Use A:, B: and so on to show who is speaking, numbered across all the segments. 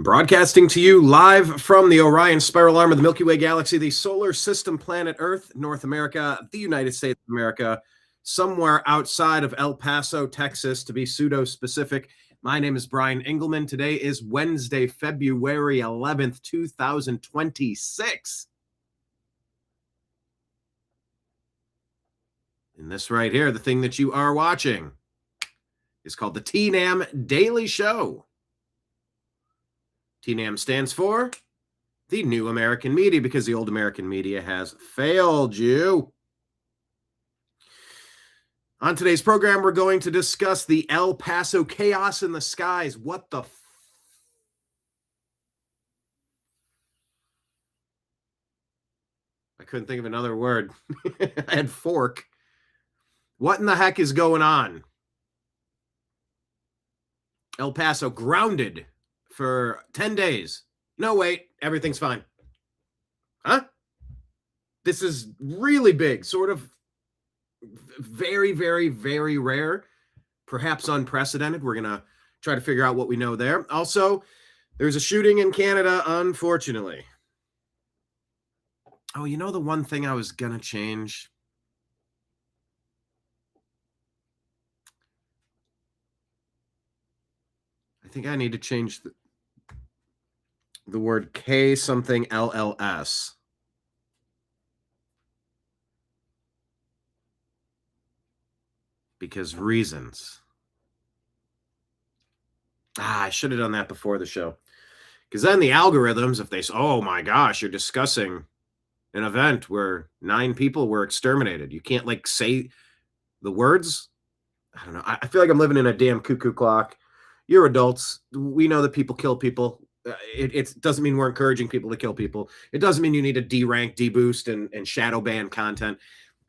A: Broadcasting to you live from the Orion Spiral Arm of the Milky Way Galaxy, the solar system, planet Earth, North America, the United States of America, somewhere outside of El Paso, Texas, to be pseudo-specific. My name is Brian Engelman. Today is Wednesday, February 11th, 2026. And this right here, the thing that you are watching, is called the TNAM Daily Show. TNAM stands for the New American Media, because the old American media has failed you. On today's program, we're going to discuss the El Paso chaos in the skies. What the I couldn't think of another word. I had fork. What in the heck is going on? El Paso grounded for 10 days. No, wait, everything's fine. Huh? This is really big, sort of very, very, very rare, perhaps unprecedented. We're going to try to figure out what we know there. Also, there's a shooting in Canada, unfortunately. Oh, you know the one thing I was going to change? I think I need to change the word K something LLS. Because reasons. I should have done that before the show. Because then the algorithms, if they say, oh my gosh, you're discussing an event where 9 people were exterminated, you can't like say the words. I don't know. I feel like I'm living in a damn cuckoo clock. You're adults. We know that people kill people. It doesn't mean we're encouraging people to kill people. It doesn't mean you need to de-rank, de-boost, and shadow ban content.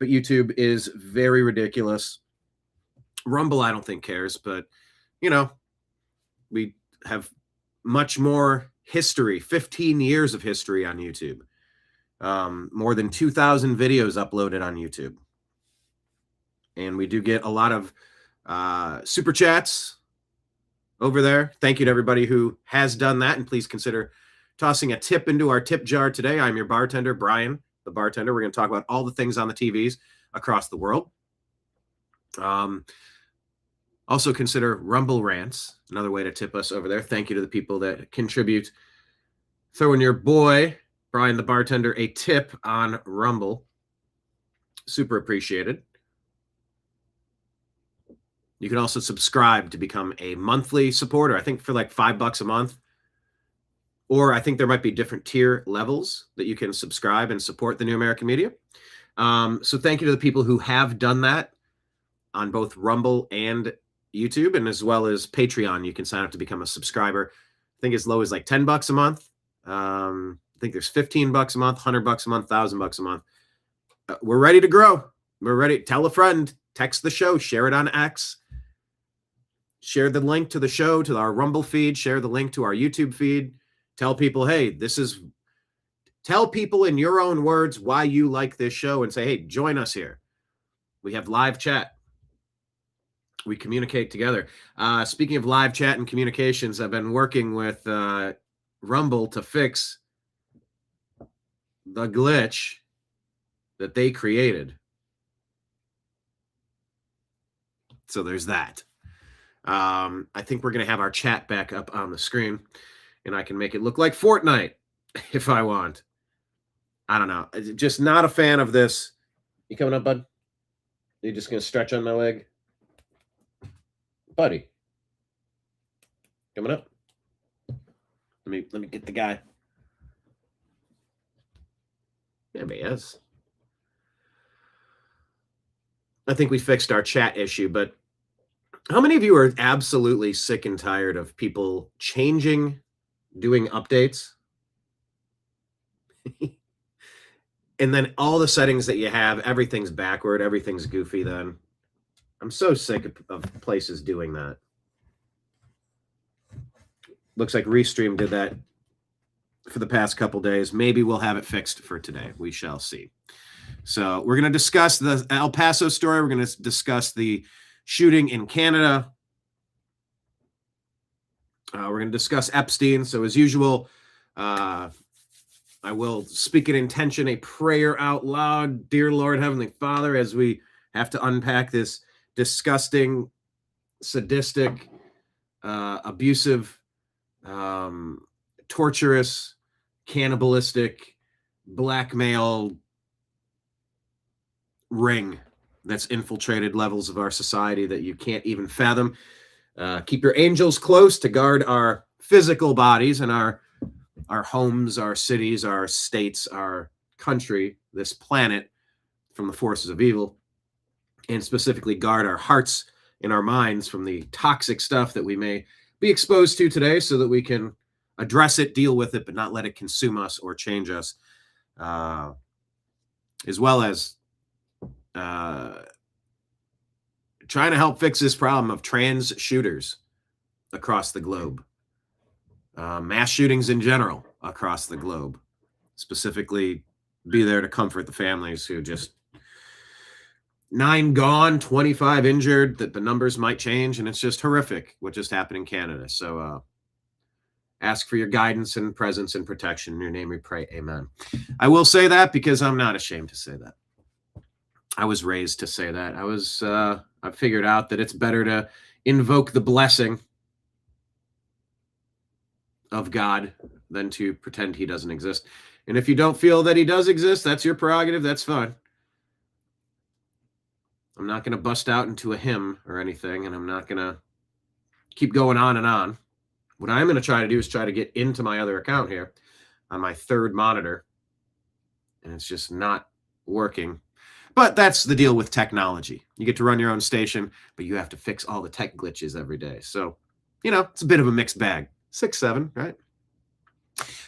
A: But YouTube is very ridiculous. Rumble, I don't think cares, but, you know, we have much more history, 15 years of history on YouTube. More than 2,000 videos uploaded on YouTube. And we do get a lot of super chats over there. Thank you to everybody who has done that, and please consider tossing a tip into our tip jar today. I'm your bartender, Brian, the bartender. We're going to talk about all the things on the TVs across the world. Also consider Rumble Rants, another way to tip us over there. Thank you to the people that contribute. Throwing your boy, Brian the bartender, a tip on Rumble. Super appreciated. You can also subscribe to become a monthly supporter, I think for like $5 a month. Or I think there might be different tier levels that you can subscribe and support the New American Media. So thank you to the people who have done that on both Rumble and YouTube, and as well as Patreon. You can sign up to become a subscriber. I think as low as like $10 a month. I think there's $15 a month, $100 a month, $1,000 a month. We're ready to grow. We're ready. Tell a friend, text the show, share it on X. Share the link to the show, to our Rumble feed. Share the link to our YouTube feed. Tell people, hey, tell people in your own words why you like this show, and say, hey, join us here. We have live chat. We communicate together. Speaking of live chat and communications, I've been working with Rumble to fix the glitch that they created. So there's that. I think we're going to have our chat back up on the screen, and I can make it look like Fortnite if I want. I don't know. Just not a fan of this. You coming up, bud? You just going to stretch on my leg? Buddy. Coming up? Let me get the guy. There he is. I think we fixed our chat issue, but how many of you are absolutely sick and tired of people changing, doing updates? And then all the settings that you have, everything's backward, everything's goofy then. I'm so sick of places doing that. Looks like Restream did that for the past couple days. Maybe we'll have it fixed for today. We shall see. So we're going to discuss the El Paso story. We're going to discuss the shooting in Canada. We're going to discuss Epstein. So as usual, I will speak in intention, a prayer out loud. Dear Lord, Heavenly Father, as we have to unpack this disgusting, sadistic, abusive, torturous, cannibalistic, blackmail ring that's infiltrated levels of our society that you can't even fathom. Keep your angels close to guard our physical bodies and our homes, our cities, our states, our country, this planet from the forces of evil, and specifically guard our hearts and our minds from the toxic stuff that we may be exposed to today so that we can address it, deal with it, but not let it consume us or change us, as well as trying to help fix this problem of trans shooters across the globe, mass shootings in general across the globe, specifically be there to comfort the families who just 9 gone, 25 injured, that the numbers might change, and it's just horrific what just happened in Canada. So ask for your guidance and presence and protection. In your name we pray, amen. I will say that because I'm not ashamed to say that. I was raised to say that. I figured out that it's better to invoke the blessing of God than to pretend he doesn't exist. And if you don't feel that he does exist, that's your prerogative. That's fine. I'm not going to bust out into a hymn or anything, and I'm not going to keep going on and on. What I'm going to try to do is try to get into my other account here on my third monitor, and it's just not working. But that's the deal with technology. You get to run your own station, but you have to fix all the tech glitches every day. So, it's a bit of a mixed bag. 6-7, right?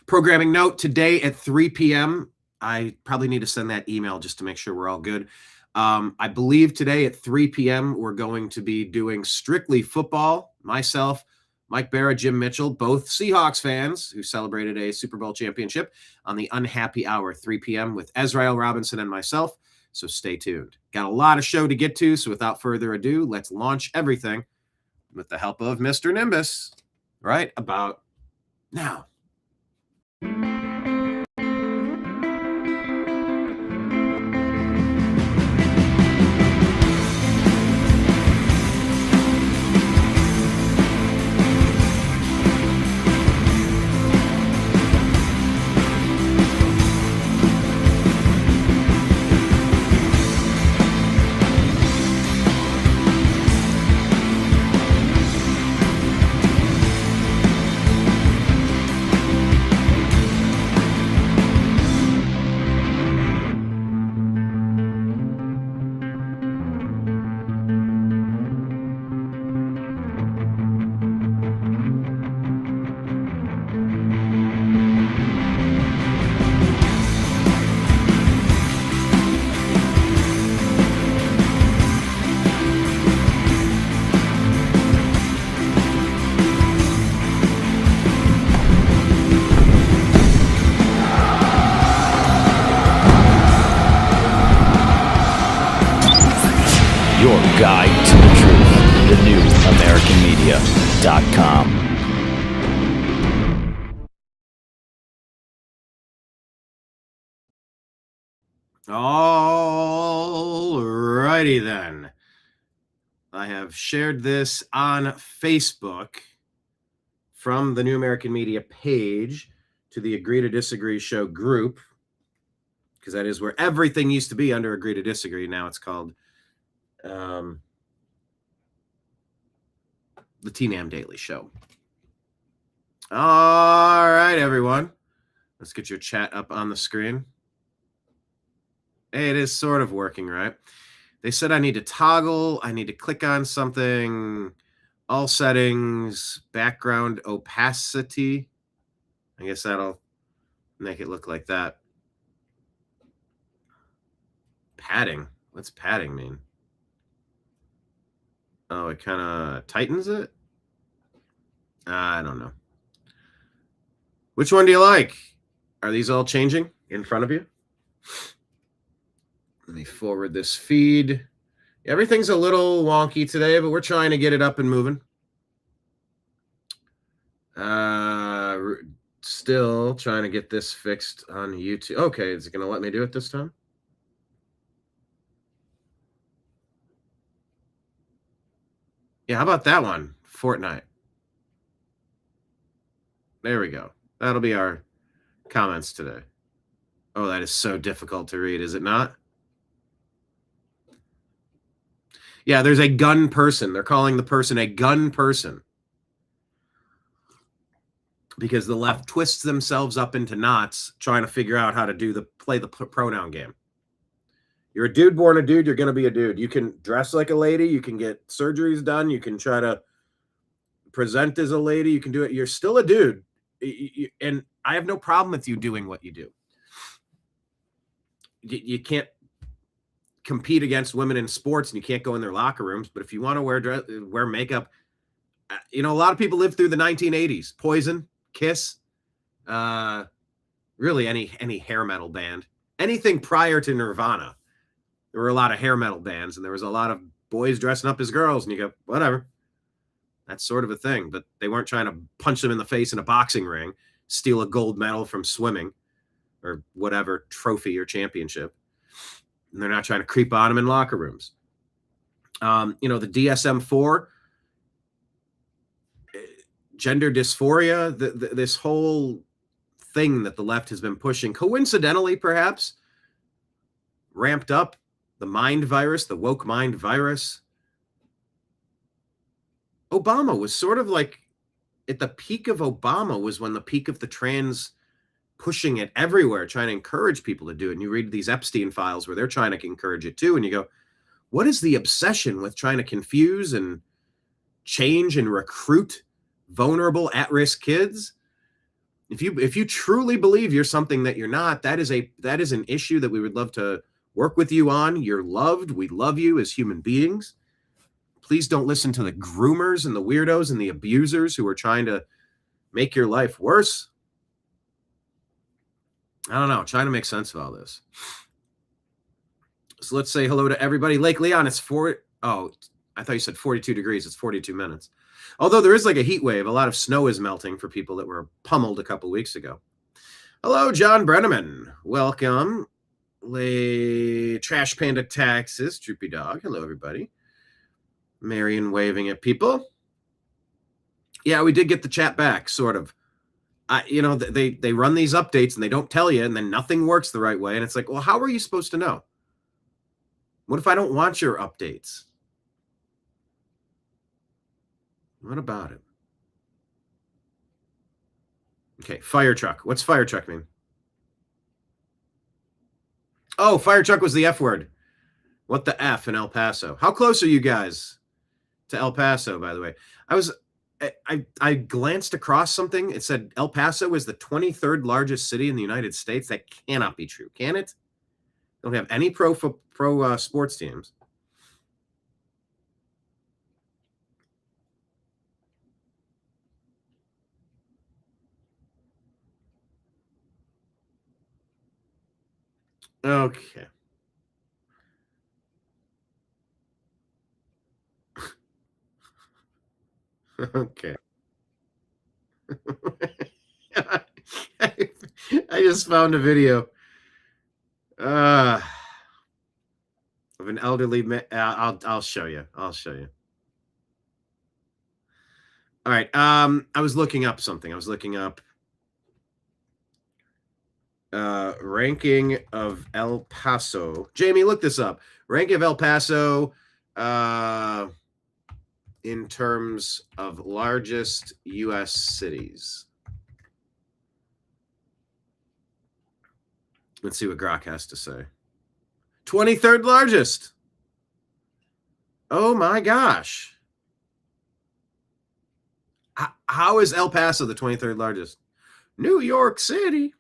A: Programming note, today at 3 p.m., I probably need to send that email just to make sure we're all good. I believe today at 3 p.m., we're going to be doing strictly football. Myself, Mike Barra, Jim Mitchell, both Seahawks fans who celebrated a Super Bowl championship on the Unhappy Hour, 3 p.m. with Ezrael Robinson and myself. So stay tuned. Got a lot of show to get to, so without further ado, let's launch everything with the help of Mr. Nimbus right about now.
B: Your guide to the truth, thenewamericanmedia.com.
A: All righty then. I have shared this on Facebook from the New American Media page to the Agree to Disagree show group, because that is where everything used to be under Agree to Disagree. Now it's called the TNAM Daily Show. All right, everyone. Let's get your chat up on the screen. Hey, it is sort of working, right? They said I need to toggle. I need to click on something. All settings, background opacity. I guess that'll make it look like that. Padding. What's padding mean? Oh, it kind of tightens it? I don't know. Which one do you like? Are these all changing in front of you? Let me forward this feed. Everything's a little wonky today, but we're trying to get it up and moving. Still trying to get this fixed on YouTube. Okay, is it going to let me do it this time? Yeah, how about that one? Fortnite. There we go. That'll be our comments today. Oh, that is so difficult to read, is it not? Yeah, there's a gun person. They're calling the person a gun person because the left twists themselves up into knots trying to figure out how to play the pronoun game. You're a dude born a dude, you're going to be a dude. You can dress like a lady, you can get surgeries done, you can try to present as a lady, you can do it. You're still a dude. And I have no problem with you doing what you do. You can't compete against women in sports and you can't go in their locker rooms, but if you want to wear makeup, a lot of people lived through the 1980s. Poison, Kiss, really any hair metal band. Anything prior to Nirvana. There were a lot of hair metal bands and there was a lot of boys dressing up as girls and you go, whatever. That's sort of a thing, but they weren't trying to punch them in the face in a boxing ring, steal a gold medal from swimming or whatever trophy or championship. And they're not trying to creep on them in locker rooms. The DSM-4, gender dysphoria, this whole thing that the left has been pushing, coincidentally, perhaps, ramped up the mind virus, the woke mind virus. Obama was sort of like at the peak of Obama was when the peak of the trans pushing it everywhere, trying to encourage people to do it. And you read these Epstein files where they're trying to encourage it too. And you go, what is the obsession with trying to confuse and change and recruit vulnerable at-risk kids? If you truly believe you're something that you're not, that is an issue that we would love to work with you on. You're loved. We love you as human beings. Please don't listen to the groomers and the weirdos and the abusers who are trying to make your life worse. I don't know. Trying to make sense of all this. So let's say hello to everybody. Lake Leon, it's I thought you said 42 degrees. It's 42 minutes. Although there is like a heat wave. A lot of snow is melting for people that were pummeled a couple weeks ago. Hello, John Brenneman. Welcome. Trash Panda Taxes, Droopy Dog. Hello, everybody. Marion waving at people. Yeah, we did get the chat back, sort of. They run these updates and they don't tell you, and then nothing works the right way. And it's like, well, how are you supposed to know? What if I don't want your updates? What about it? Okay, fire truck. What's fire truck mean? Oh, fire truck was the F word. What the F in El Paso? How close are you guys to El Paso, by the way? I glanced across something. It said El Paso is the 23rd largest city in the United States. That cannot be true, can it? Don't have any pro sports teams. Okay. Okay. I just found a video of an elderly man. I'll show you. All right. I was looking up something. I was looking up ranking of El Paso. Jamie, look this up. Ranking of El Paso in terms of largest U.S. cities. Let's see what Grok has to say. 23rd largest. Oh my gosh. How is El Paso the 23rd largest? New York City.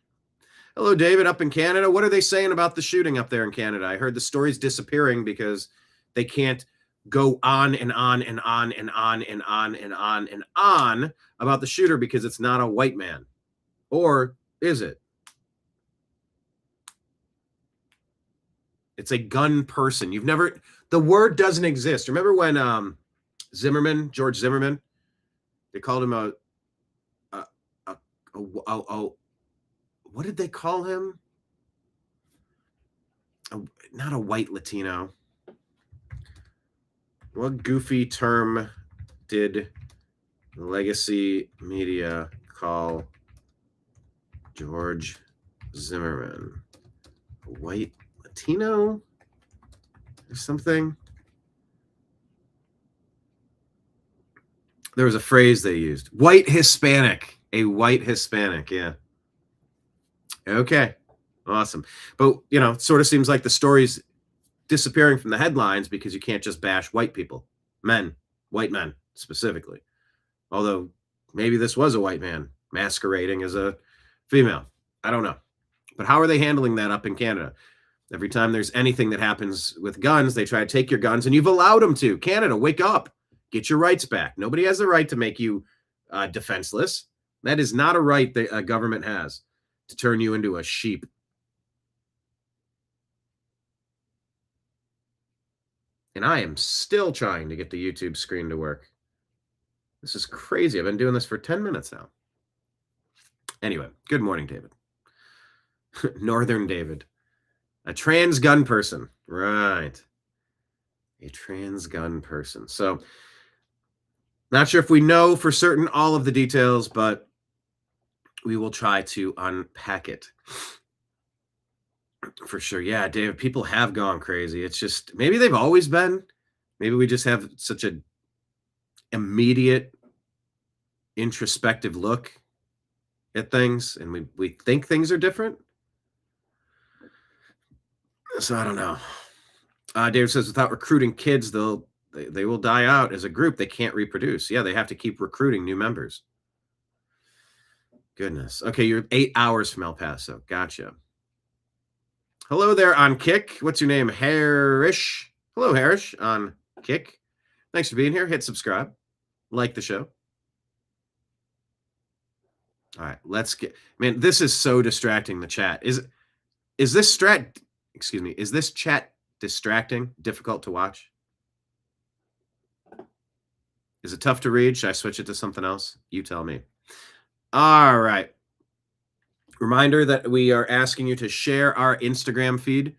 A: Hello, David, up in Canada. What are they saying about the shooting up there in Canada? I heard the story's disappearing because they can't go on and on and on and on and on and on and on about the shooter because it's not a white man. Or is it? It's a gun person. The word doesn't exist. Remember when George Zimmerman, they called him a what did they call him? Not a white Latino. What goofy term did legacy media call George Zimmerman? A white Latino or something? There was a phrase they used. White Hispanic. A white Hispanic, yeah. Okay, awesome. But, it sort of seems like the story's disappearing from the headlines because you can't just bash white people. White men, specifically. Although, maybe this was a white man masquerading as a female. I don't know. But how are they handling that up in Canada? Every time there's anything that happens with guns, they try to take your guns, and you've allowed them to. Canada, wake up. Get your rights back. Nobody has the right to make you defenseless. That is not a right that a government has, to turn you into a sheep. And I am still trying to get the YouTube screen to work. This is crazy. I've been doing this for 10 minutes now. Anyway, good morning, David. Northern David. A trans gun person. Right. A trans gun person. So, not sure if we know for certain all of the details, but we will try to unpack it. For sure. Yeah, David, people have gone crazy. It's just, maybe they've always been. Maybe we just have such an immediate, introspective look at things, and we think things are different. So I don't know. David says, without recruiting kids, they will die out as a group. They can't reproduce. Yeah, they have to keep recruiting new members. Goodness. Okay, you're 8 hours from El Paso. Gotcha. Hello there on Kick. What's your name? Harish. Hello, Harish on Kick. Thanks for being here. Hit subscribe. Like the show. All right, let's get... Man, this is so distracting, the chat. Is this chat distracting? Difficult to watch? Is it tough to read? Should I switch it to something else? You tell me. All right. Reminder that we are asking you to share our Instagram feed.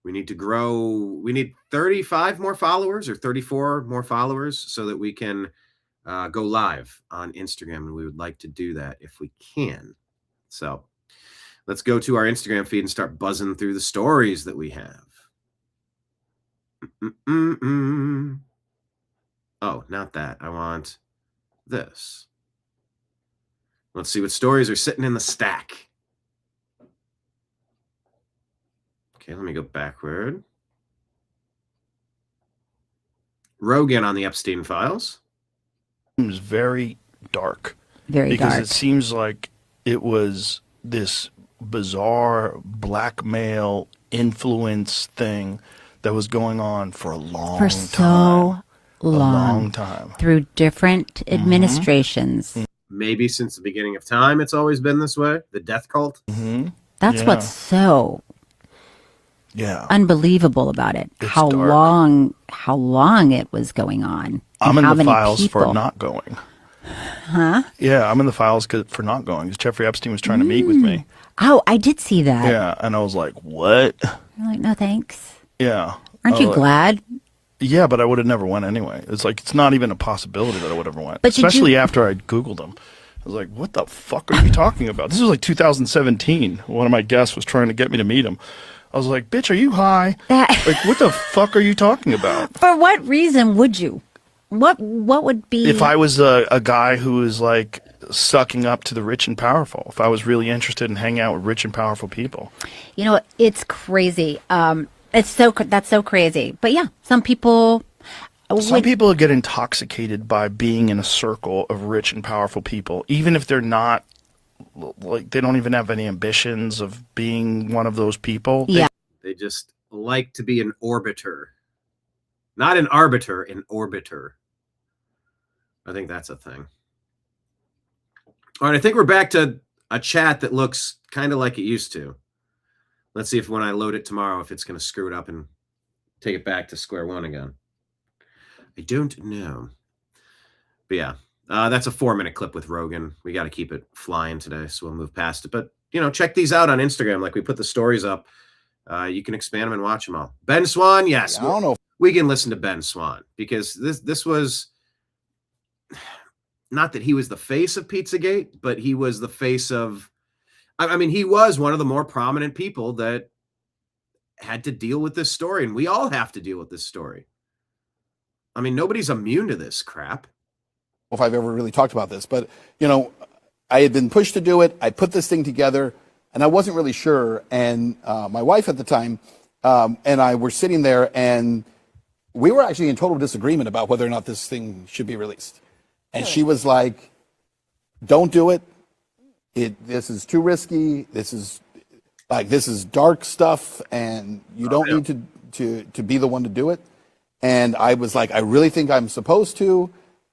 A: We need to grow. We need 35 more followers or 34 more followers so that we can go live on Instagram. And we would like to do that if we can. So let's go to our Instagram feed and start buzzing through the stories that we have. Oh, not that. I want this. Let's see what stories are sitting in the stack. Okay, let me go backward. Rogan on the Epstein files.
C: It was very dark.
D: Very
C: because
D: dark.
C: It seems like it was this bizarre blackmail influence thing that was going on for a long time.
D: For so long. Through different administrations.
A: Maybe since the beginning of time, it's always been this way. The death cult.
D: That's what's so unbelievable about it.
C: It's
D: how
C: dark.
D: long it was going on.
C: I'm in
D: how
C: the
D: many
C: files
D: people.
C: for not going.
D: Huh?
C: Yeah, I'm in the files for not going because Jeffrey Epstein was trying to meet with me.
D: Oh, I did see that.
C: Yeah, and I was like, what?
D: You're like, no thanks.
C: Yeah.
D: Aren't you glad?
C: Yeah, but I would have never went anyway. It's like, it's not even a possibility that I would have ever went.
D: But
C: especially after I Googled him. I was like, what the fuck are you talking about? This was like 2017. One of my guests was trying to get me to meet him. I was like, bitch, are you high? Like, what the fuck are you talking about?
D: For what reason would you? What would be...
C: If I was a guy who was like sucking up to the rich and powerful, if I was really interested in hanging out with rich and powerful people.
D: You know, it's crazy. That's so crazy. But yeah, some people...
C: Some people get intoxicated by being in a circle of rich and powerful people, even if they're not, like, they don't even have any ambitions of being one of those people.
D: Yeah.
A: They just like to be an orbiter. Not an arbiter, an orbiter. I think that's a thing. All right, I think we're back to a chat that looks kind of like it used to. Let's see if when I load it tomorrow, if it's going to screw it up and take it back to square one again. I don't know. But yeah, That's a 4-minute clip with Rogan. We got to keep it flying today, so we'll move past it. But, check these out on Instagram. Like we put the stories up. You can expand them and watch them all. Ben Swan, yes.
E: I don't know.
A: We can listen to Ben Swan because this was not that he was the face of Pizzagate, but he was the face of, I mean, he was one of the more prominent people that had to deal with this story, and we all have to deal with this story. I mean, nobody's immune to this crap.
E: If I've ever really talked about this, but I had been pushed to do it. I put this thing together, and I wasn't really sure. And my wife at the time and I were sitting there, and we were actually in total disagreement about whether or not this thing should be released. And she was like, "Don't do it. This is too risky. This is dark stuff, and you don't need to be the one to do it." And I was like, "I really think I'm supposed to.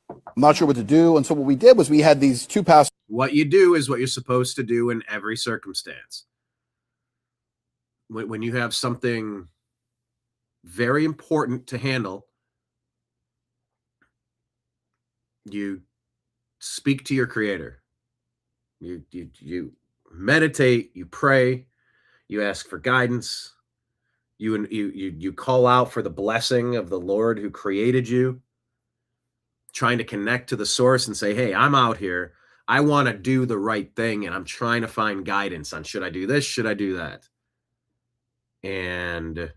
E: I'm not sure what to do." And so what we did was we had these two pastors.
A: What you do is what you're supposed to do in every circumstance. When you have something very important to handle, you speak to your creator. You meditate, you pray, you ask for guidance, you call out for the blessing of the Lord who created you, trying to connect to the source and say, "Hey, I'm out here. I want to do the right thing, and I'm trying to find guidance on should I do this, should I do that?" And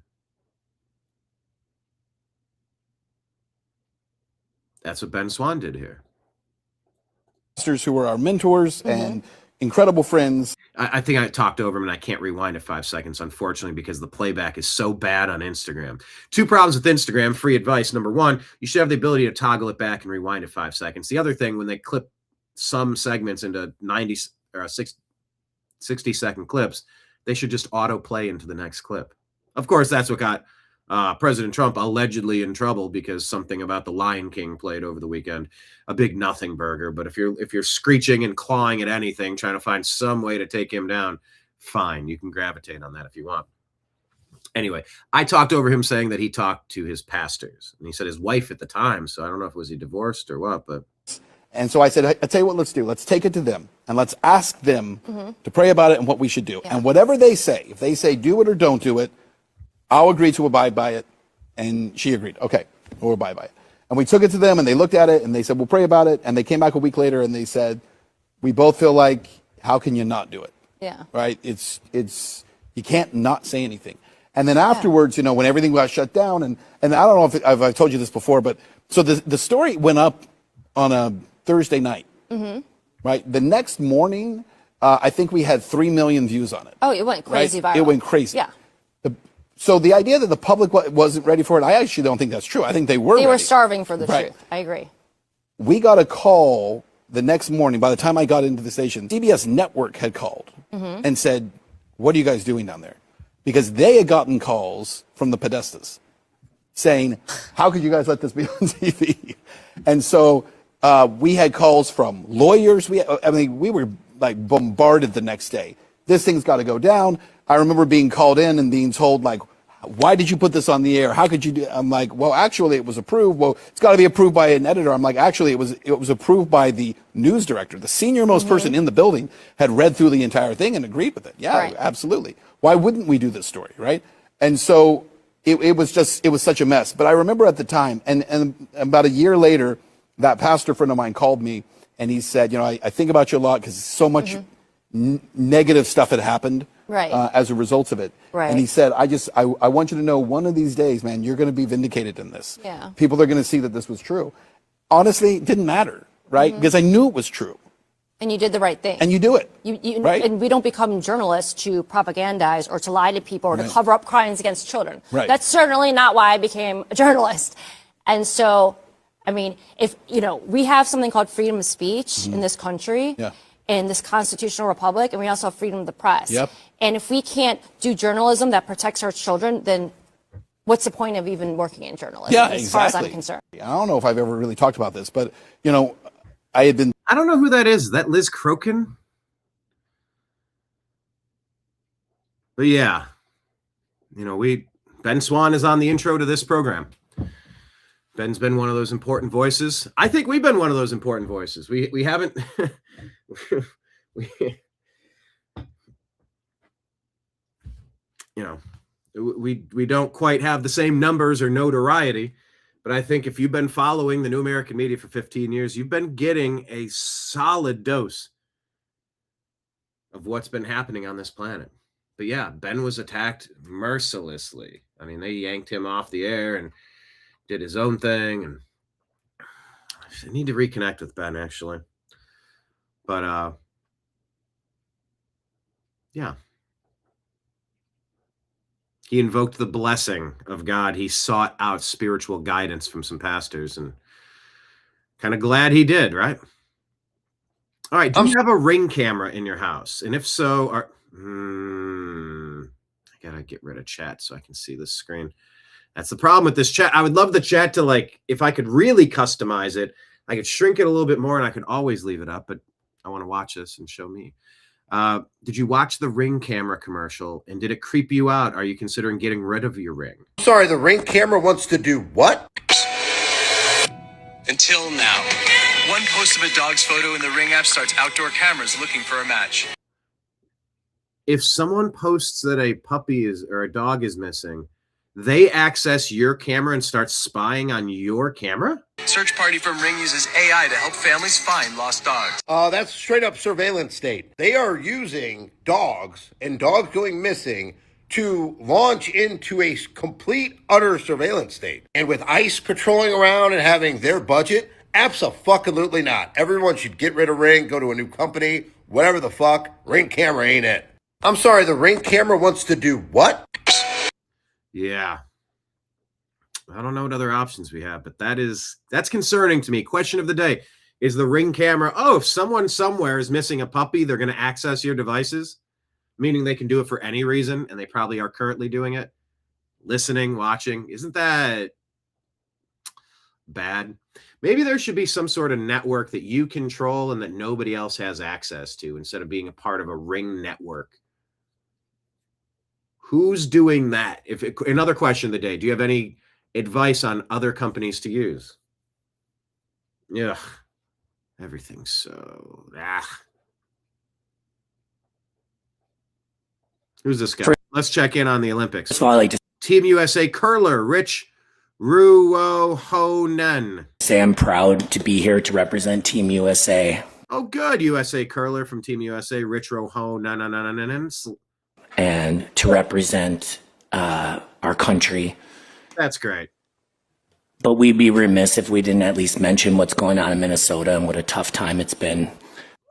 A: that's what Ben Swan did here.
E: Pastors who were our mentors and incredible friends.
A: I think I talked over him, and I can't rewind it 5 seconds, unfortunately, because the playback is so bad on Instagram. 2 problems with Instagram. Free advice. Number 1, you should have the ability to toggle it back and rewind it 5 seconds. The other thing, when they clip some segments into 90 or 60-second clips, they should just autoplay into the next clip. Of course, that's what got President Trump allegedly in trouble, because something about the Lion King played over the weekend. A big nothing burger. But if you're screeching and clawing at anything, trying to find some way to take him down, fine, you can gravitate on that if you want. Anyway, I talked over him saying that he talked to his pastors, and he said his wife at the time. So I don't know if he divorced or what, but.
E: And so I said, "I tell you what, let's do. Let's take it to them, and let's ask them to pray about it and what we should do. And whatever they say, if they say do it or don't do it, I'll agree to abide by it." And she agreed. Okay, we'll abide by it. And we took it to them, and they looked at it, and they said, "We'll pray about it." And they came back a week later, and they said, "We both feel like, how can you not do it?"
F: Yeah.
E: Right? It's you can't not say anything. And then afterwards, when everything got shut down, and I don't know if I've told you this before, but so the story went up on a Thursday night. Right? The next morning, I think we had 3 million views on it.
F: Oh, it went crazy viral.
E: It went crazy.
F: Yeah.
E: So the idea that the public wasn't ready for it, I actually don't think that's true. I think they were
F: They were
E: ready.
F: starving for the truth. I agree.
E: We got a call the next morning. By the time I got into the station, CBS Network had called and said, "What are you guys doing down there?" Because they had gotten calls from the Podestas saying, "How could you guys let this be on TV?" And so we had calls from lawyers. We were like bombarded the next day. This thing's got to go down. I remember being called in and being told, like, "Why did you put this on the air? How could you do?" I'm like, "Well, actually, it was approved." "Well, it's got to be approved by an editor." I'm like, "Actually, it was approved by the news director. The senior most person in the building had read through the entire thing and agreed with it." Yeah,
F: Right.
E: absolutely. Why wouldn't we do this story, right? And so it was such a mess. But I remember at the time, and about a year later, that pastor friend of mine called me, and he said, "I think about you a lot because so much negative stuff had happened."
F: Right.
E: As a result of it.
F: Right.
E: And he said, I want you to know, one of these days, man, you're going to be vindicated in this.
F: Yeah.
E: People are going to see that this was true. Honestly, it didn't matter, right? Because I knew it was true.
F: And you did the right thing.
E: And you do it. Right?
F: And we don't become journalists to propagandize or to lie to people or to cover up crimes against children.
E: Right.
F: That's certainly not why I became a journalist. And so, I mean, if, we have something called freedom of speech in this country.
E: Yeah.
F: In this constitutional republic, and we also have freedom of the press.
E: Yep.
F: And if we can't do journalism that protects our children, then what's the point of even working in journalism, as far as I'm concerned?
E: I don't know if I've ever really talked about this, but, I had been...
A: I don't know who that is. Is that Liz Crokin? But yeah, Ben Swan is on the intro to this program. Ben's been one of those important voices. I think we've been one of those important voices. We haven't we don't quite have the same numbers or notoriety, but I think if you've been following the New American Media for 15 years, you've been getting a solid dose of what's been happening on this planet. But yeah, Ben was attacked mercilessly. I mean, they yanked him off the air and did his own thing, and I need to reconnect with Ben, actually. But yeah. He invoked the blessing of God. He sought out spiritual guidance from some pastors, and kind of glad he did, right? All right. Do you have a Ring camera in your house? And if so, I gotta get rid of chat so I can see this screen. That's the problem with this chat. I would love the chat to, like, if I could really customize it, I could shrink it a little bit more and I could always leave it up, but I want to watch this and show me. Did you watch the Ring camera commercial, and did it creep you out? Are you considering getting rid of your Ring?
G: Sorry, the Ring camera wants to do what?
H: Until now. One post of a dog's photo in the Ring app starts outdoor cameras looking for a match.
A: If someone posts that a puppy is or a dog is missing, they access your camera and start spying on your camera?
H: Search party from Ring uses AI to help families find lost dogs.
G: That's straight up surveillance state. They are using dogs and dogs going missing to launch into a complete, utter surveillance state. And with ICE patrolling around and having their budget, abso-fucking-lutely not. Everyone should get rid of Ring, go to a new company, whatever the fuck. Ring camera ain't it. I'm sorry, the Ring camera wants to do what?
A: Yeah. I don't know what other options we have, but that's concerning to me. Question of the day. Is the Ring camera, if someone somewhere is missing a puppy, they're going to access your devices, meaning they can do it for any reason, and they probably are currently doing it, listening, watching. Isn't that bad? Maybe there should be some sort of network that you control and that nobody else has access to, instead of being a part of a Ring network. Who's doing that? Another question of the day. Do you have any advice on other companies to use? Yeah. Everything's so... Who's this guy? Let's check in on the Olympics.
B: First of all, I like to
A: Team USA curler, Rich Ruohonen.
B: say I'm proud to be here to represent Team USA.
A: Oh, good. USA curler from Team USA, Rich Ruohonen.
B: And to represent our country.
A: That's great.
B: But we'd be remiss if we didn't at least mention what's going on in Minnesota and what a tough time it's been.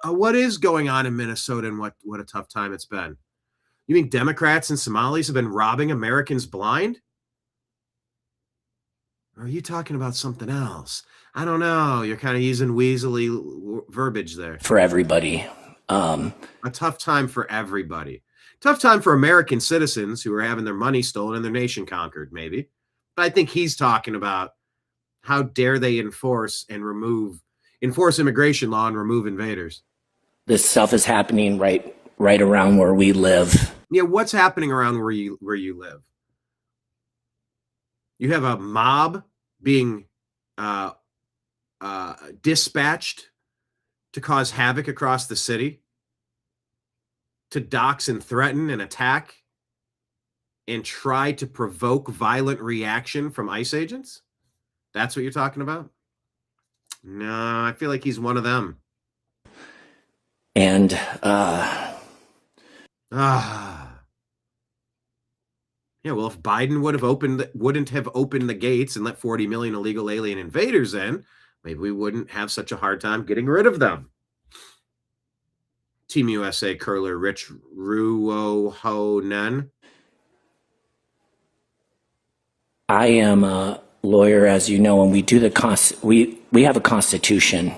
A: What is going on in Minnesota and what a tough time it's been? You mean Democrats and Somalis have been robbing Americans blind? Or are you talking about something else? I don't know. You're kind of using weaselly verbiage there.
B: For everybody.
A: A tough time for everybody. Tough time for American citizens who are having their money stolen and their nation conquered, maybe. But I think he's talking about how dare they enforce immigration law and remove invaders.
B: This stuff is happening right around where we live.
A: Yeah, what's happening around where you live? You have a mob being dispatched to cause havoc across the city, to dox and threaten and attack and try to provoke violent reaction from ICE agents? That's what you're talking about? No, I feel like he's one of them.
B: And
A: Yeah, well, if Biden wouldn't have opened the gates and let 40 million illegal alien invaders in, maybe we wouldn't have such a hard time getting rid of them. Team USA curler Rich Ruohonen.
B: I am a lawyer, as you know, and we do we have a constitution,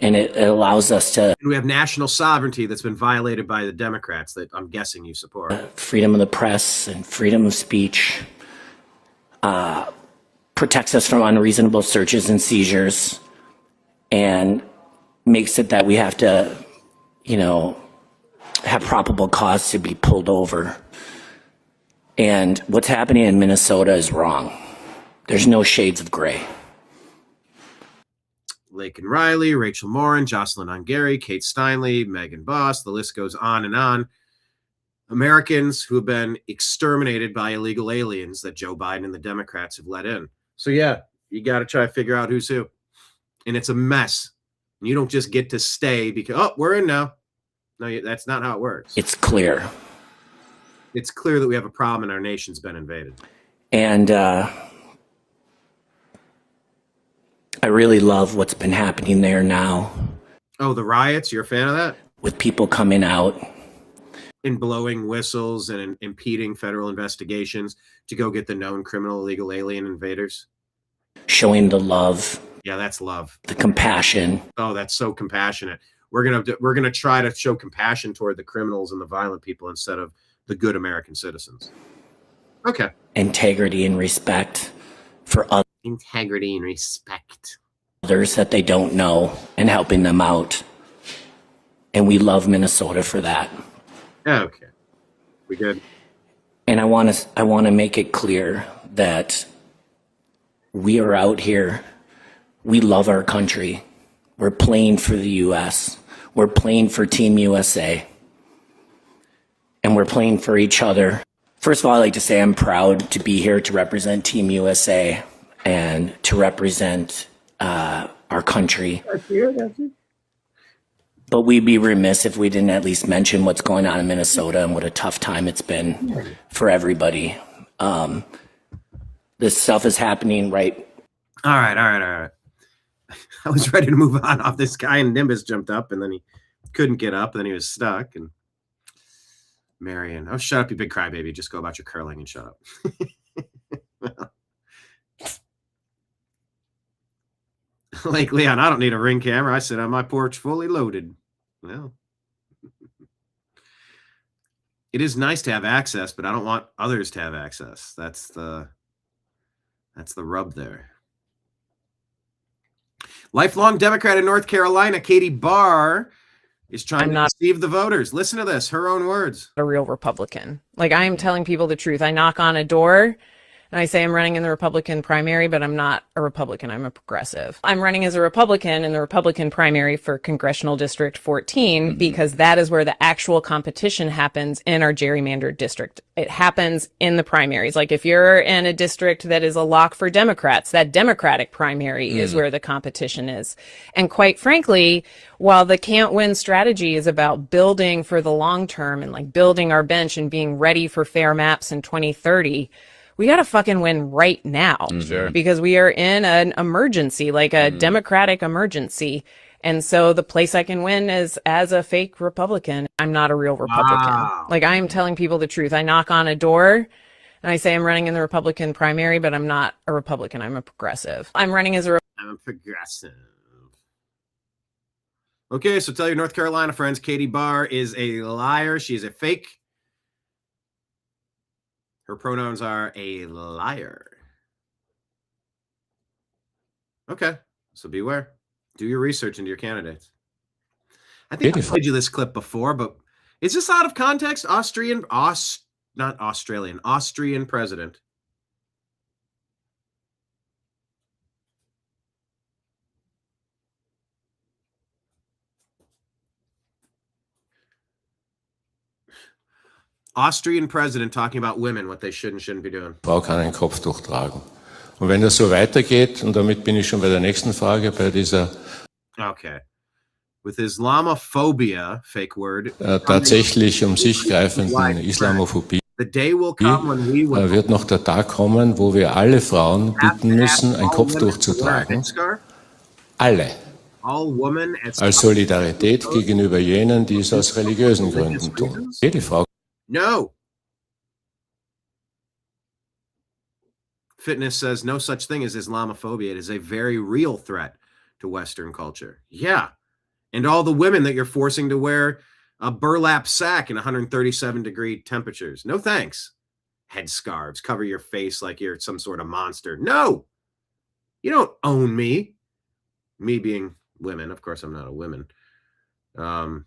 B: and it allows us to.
A: And we have national sovereignty that's been violated by the Democrats that I'm guessing you support.
B: Freedom of the press and freedom of speech protects us from unreasonable searches and seizures, and makes it that we have to, have probable cause to be pulled over. And what's happening in Minnesota is wrong. There's no shades of gray.
A: Laken Riley, Rachel Morin, Jocelyn Ongary, Kate Steinle, Megan Boss. The list goes on and on. Americans who have been exterminated by illegal aliens that Joe Biden and the Democrats have let in. So yeah, you got to try to figure out who's who. And it's a mess. You don't just get to stay because, oh, we're in now. No, that's not how it works.
B: It's clear.
A: It's clear that we have a problem and our nation's been invaded.
B: And I really love what's been happening there now.
A: Oh, the riots? You're a fan of that?
B: With people coming out.
A: And blowing whistles and impeding federal investigations to go get the known criminal illegal alien invaders.
B: Showing the love.
A: Yeah, that's love.
B: The compassion.
A: Oh, that's so compassionate. We're gonna try to show compassion toward the criminals and the violent people instead of the good American citizens. Okay.
B: Integrity and respect for others.
A: Integrity and respect.
B: Others that they don't know and helping them out. And we love Minnesota for that.
A: Okay. We good?
B: And I want to make it clear that we are out here. We love our country. We're playing for the U.S. We're playing for Team USA. And we're playing for each other. First of all, I'd like to say I'm proud to be here to represent Team USA and to represent our country. But we'd be remiss if we didn't at least mention what's going on in Minnesota and what a tough time it's been for everybody. This stuff is happening right.
A: All right. I was ready to move on off this guy, and Nimbus jumped up, and then he couldn't get up, and then he was stuck. And Marion, oh, shut up, you big crybaby. Just go about your curling and shut up. Like Leon, I don't need a Ring camera. I sit on my porch fully loaded. Well, it is nice to have access, but I don't want others to have access. That's the rub there. Lifelong Democrat in North Carolina, Katie Barr, is trying to deceive the voters. Listen to this, her own words.
I: A real Republican. Like, I am telling people the truth. I knock on a door and I say I'm running in the Republican primary, but I'm not a Republican. I'm a progressive. I'm running as a Republican in the Republican primary for Congressional District 14 because that is where the actual competition happens in our gerrymandered district. It happens in the primaries. Like, if you're in a district that is a lock for Democrats, that Democratic primary is where the competition is. And quite frankly, while the can't win strategy is about building for the long term and like building our bench and being ready for fair maps in 2030, we got to fucking win right now because we are in an emergency, like a democratic emergency. And so the place I can win is as a fake Republican. I'm not a real Republican.
A: Wow.
I: Like, I am telling people the truth. I knock on a door and I say I'm running in the Republican primary, but I'm not a Republican. I'm a progressive. I'm running as a
A: I'm a progressive. Okay, so tell your North Carolina friends, Katie Barr is a liar. She is a fake. Her pronouns are a liar. Okay, so beware. Do your research into your candidates. I think I played you this clip before, but is this out of context? Austrian president. Austrian president talking about women, what they should and shouldn't be doing.
J: Frau kann ein Kopftuch tragen. Und wenn das so weitergeht, und damit bin ich schon bei der nächsten Frage, bei dieser
A: Okay. With Islamophobia, fake word,
J: tatsächlich sich greifenden Islamophobie,
A: the day will come when we will
J: wird noch der Tag kommen, wo wir alle Frauen bitten müssen, ein Kopftuch zu tragen. Alle. Als Solidarität gegenüber jenen, die es aus religiösen Gründen tun. Jede Frau.
A: No. Fitness says no such thing as Islamophobia. It is a very real threat to Western culture. Yeah. And all the women that you're forcing to wear a burlap sack in 137-degree temperatures. No thanks. Headscarves. Cover your face like you're some sort of monster. No. You don't own me. Me being women. Of course, I'm not a woman. But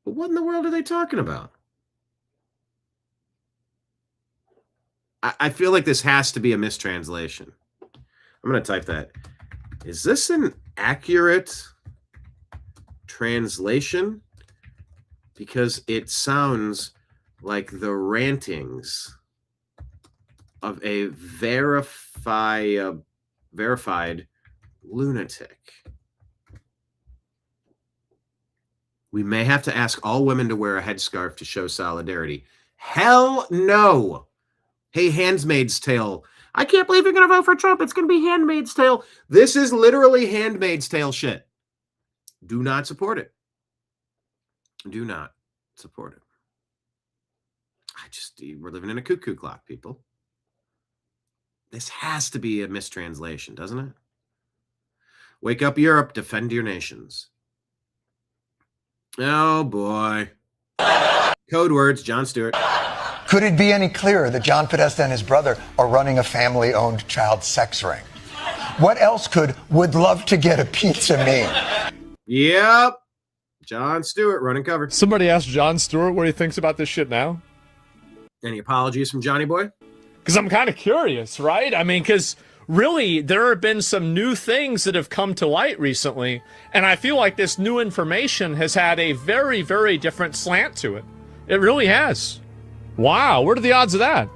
A: what in the world are they talking about? I feel like this has to be a mistranslation. I'm going to type that. Is this an accurate translation? Because it sounds like the rantings of a verified lunatic. We may have to ask all women to wear a headscarf to show solidarity. Hell no. Hey, Handmaid's Tale. I can't believe you're going to vote for Trump. It's going to be Handmaid's Tale. This is literally Handmaid's Tale shit. Do not support it. Do not support it. We're living in a cuckoo clock, people. This has to be a mistranslation, doesn't it? Wake up, Europe. Defend your nations. Oh, boy. Code words, Jon Stewart.
K: Could it be any clearer that John Podesta and his brother are running a family-owned child sex ring? What else would love to get a pizza mean?
A: Yep. Jon Stewart running cover.
L: Somebody asked Jon Stewart what he thinks about this shit now.
A: Any apologies from Johnny Boy?
L: Because I'm kind of curious, right? I mean, because really, there have been some new things that have come to light recently, and I feel like this new information has had a very, very different slant to it. It really has. Wow, what are the odds of that?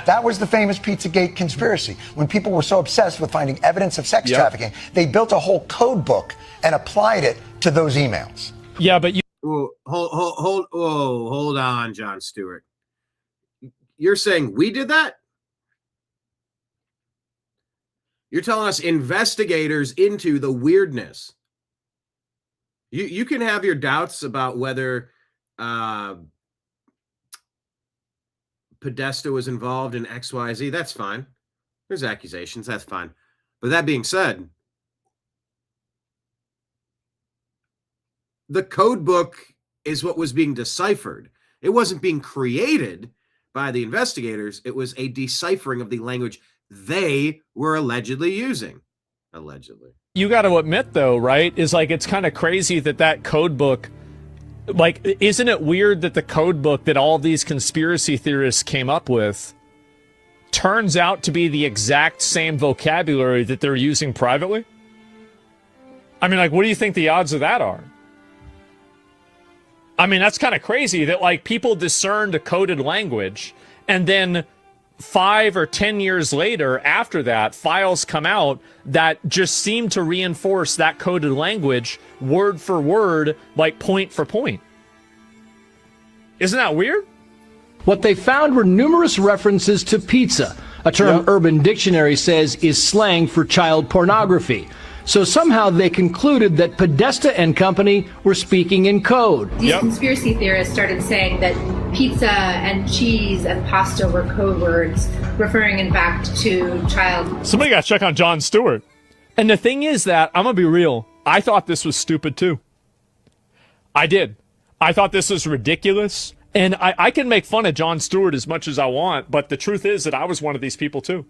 K: That was the famous Pizzagate conspiracy. When people were so obsessed with finding evidence of sex trafficking, they built a whole code book and applied it to those emails.
L: Yeah, but you...
A: Hold on, Jon Stewart. You're saying we did that? You're telling us investigators into the weirdness. You can have your doubts about whether Podesta was involved in XYZ. That's fine. There's accusations. That's fine. But that being said, the code book is what was being deciphered. It wasn't being created by the investigators. It was a deciphering of the language they were allegedly using. Allegedly.
L: You got to admit, though, right, is like it's kind of crazy that code book, like, isn't it weird that the code book that all these conspiracy theorists came up with turns out to be the exact same vocabulary that they're using privately? I mean, like, what do you think the odds of that are? I mean, that's kind of crazy that, like, people discerned a coded language, and then 5 or 10 years later, after that, files come out that just seem to reinforce that coded language word for word, like point for point. Isn't that weird?
M: What they found were numerous references to pizza, a term Urban Dictionary says is slang for child pornography. So somehow they concluded that Podesta and company were speaking in code.
N: These conspiracy theorists started saying that pizza and cheese and pasta were code words, referring in fact to child.
L: Somebody got to check on Jon Stewart. And the thing is that, I'm going to be real, I thought this was stupid too. I did. I thought this was ridiculous. And I can make fun of Jon Stewart as much as I want, but the truth is that I was one of these people too.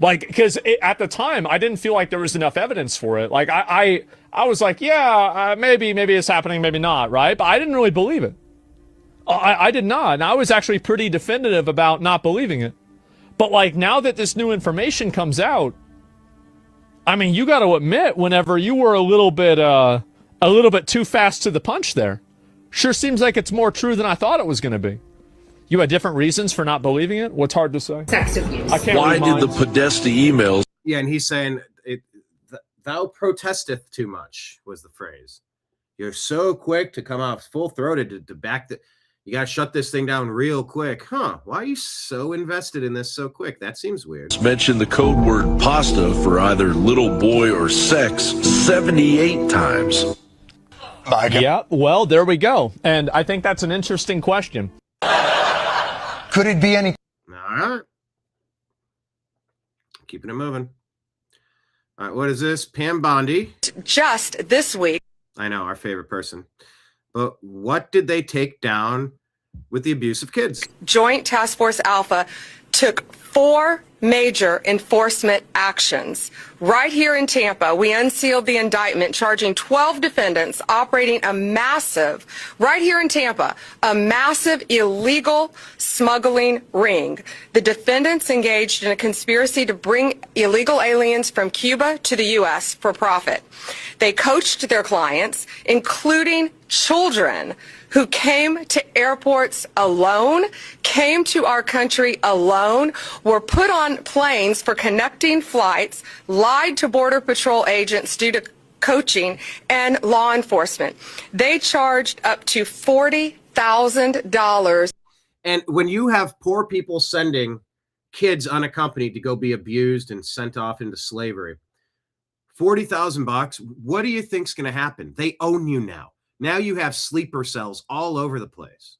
L: Like, because at the time, I didn't feel like there was enough evidence for it. Like, I was like, yeah, maybe it's happening, maybe not, right? But I didn't really believe it. I did not. And I was actually pretty definitive about not believing it. But, like, now that this new information comes out, I mean, you got to admit, whenever you were a little bit too fast to the punch there, sure seems like it's more true than I thought it was going to be. You had different reasons for not believing it? What's hard to say?
N: Sex abuse.
O: Why did the Podesta emails?
A: Yeah, and he's saying, thou protesteth too much, was the phrase. You're so quick to come off full-throated to back the... You got to shut this thing down real quick. Huh, why are you so invested in this so quick? That seems weird.
O: Mentioned the code word pasta for either little boy or sex 78 times.
L: Yeah, well, there we go. And I think that's an interesting question.
K: Could it be any...
A: All right. Keeping it moving. All right, what is this? Pam Bondi.
P: Just this week.
A: I know, our favorite person. But what did they take down with the abuse of kids?
P: Joint Task Force Alpha took 4 major enforcement actions. Right here in Tampa, we unsealed the indictment charging 12 defendants operating a massive, right here in Tampa, a massive illegal smuggling ring. The defendants engaged in a conspiracy to bring illegal aliens from Cuba to the U.S. for profit. They coached their clients, including children, who came to airports alone, came to our country alone, were put on planes for connecting flights, lied to Border Patrol agents due to coaching, and law enforcement. They charged up to $40,000.
A: And when you have poor people sending kids unaccompanied to go be abused and sent off into slavery, $40,000, what do you think's going to happen? They own you now. Now you have sleeper cells all over the place.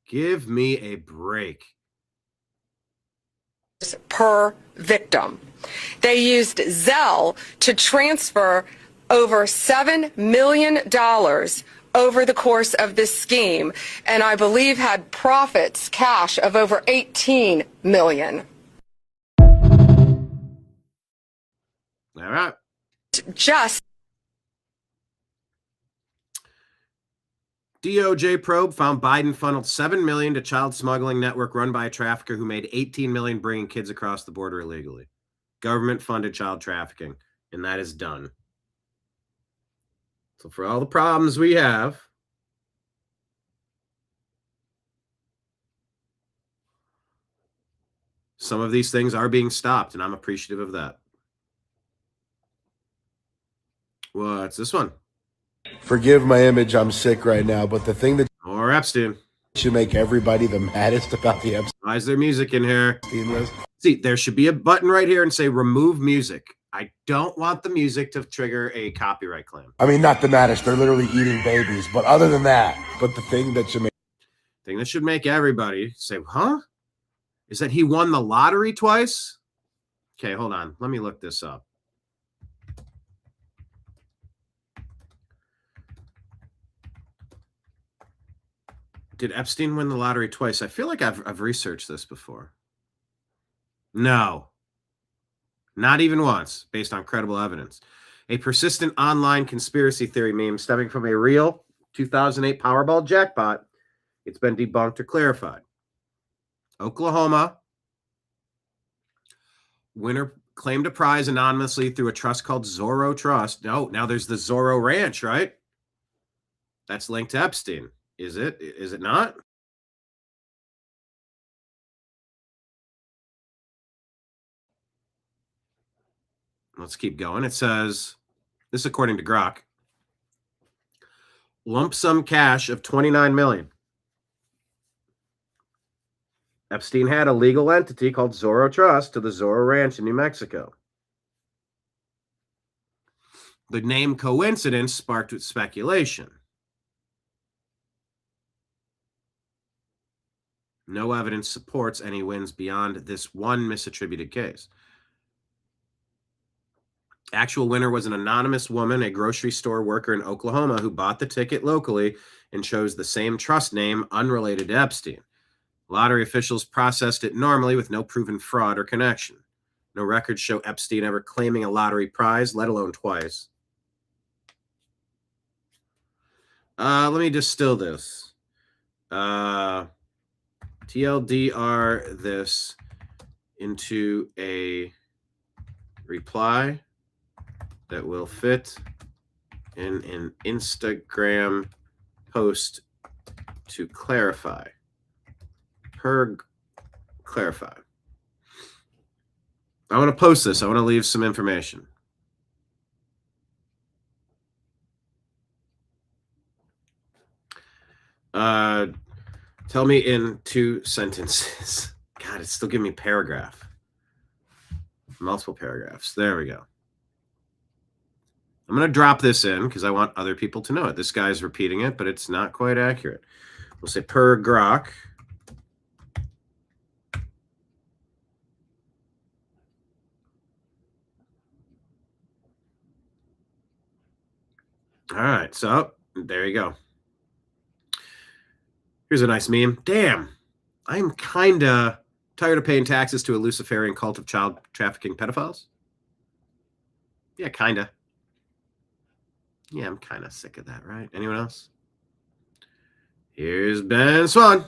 A: Give me a break.
P: Per victim. They used Zelle to transfer over $7 million over the course of this scheme, and I believe had profits, cash of over $18 million.
A: All right.
P: Just
A: DOJ probe found Biden funneled $7 million to child smuggling network run by a trafficker who made $18 million bringing kids across the border illegally. Government funded child trafficking, and that is done. So for all the problems we have, some of these things are being stopped, and I'm appreciative of that. What's this one?
Q: Forgive my image, I'm sick right now, but the thing that
A: or Epstein
Q: should make everybody the maddest about the Epstein.
A: Why is there music in here?
Q: List?
A: See, there should be a button right here and say remove music. I don't want the music to trigger a copyright claim.
Q: I mean, not the maddest, they're literally eating babies, but other than that, but the thing that
A: should make everybody say, huh? Is that he won the lottery twice? Okay, hold on. Let me look this up. Did Epstein win the lottery twice? I feel like I've researched this before. No. Not even once, based on credible evidence. A persistent online conspiracy theory meme stemming from a real 2008 Powerball jackpot. It's been debunked or clarified. Oklahoma. Winner claimed a prize anonymously through a trust called Zorro Trust. No, now there's the Zorro Ranch, right? That's linked to Epstein. Is it? Is it not? Let's keep going. It says, this is according to Grok, lump sum cash of $29 million. Epstein had a legal entity called Zorro Trust to the Zorro Ranch in New Mexico. The name coincidence sparked speculation. No evidence supports any wins beyond this one misattributed case. Actual winner was an anonymous woman, a grocery store worker in Oklahoma, who bought the ticket locally and chose the same trust name unrelated to Epstein. Lottery officials processed it normally with no proven fraud or connection. No records show Epstein ever claiming a lottery prize, let alone twice. Let me distill this. TLDR this into a reply that will fit in an Instagram post to clarify. Clarify. I want to post this. I want to leave some information. Tell me in 2 sentences. God, it's still giving me paragraph. Multiple paragraphs. There we go. I'm going to drop this in because I want other people to know it. This guy's repeating it, but it's not quite accurate. We'll say per Grok. All right, so there you go. Here's a nice meme. Damn, I'm kind of Tired of paying taxes to a Luciferian cult of child trafficking pedophiles? Yeah, kinda. Yeah, I'm kind of sick of that, right? Anyone else? Here's Ben Swan.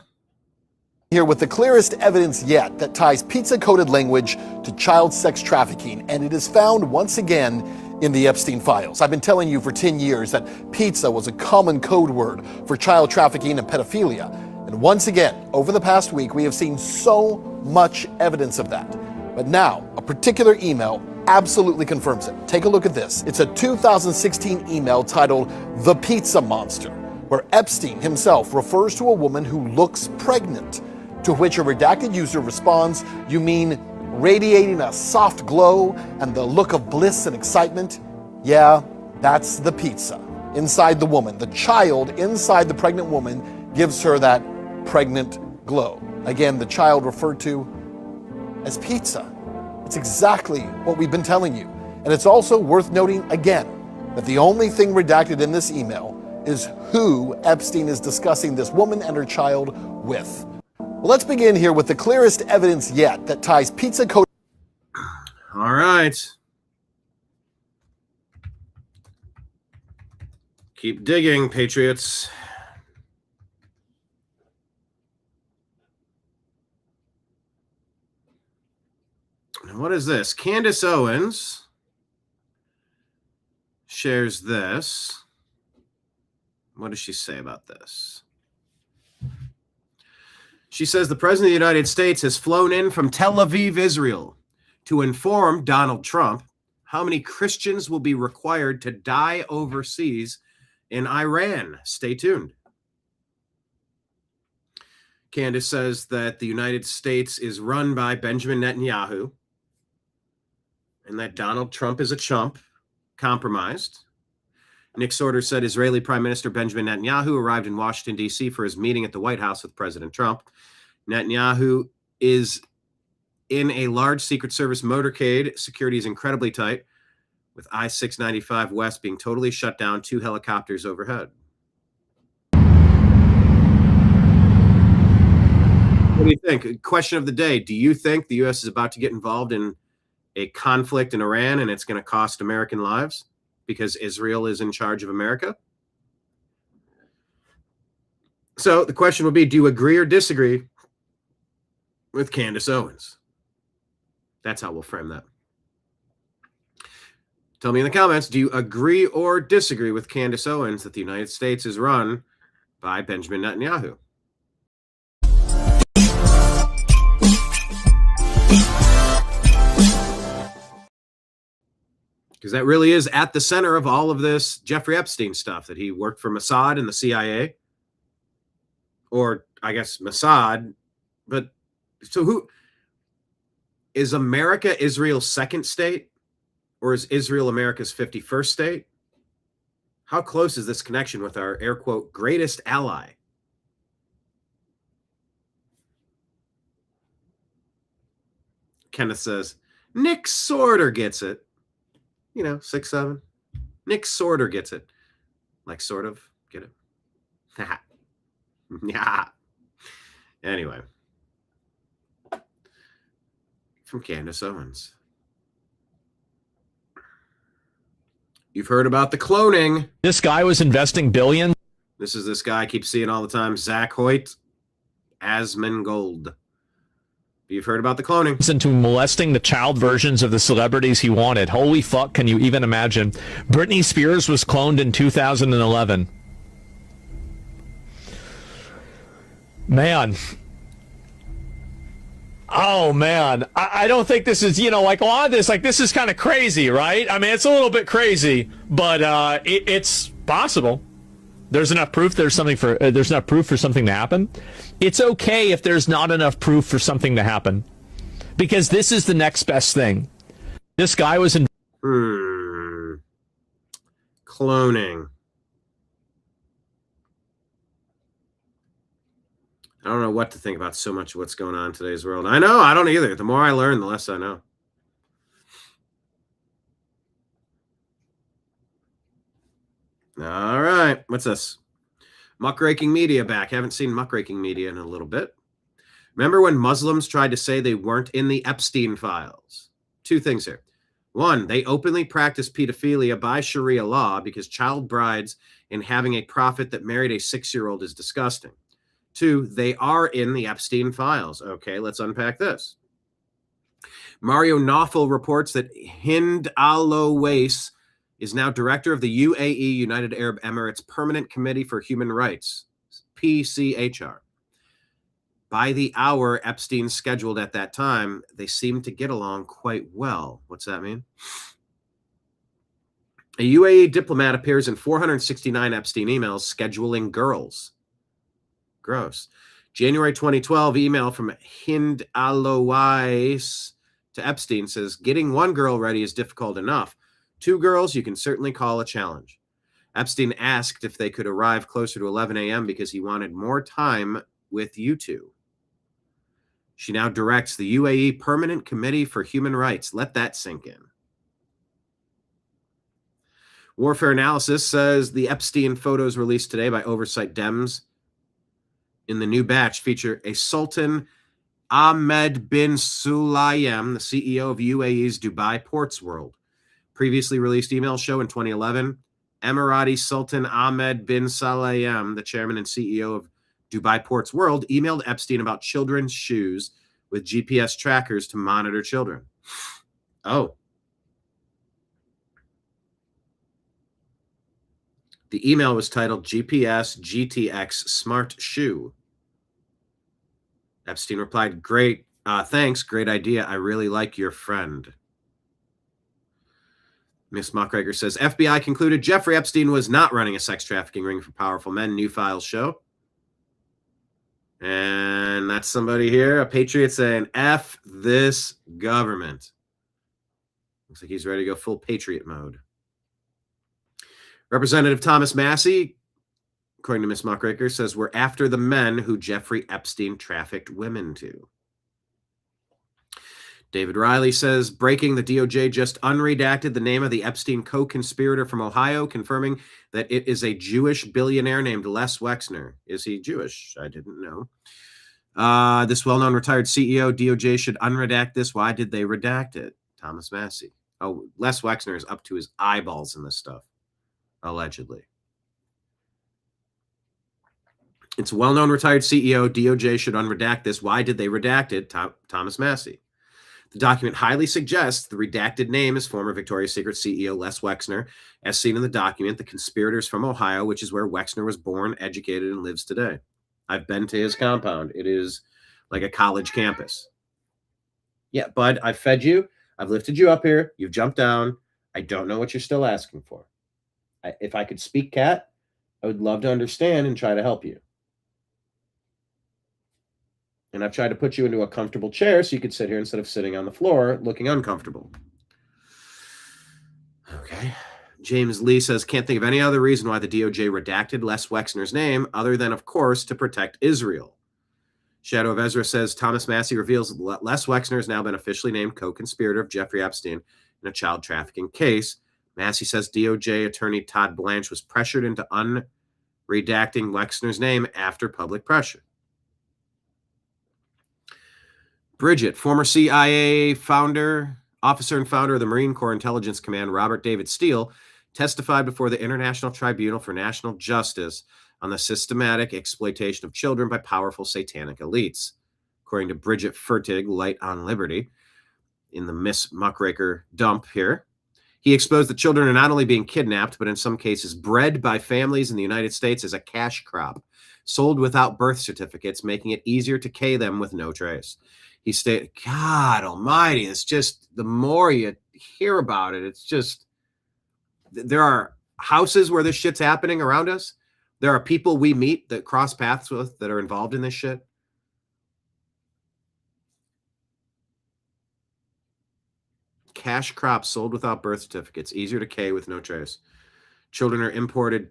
E: Here with the clearest evidence yet that ties pizza-coded language to child sex trafficking, and it is found once again in the Epstein files. I've been telling you for 10 years that pizza was a common code word for child trafficking and pedophilia. And once again, over the past week, we have seen so much evidence of that. But now, a particular email absolutely confirms it. Take a look at this. It's a 2016 email titled "The Pizza Monster," where Epstein himself refers to a woman who looks pregnant, to which a redacted user responds, "You mean radiating a soft glow and the look of bliss and excitement?" Yeah, that's the pizza inside the woman. The child inside the pregnant woman gives her that pregnant glow. Again, the child referred to as pizza. It's exactly what we've been telling you. And it's also worth noting again that the only thing redacted in this email is who Epstein is discussing this woman and her child with. Well, let's begin here with the clearest evidence yet that ties pizza code.
A: All right. Keep digging, patriots. What is this? Candace Owens shares this. What does she say about this? She says the President of the United States has flown in from Tel Aviv, Israel, to inform Donald Trump how many Christians will be required to die overseas in Iran. Stay tuned. Candace says that the United States is run by Benjamin Netanyahu and that Donald Trump is a chump, compromised. Nick Sorter said Israeli Prime Minister Benjamin Netanyahu arrived in Washington, D.C. for his meeting at the White House with President Trump. Netanyahu is in a large Secret Service motorcade. Security is incredibly tight, with I-695 West being totally shut down, 2 helicopters overhead. What do you think? Question of the day. Do you think the U.S. is about to get involved in a conflict in Iran and it's going to cost American lives because Israel is in charge of America? So the question would be, do you agree or disagree with Candace Owens? That's how we'll frame that. Tell me in the comments, do you agree or disagree with Candace Owens that the United States is run by Benjamin Netanyahu? Because that really is at the center of all of this Jeffrey Epstein stuff, that he worked for Mossad and the CIA. Or, I guess, Mossad. But, so who... Is America Israel's second state? Or is Israel America's 51st state? How close is this connection with our, air quote, greatest ally? Kenneth says, Nick Sorter gets it. 6'7". Nick Sorter gets it. Like, sort of. Get it? Yeah. Anyway. From Candace Owens. You've heard about the cloning.
L: This guy was investing billions.
A: This is this guy I keep seeing all the time. Zach Hoyt. Asmongold. You've heard about the cloning.
L: Into molesting the child versions of the celebrities he wanted. Holy fuck, can you even imagine? Britney Spears was cloned in 2011. Man. Oh, man. I don't think this is, like a lot of this, this is kind of crazy, right? I mean, it's a little bit crazy, but it's possible. There's enough proof there's enough proof for something to happen. It's okay if there's not enough proof for something to happen, because this is the next best thing. This guy was in
A: cloning. I don't know what to think about so much of what's going on in today's world. I know, I don't either. The more I learn, the less I know. All right, what's this? Muckraking Media back. Haven't seen Muckraking Media in a little bit. Remember when Muslims tried to say they weren't in the Epstein files? Two things here. One, they openly practice pedophilia by Sharia law because child brides and having a prophet that married a 6-year-old is disgusting. Two, they are in the Epstein files. Okay, let's unpack this. Mario Nawfal reports that Hind Al-Owais is now director of the UAE, United Arab Emirates Permanent Committee for Human Rights, PCHR. By the hour Epstein scheduled at that time, they seemed to get along quite well. What's that mean? A UAE diplomat appears in 469 Epstein emails scheduling girls. Gross. January 2012 email from Hind Al-Owais to Epstein says, getting one girl ready is difficult enough. 2 girls, you can certainly call a challenge. Epstein asked if they could arrive closer to 11 a.m. because he wanted more time with you two. She now directs the UAE Permanent Committee for Human Rights. Let that sink in. Warfare Analysis says the Epstein photos released today by Oversight Dems in the new batch feature a Sultan Ahmed bin Sulayem, the CEO of UAE's Dubai Ports World. Previously released emails show in 2011, Emirati Sultan Ahmed bin Sulayem, the chairman and CEO of Dubai Ports World, emailed Epstein about children's shoes with GPS trackers to monitor children. Oh. The email was titled GPS GTX Smart Shoe. Epstein replied, great, thanks, great idea. I really like your friend. Miss Muckraker says, FBI concluded Jeffrey Epstein was not running a sex trafficking ring for powerful men. New files show. And that's somebody here, a patriot saying, F this government. Looks like he's ready to go full patriot mode. Representative Thomas Massey, according to Miss Muckraker, says we're after the men who Jeffrey Epstein trafficked women to. David Riley says, breaking, the DOJ just unredacted the name of the Epstein co-conspirator from Ohio, confirming that it is a Jewish billionaire named Les Wexner. Is he Jewish? I didn't know. This well-known retired CEO, DOJ should unredact this. Why did they redact it? Thomas Massey. Oh, Les Wexner is up to his eyeballs in this stuff, allegedly. It's a well-known retired CEO. DOJ should unredact this. Why did they redact it? Thomas Massey. The document highly suggests the redacted name is former Victoria's Secret CEO Les Wexner, as seen in the document, the conspirators from Ohio, which is where Wexner was born, educated, and lives today. I've been to his compound. It is like a college campus. Yeah, bud, I've fed you. I've lifted you up here. You've jumped down. I don't know what you're still asking for. If I could speak cat, I would love to understand and try to help you. And I've tried to put you into a comfortable chair so you could sit here instead of sitting on the floor looking uncomfortable. Okay. James Lee says, can't think of any other reason why the DOJ redacted Les Wexner's name other than, of course, to protect Israel. Shadow of Ezra says, Thomas Massey reveals Les Wexner has now been officially named co-conspirator of Jeffrey Epstein in a child trafficking case. Massey says DOJ attorney Todd Blanche was pressured into unredacting Wexner's name after public pressure. Bridget, former CIA officer and founder of the Marine Corps Intelligence Command, Robert David Steele, testified before the International Tribunal for National Justice on the systematic exploitation of children by powerful satanic elites. According to Bridget Fertig, Light on Liberty, in the Miss Muckraker dump here, he exposed that children are not only being kidnapped, but in some cases bred by families in the United States as a cash crop, sold without birth certificates, making it easier to K them with no trace. He stated, God almighty, it's just, the more you hear about it, it's just, there are houses where this shit's happening around us. There are people we meet that cross paths with that are involved in this shit. Cash crops sold without birth certificates, easier to K with no trace. Children are imported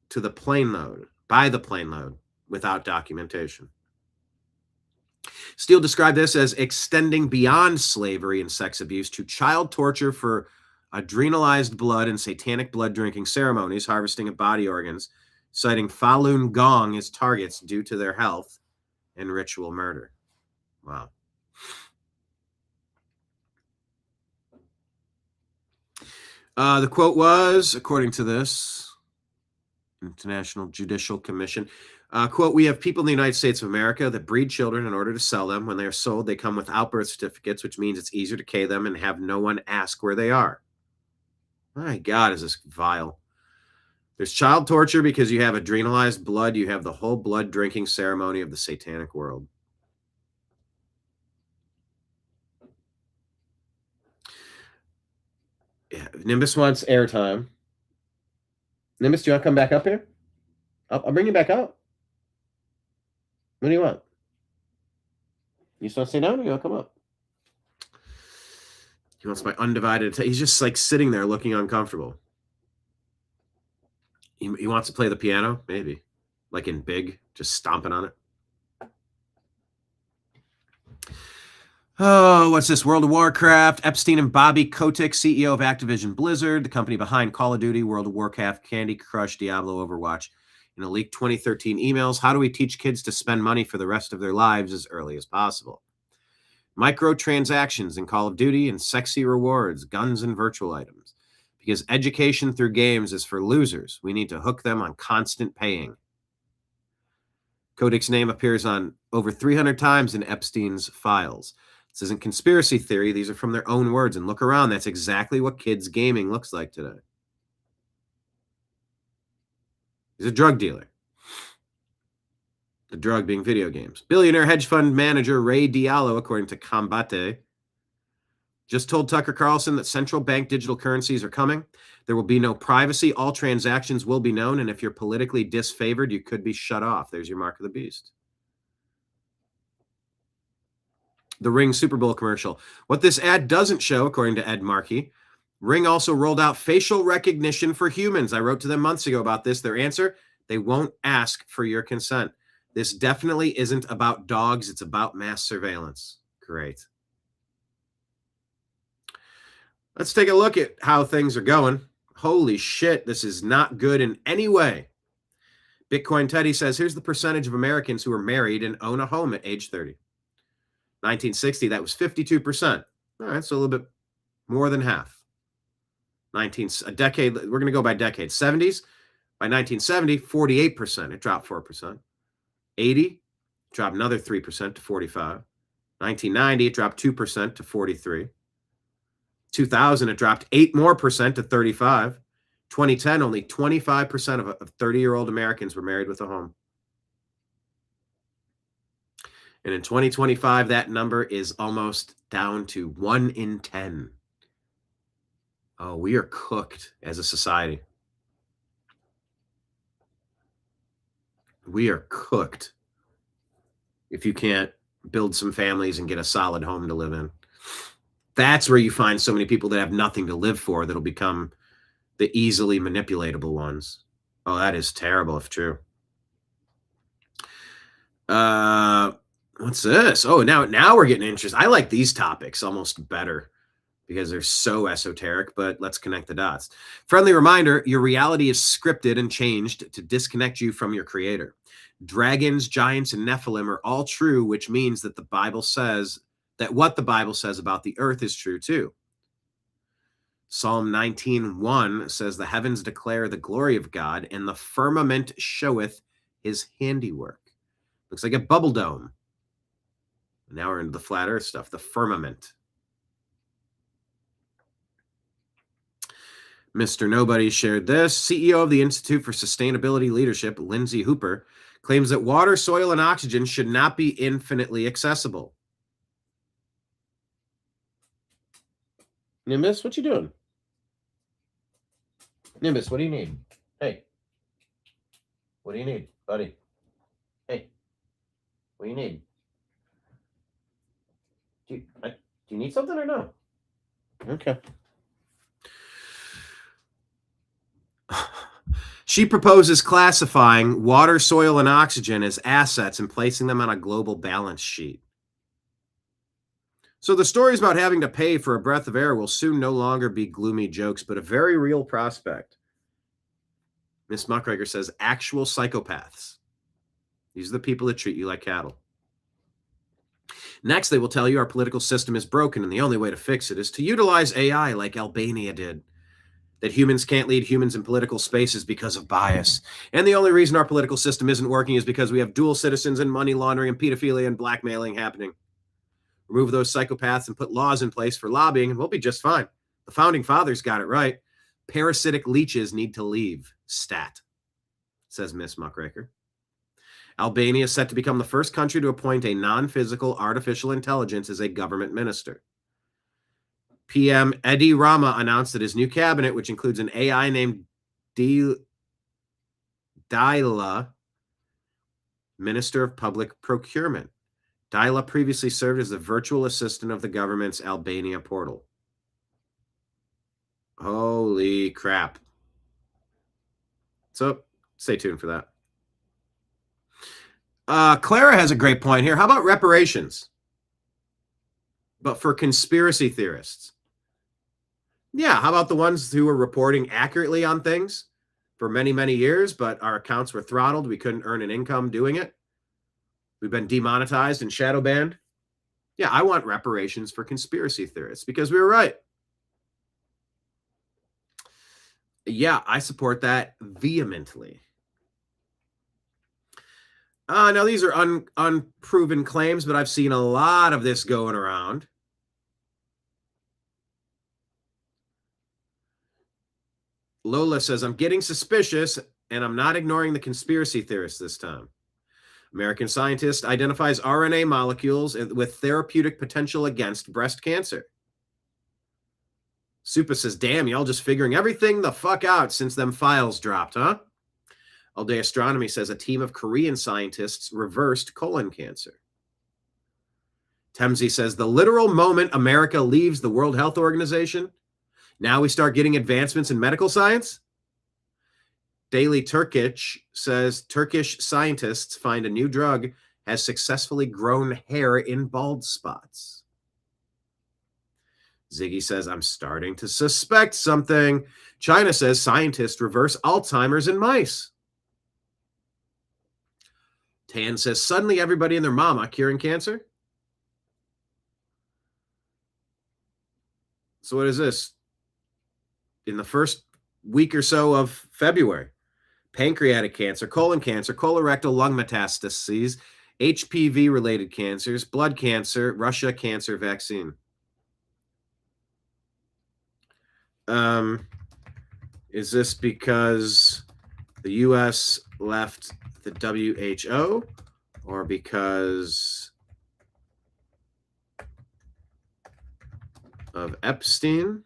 A: to the plane load, by the plane load, without documentation. Steele described this as extending beyond slavery and sex abuse to child torture for adrenalized blood and satanic blood drinking ceremonies, harvesting of body organs, citing Falun Gong as targets due to their health and ritual murder. Wow. The quote was, according to this International Judicial Commission, quote, "We have people in the United States of America that breed children in order to sell them. When they are sold, they come without birth certificates, which means it's easier to K them and have no one ask where they are." My God, is this vile. There's child torture because you have adrenalized blood. You have the whole blood drinking ceremony of the satanic world. Yeah, Nimbus wants airtime. Nimbus, do you want to come back up here? I'll bring you back up. What do you want? You just want to stay down or you want to come up? He wants my undivided attention. He's just like sitting there looking uncomfortable. He wants to play the piano, maybe. Like in Big, just stomping on it. Oh, what's this? World of Warcraft. Epstein and Bobby Kotick, CEO of Activision Blizzard, the company behind Call of Duty, World of Warcraft, Candy Crush, Diablo, Overwatch. In a leaked 2013 emails, how do we teach kids to spend money for the rest of their lives as early as possible? Microtransactions in Call of Duty and sexy rewards, guns and virtual items. Because education through games is for losers. We need to hook them on constant paying. Kotick's name appears on over 300 times in Epstein's files. This isn't conspiracy theory. These are from their own words. And look around. That's exactly what kids' gaming looks like today. He's a drug dealer. The drug being video games. Billionaire hedge fund manager Ray Diallo, according to Combate, just told Tucker Carlson that central bank digital currencies are coming. There will be no privacy. All transactions will be known. And if you're politically disfavored, you could be shut off. There's your mark of the beast. The Ring Super Bowl commercial. What this ad doesn't show, according to Ed Markey, Ring also rolled out facial recognition for humans. I wrote to them months ago about this. Their answer, they won't ask for your consent. This definitely isn't about dogs. It's about mass surveillance. Great. Let's take a look at how things are going. Holy shit, this is not good in any way. Bitcoin Teddy says, here's the percentage of Americans who are married and own a home at age 30. 1960, that was 52%. All right, so a little bit more than half. A decade, we're going to go by decades. 70s, by 1970, 48%. It dropped 4%. 80, dropped another 3% to 45. 1990, it dropped 2% to 43. 2000, it dropped 8% more to 35. 2010, only 25% of 30-year-old Americans were married with a home. And in 2025, that number is almost down to 1 in 10. Oh, we are cooked as a society. We are cooked if you can't build some families and get a solid home to live in. That's where you find so many people that have nothing to live for that'll become the easily manipulatable ones. Oh, that is terrible if true. What's this? Oh, now we're getting interested. I like these topics almost better because they're so esoteric, but let's connect the dots. Friendly reminder, your reality is scripted and changed to disconnect you from your creator. Dragons, giants, and Nephilim are all true, which means that the Bible says that what the Bible says about the earth is true too. Psalm 19:1 says, the heavens declare the glory of God, and the firmament showeth his handiwork. Looks like a bubble dome. Now we're into the flat earth stuff, the firmament. Mr. Nobody shared this. CEO of the Institute for Sustainability Leadership, Lindsay Hooper, claims that water, soil, and oxygen should not be infinitely accessible. Nimbus, what you doing? Nimbus, what do you need? Hey. What do you need, buddy? Hey. What do you need? Do you need something or no? Okay. She proposes classifying water, soil, and oxygen as assets and placing them on a global balance sheet. So the stories about having to pay for a breath of air will soon no longer be gloomy jokes, but a very real prospect. Miss Muckraker says, actual psychopaths. These are the people that treat you like cattle. Next, they will tell you our political system is broken and the only way to fix it is to utilize AI like Albania did. That humans can't lead humans in political spaces because of bias. And the only reason our political system isn't working is because we have dual citizens and money laundering and pedophilia and blackmailing happening. Remove those psychopaths and put laws in place for lobbying and we'll be just fine. The founding fathers got it right. Parasitic leeches need to leave. Stat, says Miss Muckraker. Albania is set to become the first country to appoint a non-physical artificial intelligence as a government minister. PM Edi Rama announced that his new cabinet, which includes an AI named Dyla, Minister of Public Procurement. Dyla previously served as the virtual assistant of the government's Albania portal. Holy crap. So stay tuned for that. Clara has a great point here. How about reparations? But for conspiracy theorists. Yeah, how about the ones who were reporting accurately on things for many, many years, but our accounts were throttled. We couldn't earn an income doing it. We've been demonetized and shadow banned. Yeah, I want reparations for conspiracy theorists because we were right. Yeah, I support that vehemently. Now, these are unproven claims, but I've seen a lot of this going around. Lola says, I'm getting suspicious, and I'm not ignoring the conspiracy theorists this time. American scientist identifies RNA molecules with therapeutic potential against breast cancer. Supa says, damn, y'all just figuring everything the fuck out since them files dropped, huh? All Day Astronomy says a team of Korean scientists reversed colon cancer. Temsey says the literal moment America leaves the World Health Organization, now we start getting advancements in medical science. Daily Turkish says Turkish scientists find a new drug has successfully grown hair in bald spots. Ziggy says, I'm starting to suspect something. China says scientists reverse Alzheimer's in mice. Tan says, suddenly everybody and their mama curing cancer. So what is this? In the first week or so of February, pancreatic cancer, colon cancer, colorectal lung metastases, HPV-related cancers, blood cancer, Russia cancer vaccine. Is this because the U.S. left the WHO or because of Epstein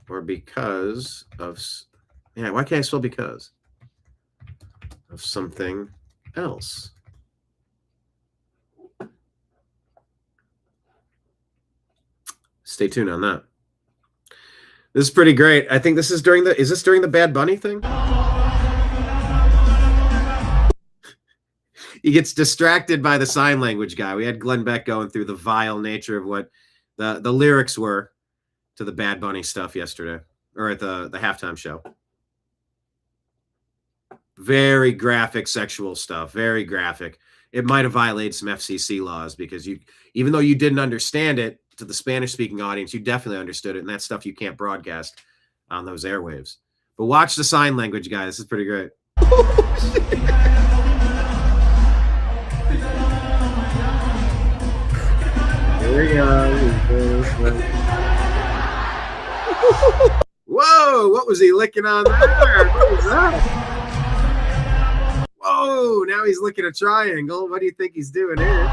A: or because of, yeah, why can't I spell because? Of something else. Stay tuned on that. This is pretty great. I think this is during the, is this during the Bad Bunny thing? He gets distracted by the sign language guy. We had Glenn Beck going through the vile nature of what the lyrics were to the Bad Bunny stuff yesterday, or at the halftime show. Very graphic sexual stuff, very graphic. It might have violated some FCC laws because you, even though you didn't understand it, to the Spanish-speaking audience, you definitely understood it, and that's stuff you can't broadcast on those airwaves. But watch the sign language, guys. This is pretty great. Here we go. Whoa, what was he licking on there? What was that? Whoa, now he's licking a triangle. What do you think he's doing here?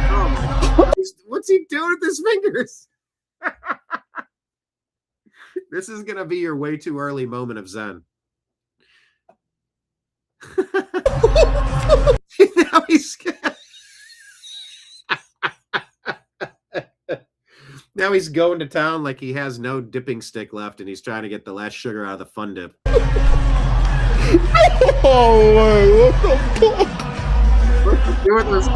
A: Oh my God. What's he doing with his fingers? This is going to be your way too early moment of Zen. Now he's... Now he's going to town like he has no dipping stick left and he's trying to get the last sugar out of the Fun Dip.
C: Oh, what the fuck?
A: What's he doing this?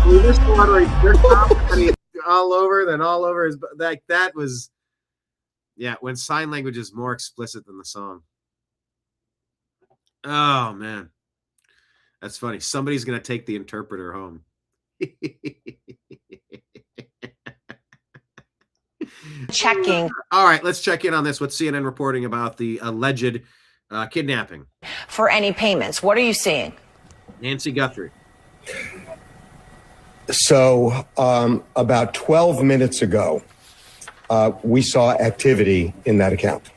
A: We just want to jerk off and he's all over, then all over his, like that was, yeah, when sign language is more explicit than the song. Oh man, That's funny. Somebody's going to take the interpreter home.
R: Checking.
A: All right, let's check in on this. What's CNN reporting about the alleged kidnapping?
R: For any payments. What are you seeing?
A: Nancy Guthrie.
S: So about 12 minutes ago, we saw activity in that account.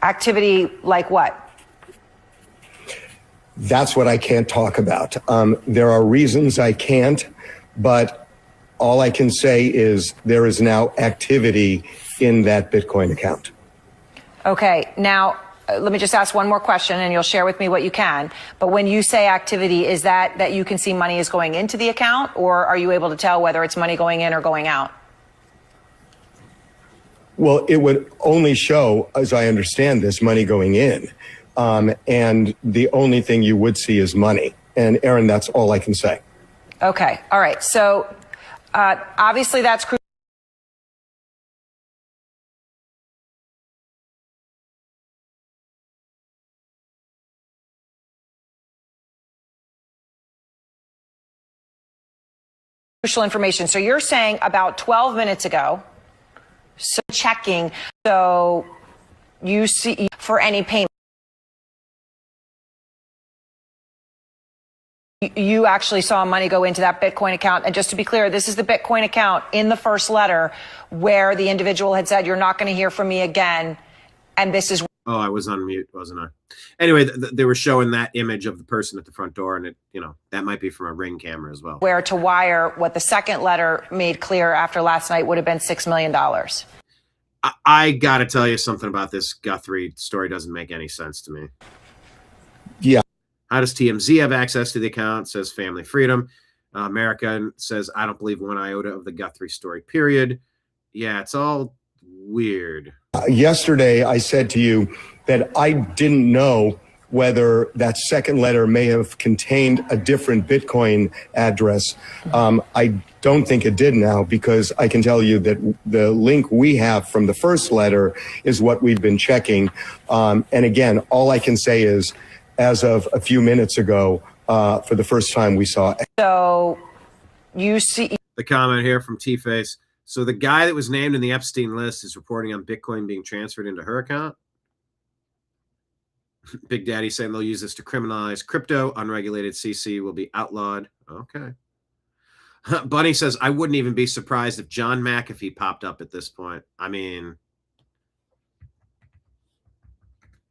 R: Activity like what?
S: That's what I can't talk about. There are reasons I can't, but all I can say is there is now activity in that Bitcoin account.
R: Okay, now let me just ask one more question and you'll share with me what you can. But when you say activity, is that you can see money is going into the account, or are you able to tell whether it's money going in or going out?
S: Well, it would only show, as I understand this, money going in. And the only thing you would see is money. And Aaron, that's all I can say.
R: Okay, all right. So obviously that's crucial. Crucial information. So you're saying about 12 minutes ago, so checking, so you see for any payment. You actually saw money go into that Bitcoin account. And just to be clear, this is the Bitcoin account in the first letter where the individual had said, you're not going to hear from me again. And this is.
A: Oh, I was on mute, wasn't I? Anyway, they were showing that image of the person at the front door, and it, that might be from a Ring camera as well.
R: Where to wire what the second letter made clear after last night would have been $6 million.
A: I got to tell you something about this Guthrie story. Doesn't make any sense to me.
S: Yeah.
A: How does TMZ have access to the account? Says Family Freedom. America says, I don't believe one iota of the Guthrie story, period. Yeah, it's all weird.
S: Yesterday, I said to you that I didn't know whether that second letter may have contained a different Bitcoin address. I don't think it did now, because I can tell you that the link we have from the first letter is what we've been checking. And again, all I can say is, as of a few minutes ago, for the first time we saw.
R: So you see
A: the comment here from T-Face. So the guy that was named in the Epstein list is reporting on Bitcoin being transferred into her account. Big Daddy saying they'll use this to criminalize crypto. Unregulated CC will be outlawed. Okay. Bunny says, I wouldn't even be surprised if John McAfee popped up at this point. I mean,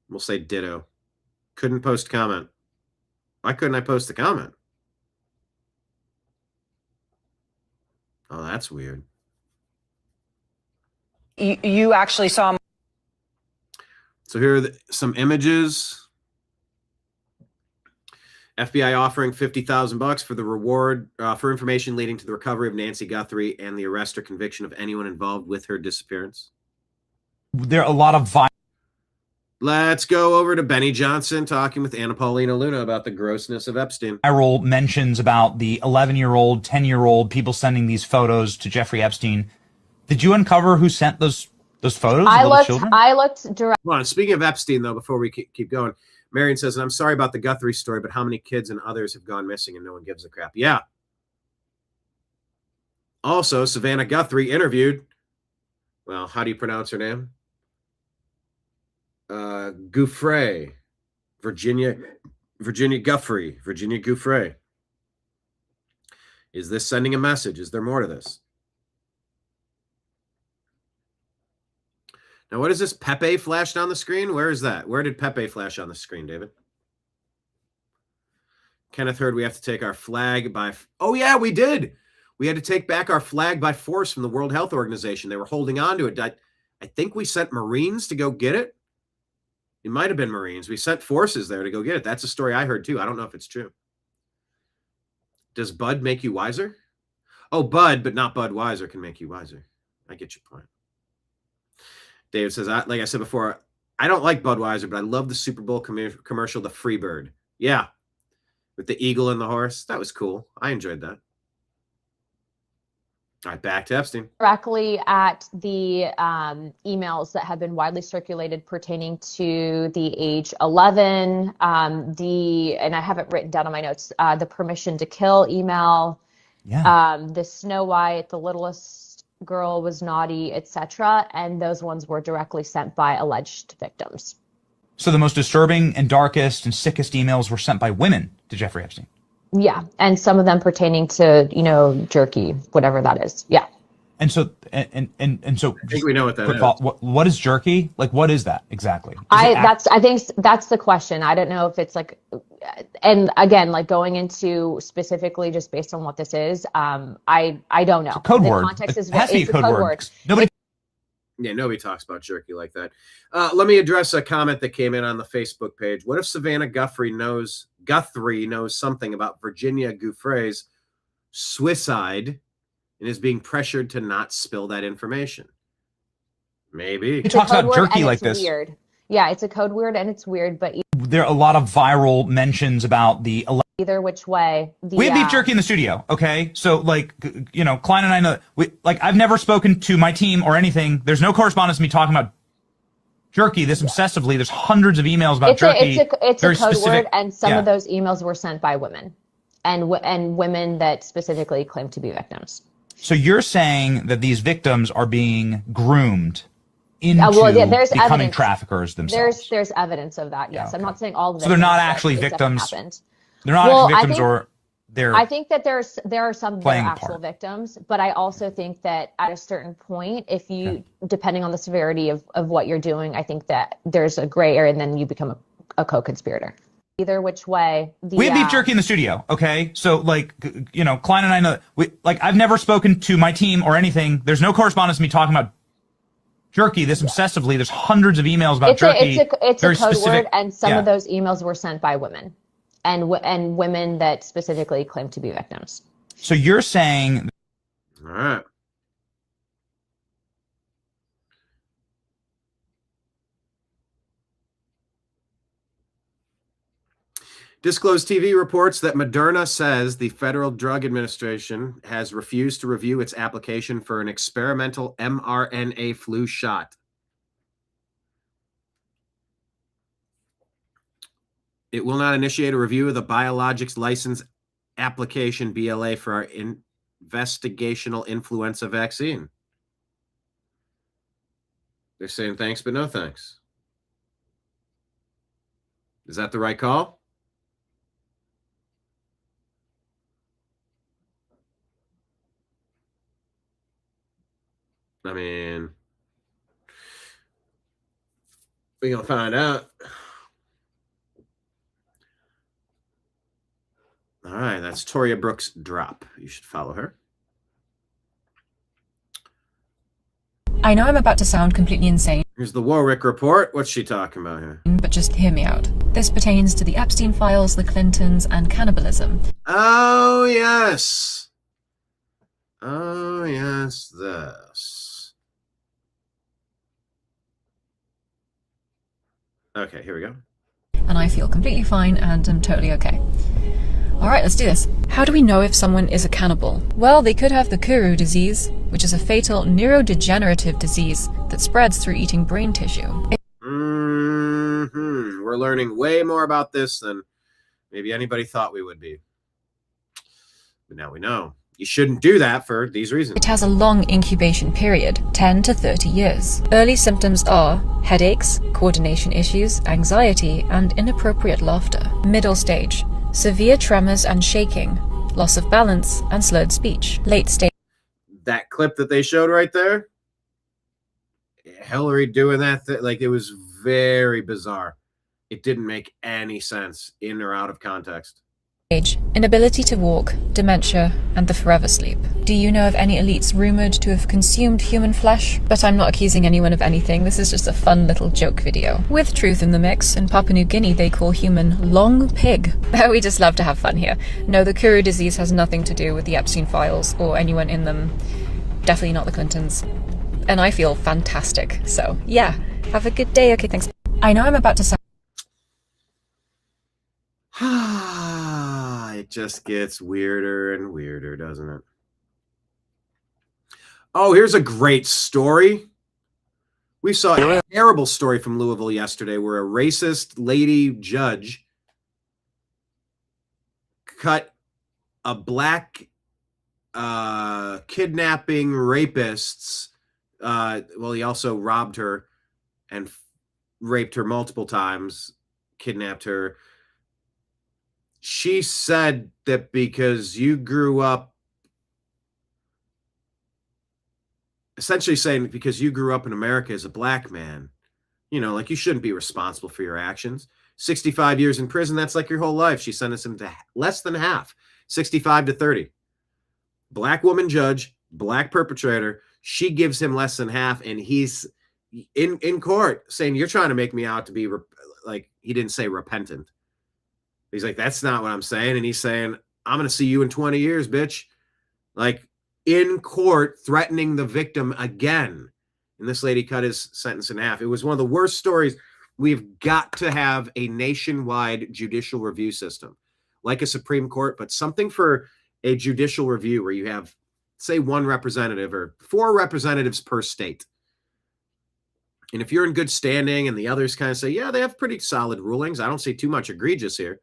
A: we'll say ditto. Couldn't post comment. Why couldn't I post the comment? Oh, that's weird.
R: You actually saw.
A: So here are some images. FBI offering $50,000 for the reward for information leading to the recovery of Nancy Guthrie and the arrest or conviction of anyone involved with her disappearance.
T: There are a lot of violence.
A: Let's go over to Benny Johnson talking with Anna Paulina Luna about the grossness of Epstein.
T: Viral mentions about the 11-year-old, 10-year-old people sending these photos to Jeffrey Epstein. Did you uncover who sent those photos?
F: I looked direct.
A: Well, speaking of Epstein, though, before we keep going, Marion says, and I'm sorry about the Guthrie story, but how many kids and others have gone missing and no one gives a crap? Yeah. Also, Savannah Guthrie interviewed, well, how do you pronounce her name? Guthrie, Virginia Guthrie. Is this sending a message? Is there more to this? Now, what is this? Pepe flashed on the screen? Where is that? Where did Pepe flash on the screen, David? Kenneth heard we have to take our flag by... Oh, yeah, we did. We had to take back our flag by force from the World Health Organization. They were holding on to it. I think we sent Marines to go get it. It might have been Marines. We sent forces there to go get it. That's a story I heard, too. I don't know if it's true. Does Bud make you wiser? Oh, Bud, but not Budweiser can make you wiser. I get your point. David says, like I said before, I don't like Budweiser, but I love the Super Bowl commercial, the Freebird. Yeah. With the eagle and the horse. That was cool. I enjoyed that. All right, back to Epstein.
F: Directly at the emails that have been widely circulated pertaining to the age 11, and I have it written down on my notes, the permission to kill email, the Snow White, the littlest girl was naughty, etc. And those ones were directly sent by alleged victims.
T: So the most disturbing and darkest and sickest emails were sent by women to Jeffrey Epstein.
F: Yeah, and some of them pertaining to, jerky, whatever that is. Yeah.
T: And so, and so,
A: I think we know what that is.
T: What is jerky? Like, what is that exactly?
F: I think that's the question. I don't know if it's like, and again, like going into specifically just based on what this is, I don't know.
T: It's a code
F: the
T: word.
F: Context is
T: it has to be a code word.
A: Nobody talks about jerky like that. Let me address a comment that came in on the Facebook page. What if Savannah Guthrie knows something about Virginia Guthrie's suicide and is being pressured to not spill that information? Maybe.
T: He talks about jerky like this.
F: Weird. Yeah, it's a code word and it's weird, but
T: there are a lot of viral mentions about the
F: either which way.
T: We have beef jerky in the studio, okay? So, like, Klein and I know, I've never spoken to my team or anything. There's no correspondence to me talking about jerky this obsessively. There's hundreds of emails about jerky.
F: It's a code
T: specific,
F: word, and some of those emails were sent by women, and women that specifically claim to be victims.
T: So you're saying that these victims are being groomed into
F: there's
T: becoming
F: evidence.
T: Traffickers themselves?
F: There's evidence of that, yes. Okay. I'm not saying all of them.
T: So they're not actually victims. They're not actually victims,
F: I think that there are some that are actual
T: part.
F: victims, but I also think that at a certain point, if you, depending on the severity of what you're doing, I think that there's a gray area and then you become a co-conspirator. Either which way.
T: We have beef jerky in the studio, okay? So, like, Klein and I know, I've never spoken to my team or anything. There's no correspondence to me talking about jerky this obsessively. There's hundreds of emails about jerky.
F: It's a code
T: specific,
F: word, and some of those emails were sent by women. And women that specifically claim to be victims.
T: So you're saying...
A: All right. Disclosed TV reports that Moderna says the Federal Drug Administration has refused to review its application for an experimental mRNA flu shot. It will not initiate a review of the biologics license application, BLA, for our investigational influenza vaccine. They're saying thanks, but no thanks. Is that the right call? I mean, we're going to find out. All right, that's Toria Brooks' drop. You should follow her.
U: I know I'm about to sound completely insane.
A: Here's the Warwick report. What's she talking about here?
U: But just hear me out. This pertains to the Epstein files, the Clintons, and cannibalism.
A: Oh, yes. Oh, yes, this. Okay, here we go.
U: And I feel completely fine and I'm totally okay. All right, let's do this. How do we know if someone is a cannibal? Well, they could have the Kuru disease, which is a fatal neurodegenerative disease that spreads through eating brain tissue.
A: We're learning way more about this than maybe anybody thought we would be. But now we know. You shouldn't do that for these reasons.
U: It has a long incubation period, 10 to 30 years. Early symptoms are headaches, coordination issues, anxiety, and inappropriate laughter. Middle stage, severe tremors and shaking, loss of balance, and slurred speech. Late stage.
A: That clip that they showed right there, Hillary doing that, like, it was very bizarre. It didn't make any sense in or out of context.
U: Inability to walk, dementia, and the forever sleep. Do you know of any elites rumored to have consumed human flesh? But I'm not accusing anyone of anything. This is just a fun little joke video. With truth in the mix, in Papua New Guinea they call human long pig. We just love to have fun here. No, the Kuru disease has nothing to do with the Epstein files or anyone in them. Definitely not the Clintons. And I feel fantastic. So, yeah. Have a good day. Okay, thanks. I know I'm about to sound...
A: It just gets weirder and weirder, doesn't it? Oh, here's a great story. We saw a terrible story from Louisville yesterday where a racist lady judge cut a black kidnapping rapist's well, he also robbed her and raped her multiple times, kidnapped her. She said that because you grew up, essentially saying because you grew up in America as a black man, you know, like you shouldn't be responsible for your actions. 65 years in prison, that's like your whole life. She sentenced him to less than half, 65 to 30. Black woman judge, black perpetrator. She gives him less than half, and he's in court saying, you're trying to make me out to be, like, he didn't say repentant. He's like, that's not what I'm saying. And he's saying, I'm going to see you in 20 years, bitch. Like, in court, threatening the victim again. And this lady cut his sentence in half. It was one of the worst stories. We've got to have a nationwide judicial review system, like a Supreme Court, but something for a judicial review where you have, say, one representative or 4 representatives per state. And if you're in good standing and the others kind of say, yeah, they have pretty solid rulings, I don't see too much egregious here,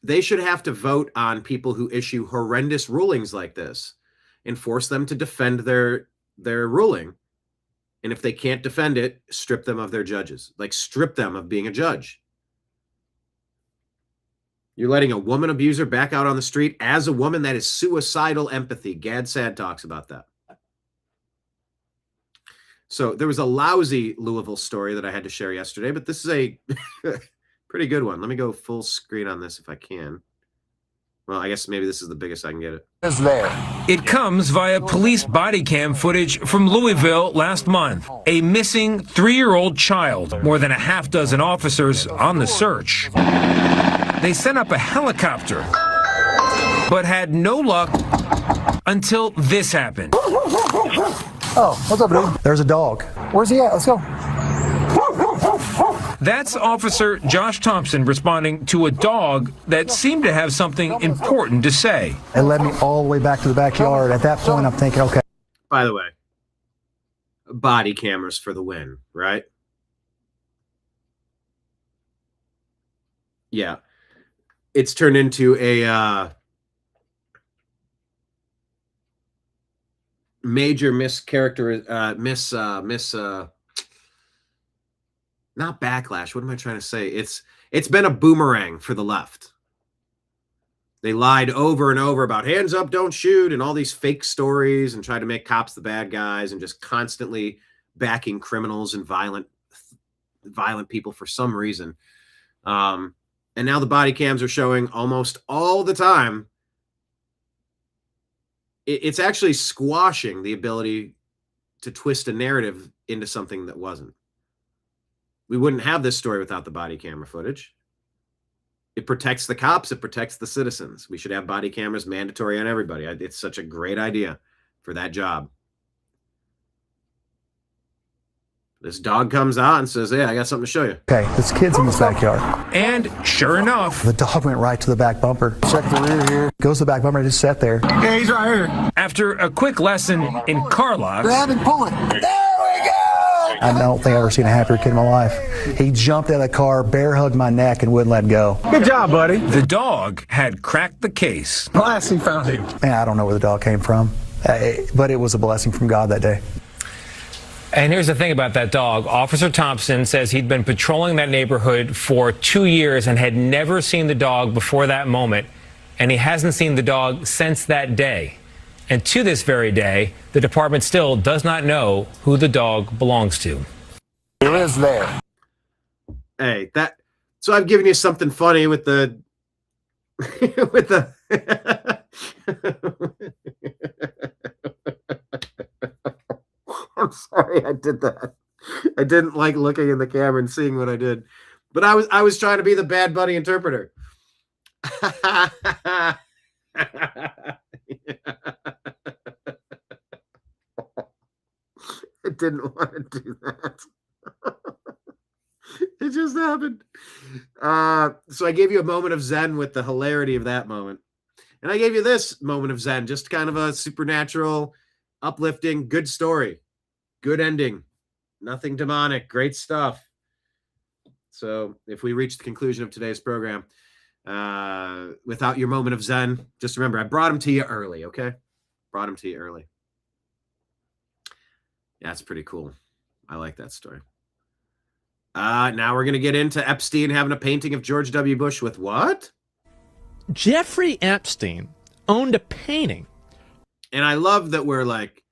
A: they should have to vote on people who issue horrendous rulings like this and force them to defend their ruling. And if they can't defend it, strip them of their judges, like strip them of being a judge. You're letting a woman abuser back out on the street as a woman. That is suicidal empathy. Gad Sad talks about that. So there was a lousy Louisville story that I had to share yesterday, but this is a pretty good one. Let me go full screen on this if I can. Well, I guess maybe this is the biggest I can get it.
D: It comes via police body cam footage from Louisville last month. A missing 3-year-old child. More than a half dozen officers on the search. They sent up a helicopter, but had no luck until this happened.
K: Oh, what's up, dude? There's a dog. Where's he at? Let's go.
D: That's Officer Josh Thompson responding to a dog that seemed to have something important to say.
K: It led me all the way back to the backyard. At that point, I'm thinking, okay.
A: By the way, body cameras for the win, right? Yeah. It's turned into a major not backlash. What am I trying to say? It's been a boomerang for the left. They lied over and over about hands up, don't shoot, and all these fake stories, and tried to make cops the bad guys, and just constantly backing criminals and violent people for some reason. And now the body cams are showing almost all the time. It's actually squashing the ability to twist a narrative into something that wasn't. We wouldn't have this story without the body camera footage. It protects the cops. It protects the citizens. We should have body cameras mandatory on everybody. It's such a great idea for that job. This dog comes out and says, hey, I got something to show you.
K: Okay, this kid's in this backyard.
D: And sure enough,
K: the dog went right to the back bumper. Check the rear here. Goes to the back bumper and just sat there.
D: Yeah, he's right here. After a quick lesson in car locks.
K: Grab and pull it. There we go! I don't think I've ever seen a happier kid in my life. He jumped out of the car, bear hugged my neck, and wouldn't let go.
D: Good job, buddy. The dog had cracked the case.
K: Blast, he found him. Man, I don't know where the dog came from, but it was a blessing from God that day.
D: And here's the thing about that dog. Officer Thompson says he'd been patrolling that neighborhood for 2 years and had never seen the dog before that moment. And he hasn't seen the dog since that day. And to this very day, the department still does not know who the dog belongs to.
K: He lives there.
A: Hey, so I've given you something funny with the with the I'm sorry I did that. I didn't like looking in the camera and seeing what I did. But I was trying to be the Bad Bunny interpreter. I didn't want to do that. It just happened. So I gave you a moment of zen with the hilarity of that moment. And I gave you this moment of Zen, just kind of a supernatural, uplifting, good story, good ending, nothing demonic, great stuff. So if we reach the conclusion of today's program without your moment of Zen, just remember, I brought him to you early, okay? Brought him to you early. Yeah, that's pretty cool. I like that story. Now we're going to get into Epstein having a painting of George W. Bush with what?
L: Jeffrey Epstein owned a painting.
A: And I love that we're like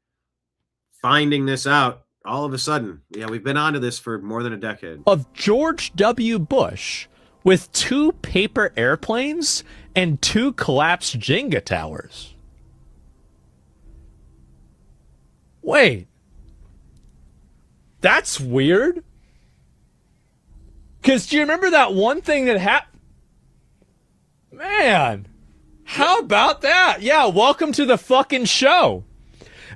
A: finding this out all of a sudden. Yeah, we've been onto this for more than a decade.
L: Of George W. Bush with 2 paper airplanes and 2 collapsed Jenga towers. Wait. That's weird. Because do you remember that one thing that happened? Man, how about that? Yeah, welcome to the fucking show.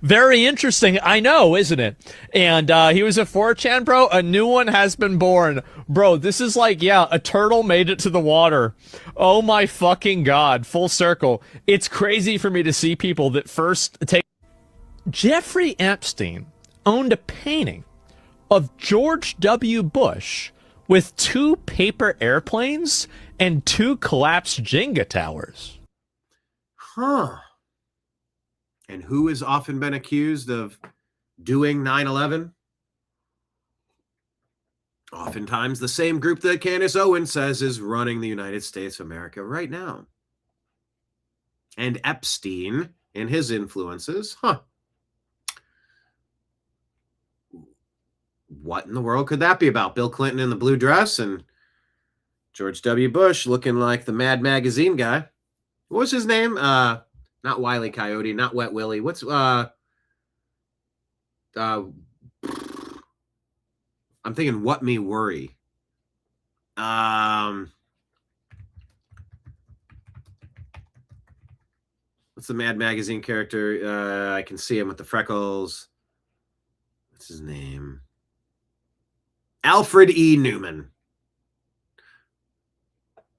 L: Very interesting. I know, isn't it? And he was a 4chan, bro. A new one has been born. Bro, this is like, yeah, a turtle made it to the water. Oh my fucking God. Full circle. It's crazy for me to see people that first take... Jeffrey Epstein owned a painting of George W. Bush with 2 paper airplanes and 2 collapsed Jenga towers.
A: Huh. And who has often been accused of doing 9/11? Oftentimes the same group that Candace Owens says is running the United States of America right now. And Epstein and his influences, What in the world could that be about? Bill Clinton in the blue dress and George W. Bush looking like the Mad Magazine guy. What was his name? Not Wile E. Coyote, not Wet Willie. What's I'm thinking What Me Worry. What's the Mad Magazine character? I can see him with the freckles. What's his name? Alfred E. Newman.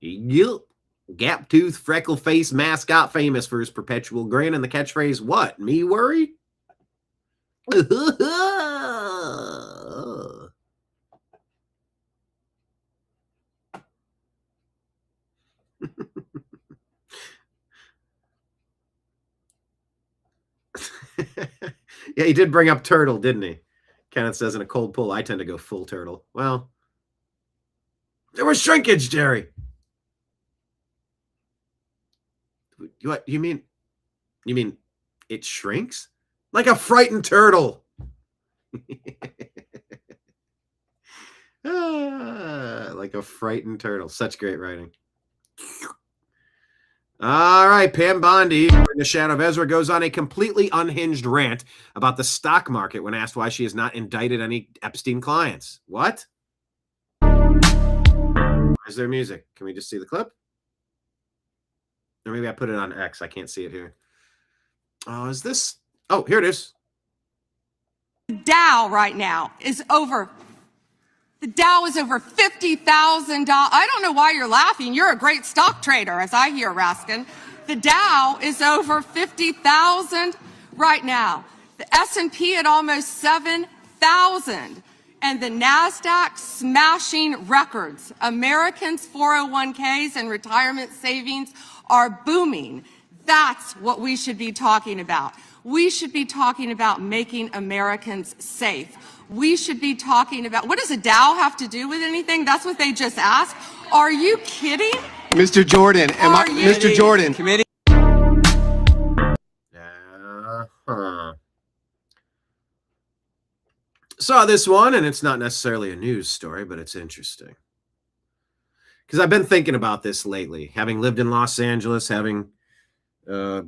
A: Yep. Gap tooth, freckle face mascot famous for his perpetual grin and the catchphrase, what? Me worry? Yeah, he did bring up turtle, didn't he? Kenneth says in a cold pull, I tend to go full turtle. Well, there was shrinkage, Jerry. What you mean? You mean it shrinks? Like a frightened turtle. Like a frightened turtle. Such great writing. All right, Pam Bondi, in the Shadow of Ezra, goes on a completely unhinged rant about the stock market when asked why she has not indicted any Epstein clients. What? Is there music? Can we just see the clip? Or maybe I put it on X. I can't see it here. Oh, is this? Oh, here it is.
P: Dow right now is over. The Dow is over $50,000. I don't know why you're laughing. You're a great stock trader, as I hear, Raskin. The Dow is over 50,000 right now. The S&P at almost 7,000. And the NASDAQ smashing records. Americans' 401ks and retirement savings are booming. That's what we should be talking about. We should be talking about making Americans safe. We should be talking about, what does a Dow have to do with anything? That's what they just asked. Are you kidding?
H: Mr. Jordan, Mr. Jordan.
P: Committee.
A: Saw this one, and it's not necessarily a news story, but it's interesting. Because I've been thinking about this lately, having lived in Los Angeles, having I've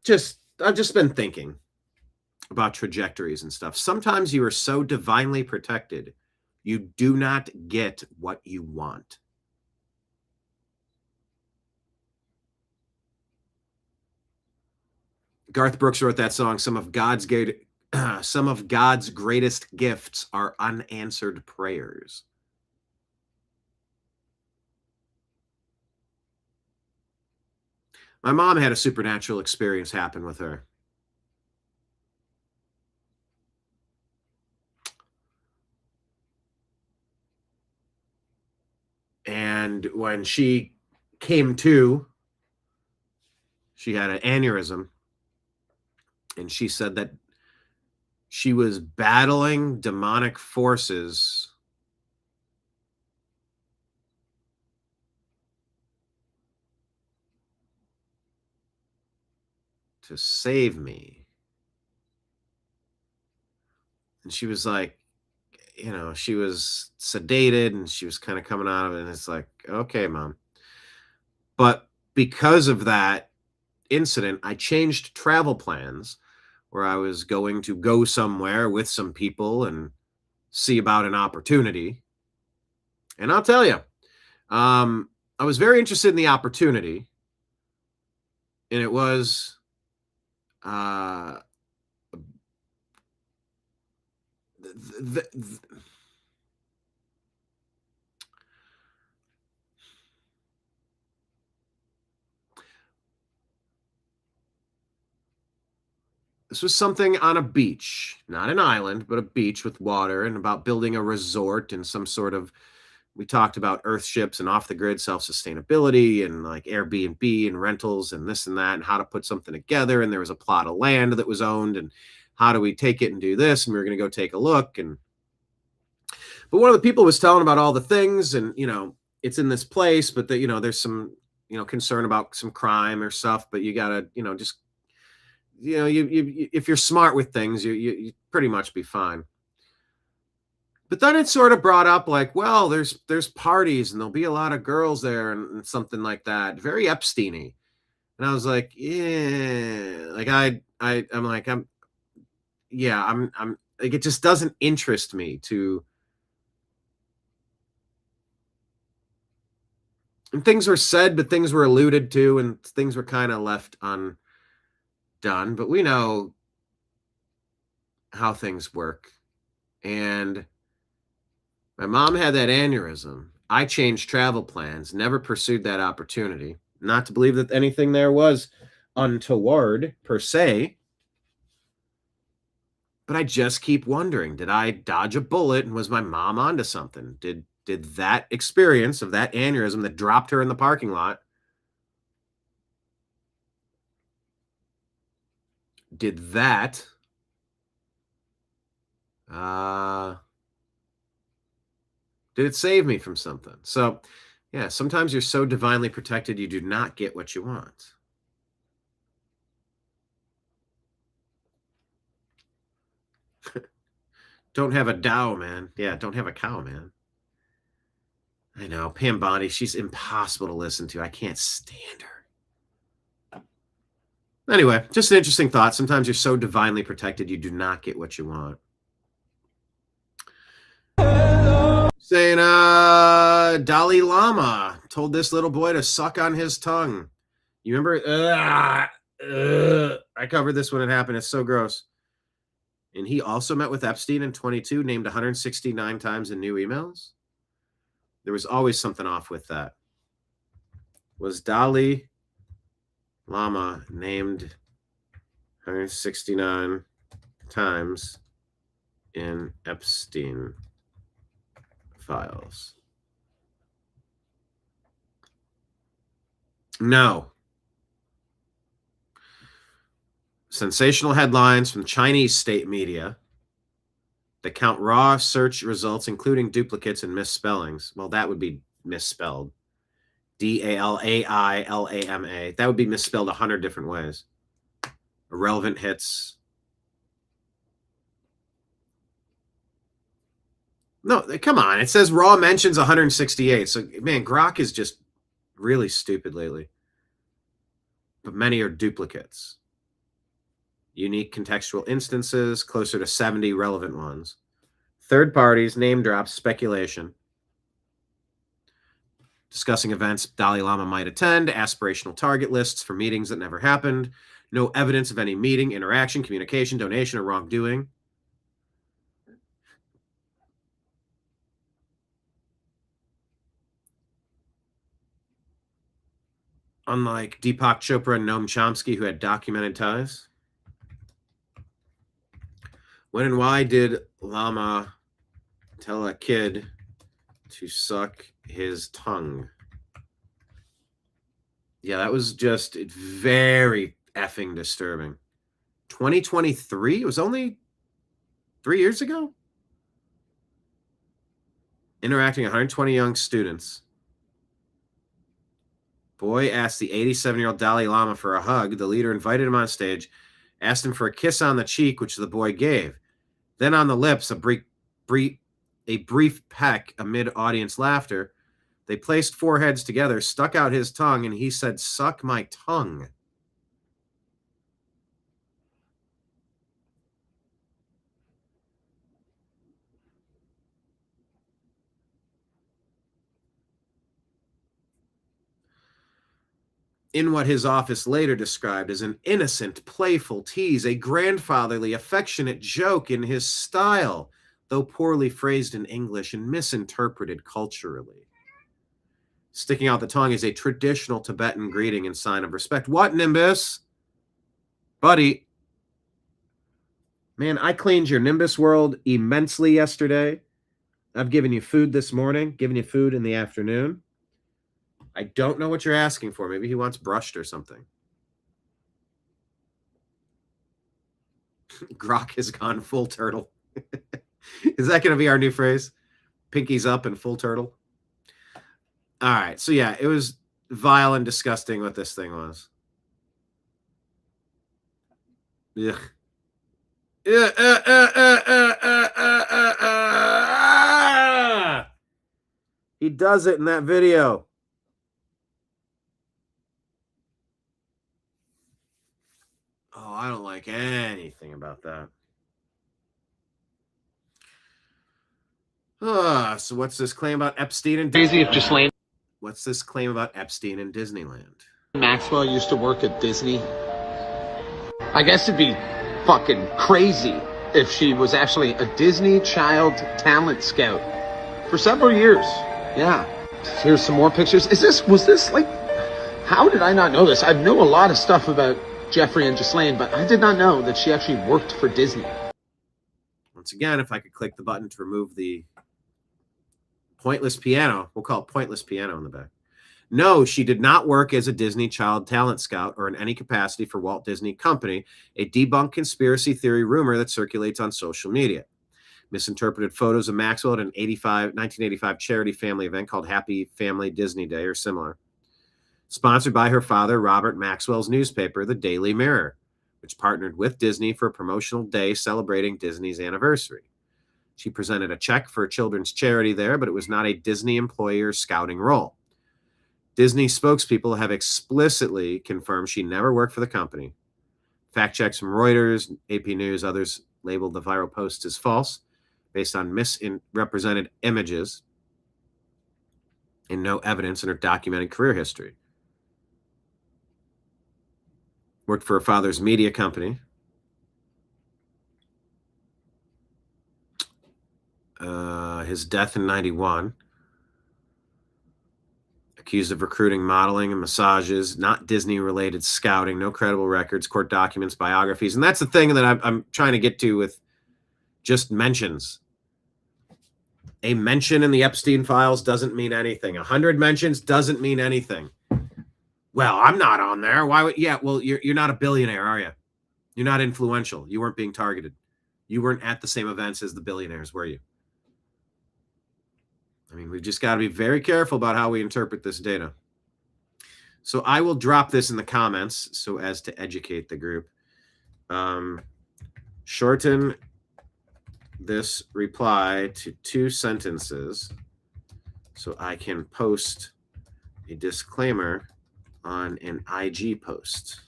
A: just been thinking about trajectories and stuff. Sometimes you are so divinely protected, you do not get what you want. Garth Brooks wrote that song, some of God's greatest gifts are unanswered prayers. My mom had a supernatural experience happen with her. And when she came to, she had an aneurysm. And she said that she was battling demonic forces to save me. And she was like, you know, she was sedated and she was kind of coming out of it. And it's like, okay, Mom. But because of that incident, I changed travel plans where I was going to go somewhere with some people and see about an opportunity. And I'll tell you, I was very interested in the opportunity. And it was this was something on a beach, not an island, but a beach with water, and about building a resort and some sort of, we talked about earth ships and off the grid self-sustainability and like Airbnb and rentals and this and that and how to put something together. And there was a plot of land that was owned and how do we take it and do this? And we were going to go take a look. But one of the people was telling about all the things and, you know, it's in this place, but that, you know, there's some, you know, concern about some crime or stuff, but you gotta, you know, just, you know, you if you're smart with things, you pretty much be fine. But then it sort of brought up like, well, there's parties and there'll be a lot of girls there and something like that. Very Epstein-y. And I was like, yeah, like I'm like, I'm like, it just doesn't interest me to. And things were said, but things were alluded to and things were kind of left undone. But we know how things work. And my mom had that aneurysm. I changed travel plans, never pursued that opportunity. Not to believe that anything there was untoward per se. But I just keep wondering, did I dodge a bullet and was my mom onto something? Did that experience of that aneurysm that dropped her in the parking lot, did that did it save me from something? So, yeah, sometimes you're so divinely protected you do not get what you want. Don't have a Dow, man. Yeah, don't have a cow, man. I know, Pam Bondi, she's impossible to listen to. I can't stand her. Anyway, just an interesting thought. Sometimes you're so divinely protected you do not get what you want. Saying Dalai Lama told this little boy to suck on his tongue. You remember? I covered this when it happened. It's so gross. And he also met with Epstein in 22, named 169 times in new emails. There was always something off with that. Was Dalai Lama named 169 times in Epstein files? No. Sensational headlines from Chinese state media that count raw search results, including duplicates and misspellings. Well, that would be misspelled. Dalailama. That would be misspelled 100 different ways. Irrelevant hits. No, come on. It says raw mentions 168. So, man, Grok is just really stupid lately. But many are duplicates. Unique contextual instances, closer to 70 relevant ones. Third parties, name drops, speculation. Discussing events Dalai Lama might attend, aspirational target lists for meetings that never happened, no evidence of any meeting, interaction, communication, donation, or wrongdoing. Unlike Deepak Chopra and Noam Chomsky, who had documented ties. When and why did Lama tell a kid to suck his tongue? Yeah, that was just very effing disturbing. 2023? It was only 3 years ago? Interacting 120 young students. Boy asked the 87-year-old Dalai Lama for a hug. The leader invited him on stage, asked him for a kiss on the cheek, which the boy gave. Then on the lips, a brief peck amid audience laughter. They placed foreheads together, stuck out his tongue, and he said, "Suck my tongue." In what his office later described as an innocent, playful tease, a grandfatherly, affectionate joke in his style, though poorly phrased in English and misinterpreted culturally. Sticking out the tongue is a traditional Tibetan greeting and sign of respect. What, Nimbus? Buddy. Man, I cleaned your Nimbus world immensely yesterday. I've given you food this morning, given you food in the afternoon. I don't know what you're asking for. Maybe he wants brushed or something. Grok has gone full turtle. Is that going to be our new phrase? Pinkies up and full turtle? All right. So, yeah, it was vile and disgusting what this thing was. Ugh. He does it in that video. Oh, I don't like anything about that. So what's this claim about Epstein and Disneyland? What's this claim about Epstein and Disneyland?
G: Maxwell used to work at Disney. I guess it'd be fucking crazy if she was actually a Disney child talent scout for several years. Yeah. Here's some more pictures. Was this like, how did I not know this? I know a lot of stuff about Jeffrey and Ghislaine, but I did not know that she actually worked for Disney.
A: Once again, if I could click the button to remove the pointless piano, we'll call it pointless piano in the back. No, she did not work as a Disney child talent scout or in any capacity for Walt Disney Company, a debunked conspiracy theory rumor that circulates on social media. Misinterpreted photos of Maxwell at an 1985 charity family event called Happy Family Disney Day or similar. Sponsored by her father, Robert Maxwell's newspaper, The Daily Mirror, which partnered with Disney for a promotional day celebrating Disney's anniversary. She presented a check for a children's charity there, but it was not a Disney employee or scouting role. Disney spokespeople have explicitly confirmed she never worked for the company. Fact checks from Reuters, AP News, others labeled the viral post as false based on misrepresented images and no evidence in her documented career history. Worked for her father's media company. His death in 91. Accused of recruiting, modeling, and massages, not Disney-related scouting, no credible records, court documents, biographies. And that's the thing that I'm trying to get to with just mentions. A mention in the Epstein files doesn't mean anything. 100 mentions doesn't mean anything. Well, I'm not on there. Why would? Yeah, well, you're not a billionaire, are you? You're not influential. You weren't being targeted. You weren't at the same events as the billionaires, were you? I mean, we've just got to be very careful about how we interpret this data. So I will drop this in the comments so as to educate the group. Shorten this reply to 2 sentences so I can post a disclaimer on an IG post.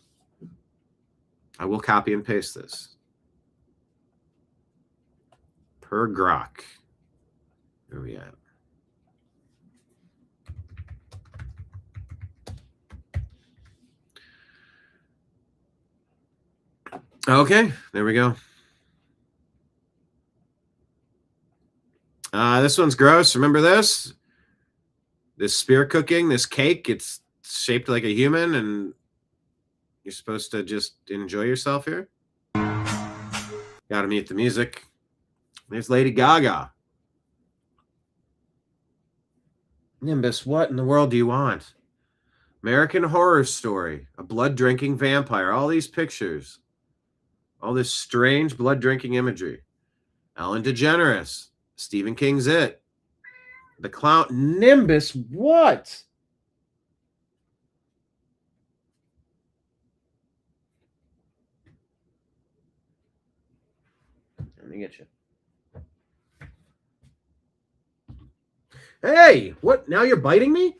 A: I will copy and paste this. Per Grok. Where are we at? Okay, there we go. This one's gross. Remember this? This spear cooking, this cake, it's shaped like a human and you're supposed to just enjoy yourself here? Gotta mute the music. There's Lady Gaga. Nimbus, what in the world do you want? American Horror Story, a blood-drinking vampire. All these pictures. All this strange blood-drinking imagery. Ellen DeGeneres. Stephen King's It. The Clown. Nimbus, what? Let me get you. Hey, what? Now you're biting me?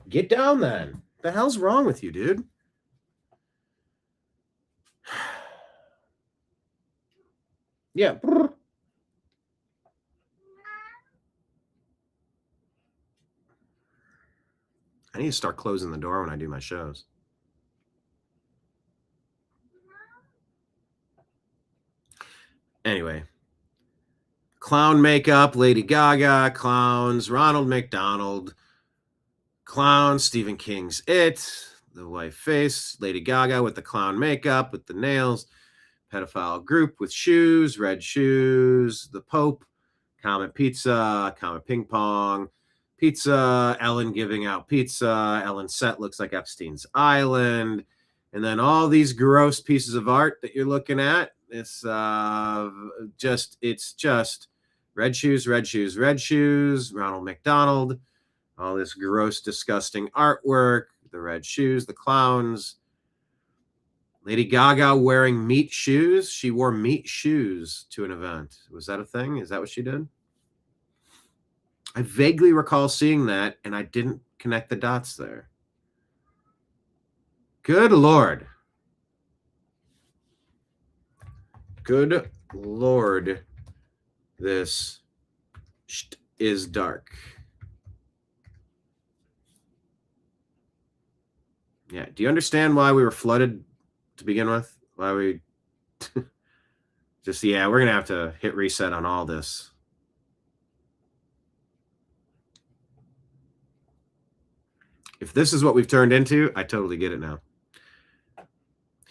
A: Get down then. The hell's wrong with you, dude? Yeah. I need to start closing the door when I do my shows. Anyway. Clown makeup, Lady Gaga, clowns, Ronald McDonald, clown, Stephen King's It, the white face, Lady Gaga with the clown makeup, with the nails, pedophile group with shoes, red shoes, the Pope, Comet Pizza, Comet Ping Pong, pizza, Ellen giving out pizza, Ellen's set looks like Epstein's Island, and then all these gross pieces of art that you're looking at. It's just red shoes, red shoes, red shoes, Ronald McDonald, all this gross, disgusting artwork, the red shoes, the clowns. Lady Gaga wearing meat shoes. She wore meat shoes to an event. Was that a thing? Is that what she did? I vaguely recall seeing that, and I didn't connect the dots there. Good Lord. Good Lord, this is dark. Yeah, do you understand why we were flooded to begin with? Why we just, yeah, we're going to have to hit reset on all this. If this is what we've turned into, I totally get it now.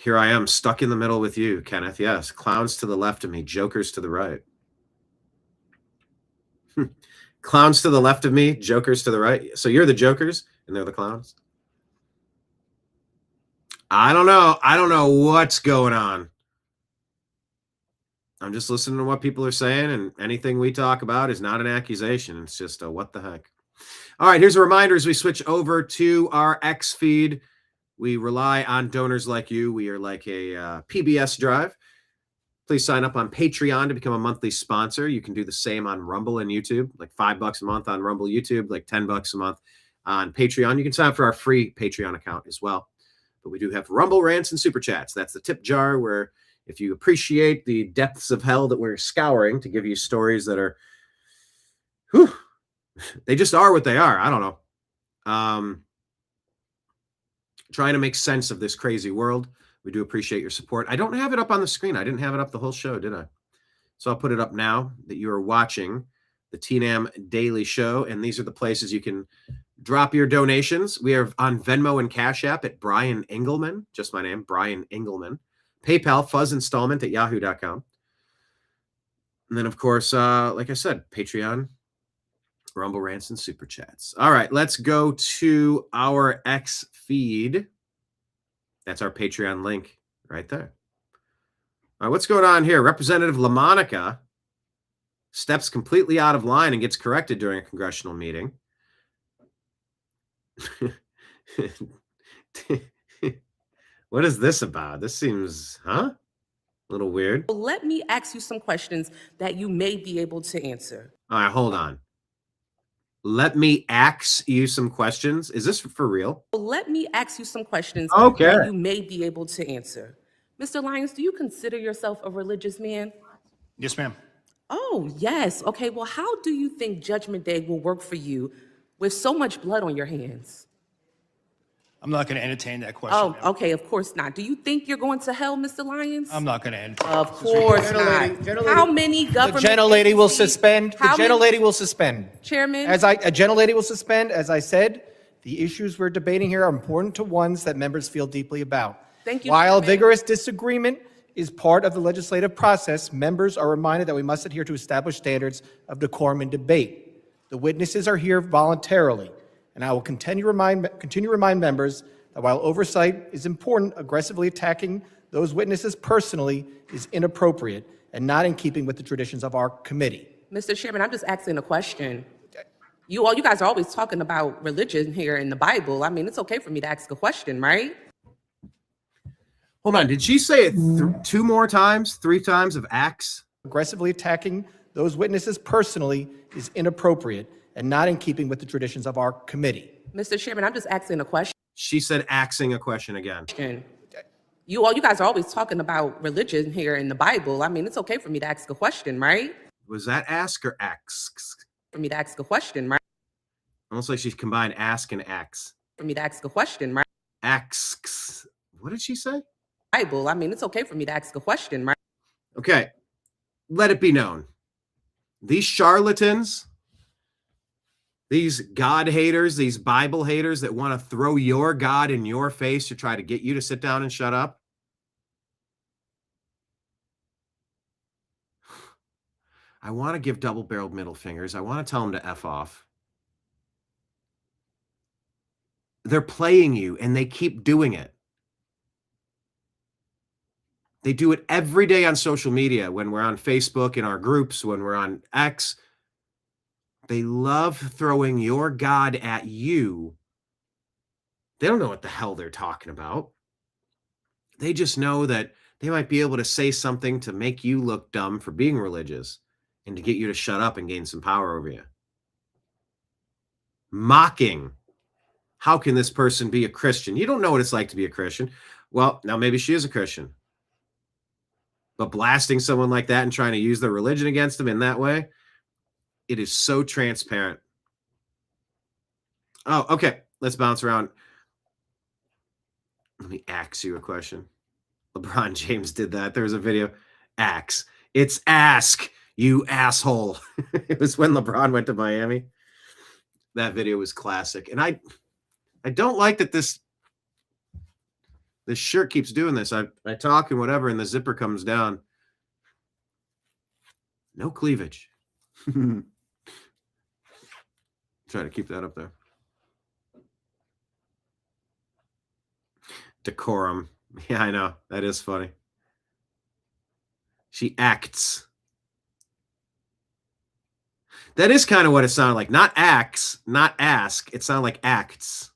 A: Here I am stuck in the middle with you, Kenneth. Yes, clowns to the left of me, jokers to the right. Clowns to the left of me, jokers to the right. So you're the jokers and they're the clowns? I don't know. I don't know what's going on. I'm just listening to what people are saying, and anything we talk about is not an accusation. It's just a what the heck. All right, here's a reminder as we switch over to our X feed. We rely on donors like you. We are like a PBS drive. Please sign up on Patreon to become a monthly sponsor. You can do the same on Rumble and YouTube, like $5 a month on Rumble, YouTube, like $10 a month on Patreon. You can sign up for our free Patreon account as well. But we do have Rumble rants and super chats. That's the tip jar where if you appreciate the depths of hell that we're scouring to give you stories that are, whew, they just are what they are. I don't know. Trying to make sense of this crazy world. We do appreciate your support. I don't have it up on the screen. I didn't have it up the whole show, did I? So I'll put it up now that you are watching the TNAM Daily Show. And these are the places you can drop your donations. We are on Venmo and Cash App at Brian Engelman. Just my name, Brian Engelman. PayPal, fuzzinstallment@yahoo.com. And then, of course, like I said, Patreon, Rumble rants and super chats. All right, let's go to our X feed. That's our Patreon link right there. All right, what's going on here? Representative LaMonica steps completely out of line and gets corrected during a congressional meeting. What is this about? This seems, a little weird.
B: Let me ask you some questions that you may be able to answer.
A: All right, hold on. Let me ask you some questions. Is this for real?
B: Let me ask you some questions
A: that
B: you may be able to answer. Mr. Lyons, do you consider yourself a religious man?
V: Yes, ma'am.
B: Oh, yes. Okay, well, how do you think Judgment Day will work for you with so much blood on your hands?
V: I'm not going to entertain that question.
B: Oh, okay, of course not. Do you think you're going to hell, Mr. Lyons?
V: I'm not going to entertain.
B: Of course not. How many government
W: The gentlelady will
B: agencies-
W: suspend. The
B: How many-
W: gentlelady will suspend.
B: Chairman?
W: A gentlelady will suspend, as I said,
I: The issues we're debating here are important to ones that members feel deeply about.
B: Thank you.
I: While vigorous disagreement is part of the legislative process, members are reminded that we must adhere to established standards of decorum in debate. The witnesses are here voluntarily, and I will continue to remind members that while oversight is important, aggressively attacking those witnesses personally is inappropriate and not in keeping with the traditions of our committee.
B: Mr. Chairman, I'm just asking a question. You guys are always talking about religion here in the Bible. I mean, it's okay for me to ask a question, right?
A: Hold on. Did she say it 3 times of acts?
I: Aggressively attacking those witnesses personally is inappropriate and not in keeping with the traditions of our committee.
B: Mr. Chairman, I'm just asking a question.
A: She said axing a question again.
B: You guys are always talking about religion here in the Bible. I mean, it's okay for me to ask a question, right?
A: Was that ask or ax?
B: For me to ask a question, right?
A: Almost like she combined ask and ax.
B: For me to ask a question, right?
A: Ax. What did she say?
B: Bible. I mean, it's okay for me to ask a question, right?
A: Okay. Let it be known. These charlatans, these God haters, these Bible haters that want to throw your God in your face to try to get you to sit down and shut up. I want to give double-barreled middle fingers. I want to tell them to F off. They're playing you, and they keep doing it. They do it every day on social media, when we're on Facebook, in our groups, when we're on X. They love throwing your God at you. They don't know what the hell they're talking about. They just know that they might be able to say something to make you look dumb for being religious and to get you to shut up and gain some power over you. Mocking. How can this person be a Christian? You don't know what it's like to be a Christian. Well, now maybe she is a Christian. But blasting someone like that and trying to use their religion against them in that way, it is so transparent. Oh, okay. Let's bounce around. Let me ask you a question. LeBron James did that. There was a video. Ask. It's ask, you asshole. It was when LeBron went to Miami. That video was classic. And I don't like that this shirt keeps doing this. I talk and whatever, and the zipper comes down. No cleavage. Try to keep that up there. Decorum. Yeah, I know. That is funny. She acts. That is kind of what it sounded like. Not acts, not ask. It sounded like acts.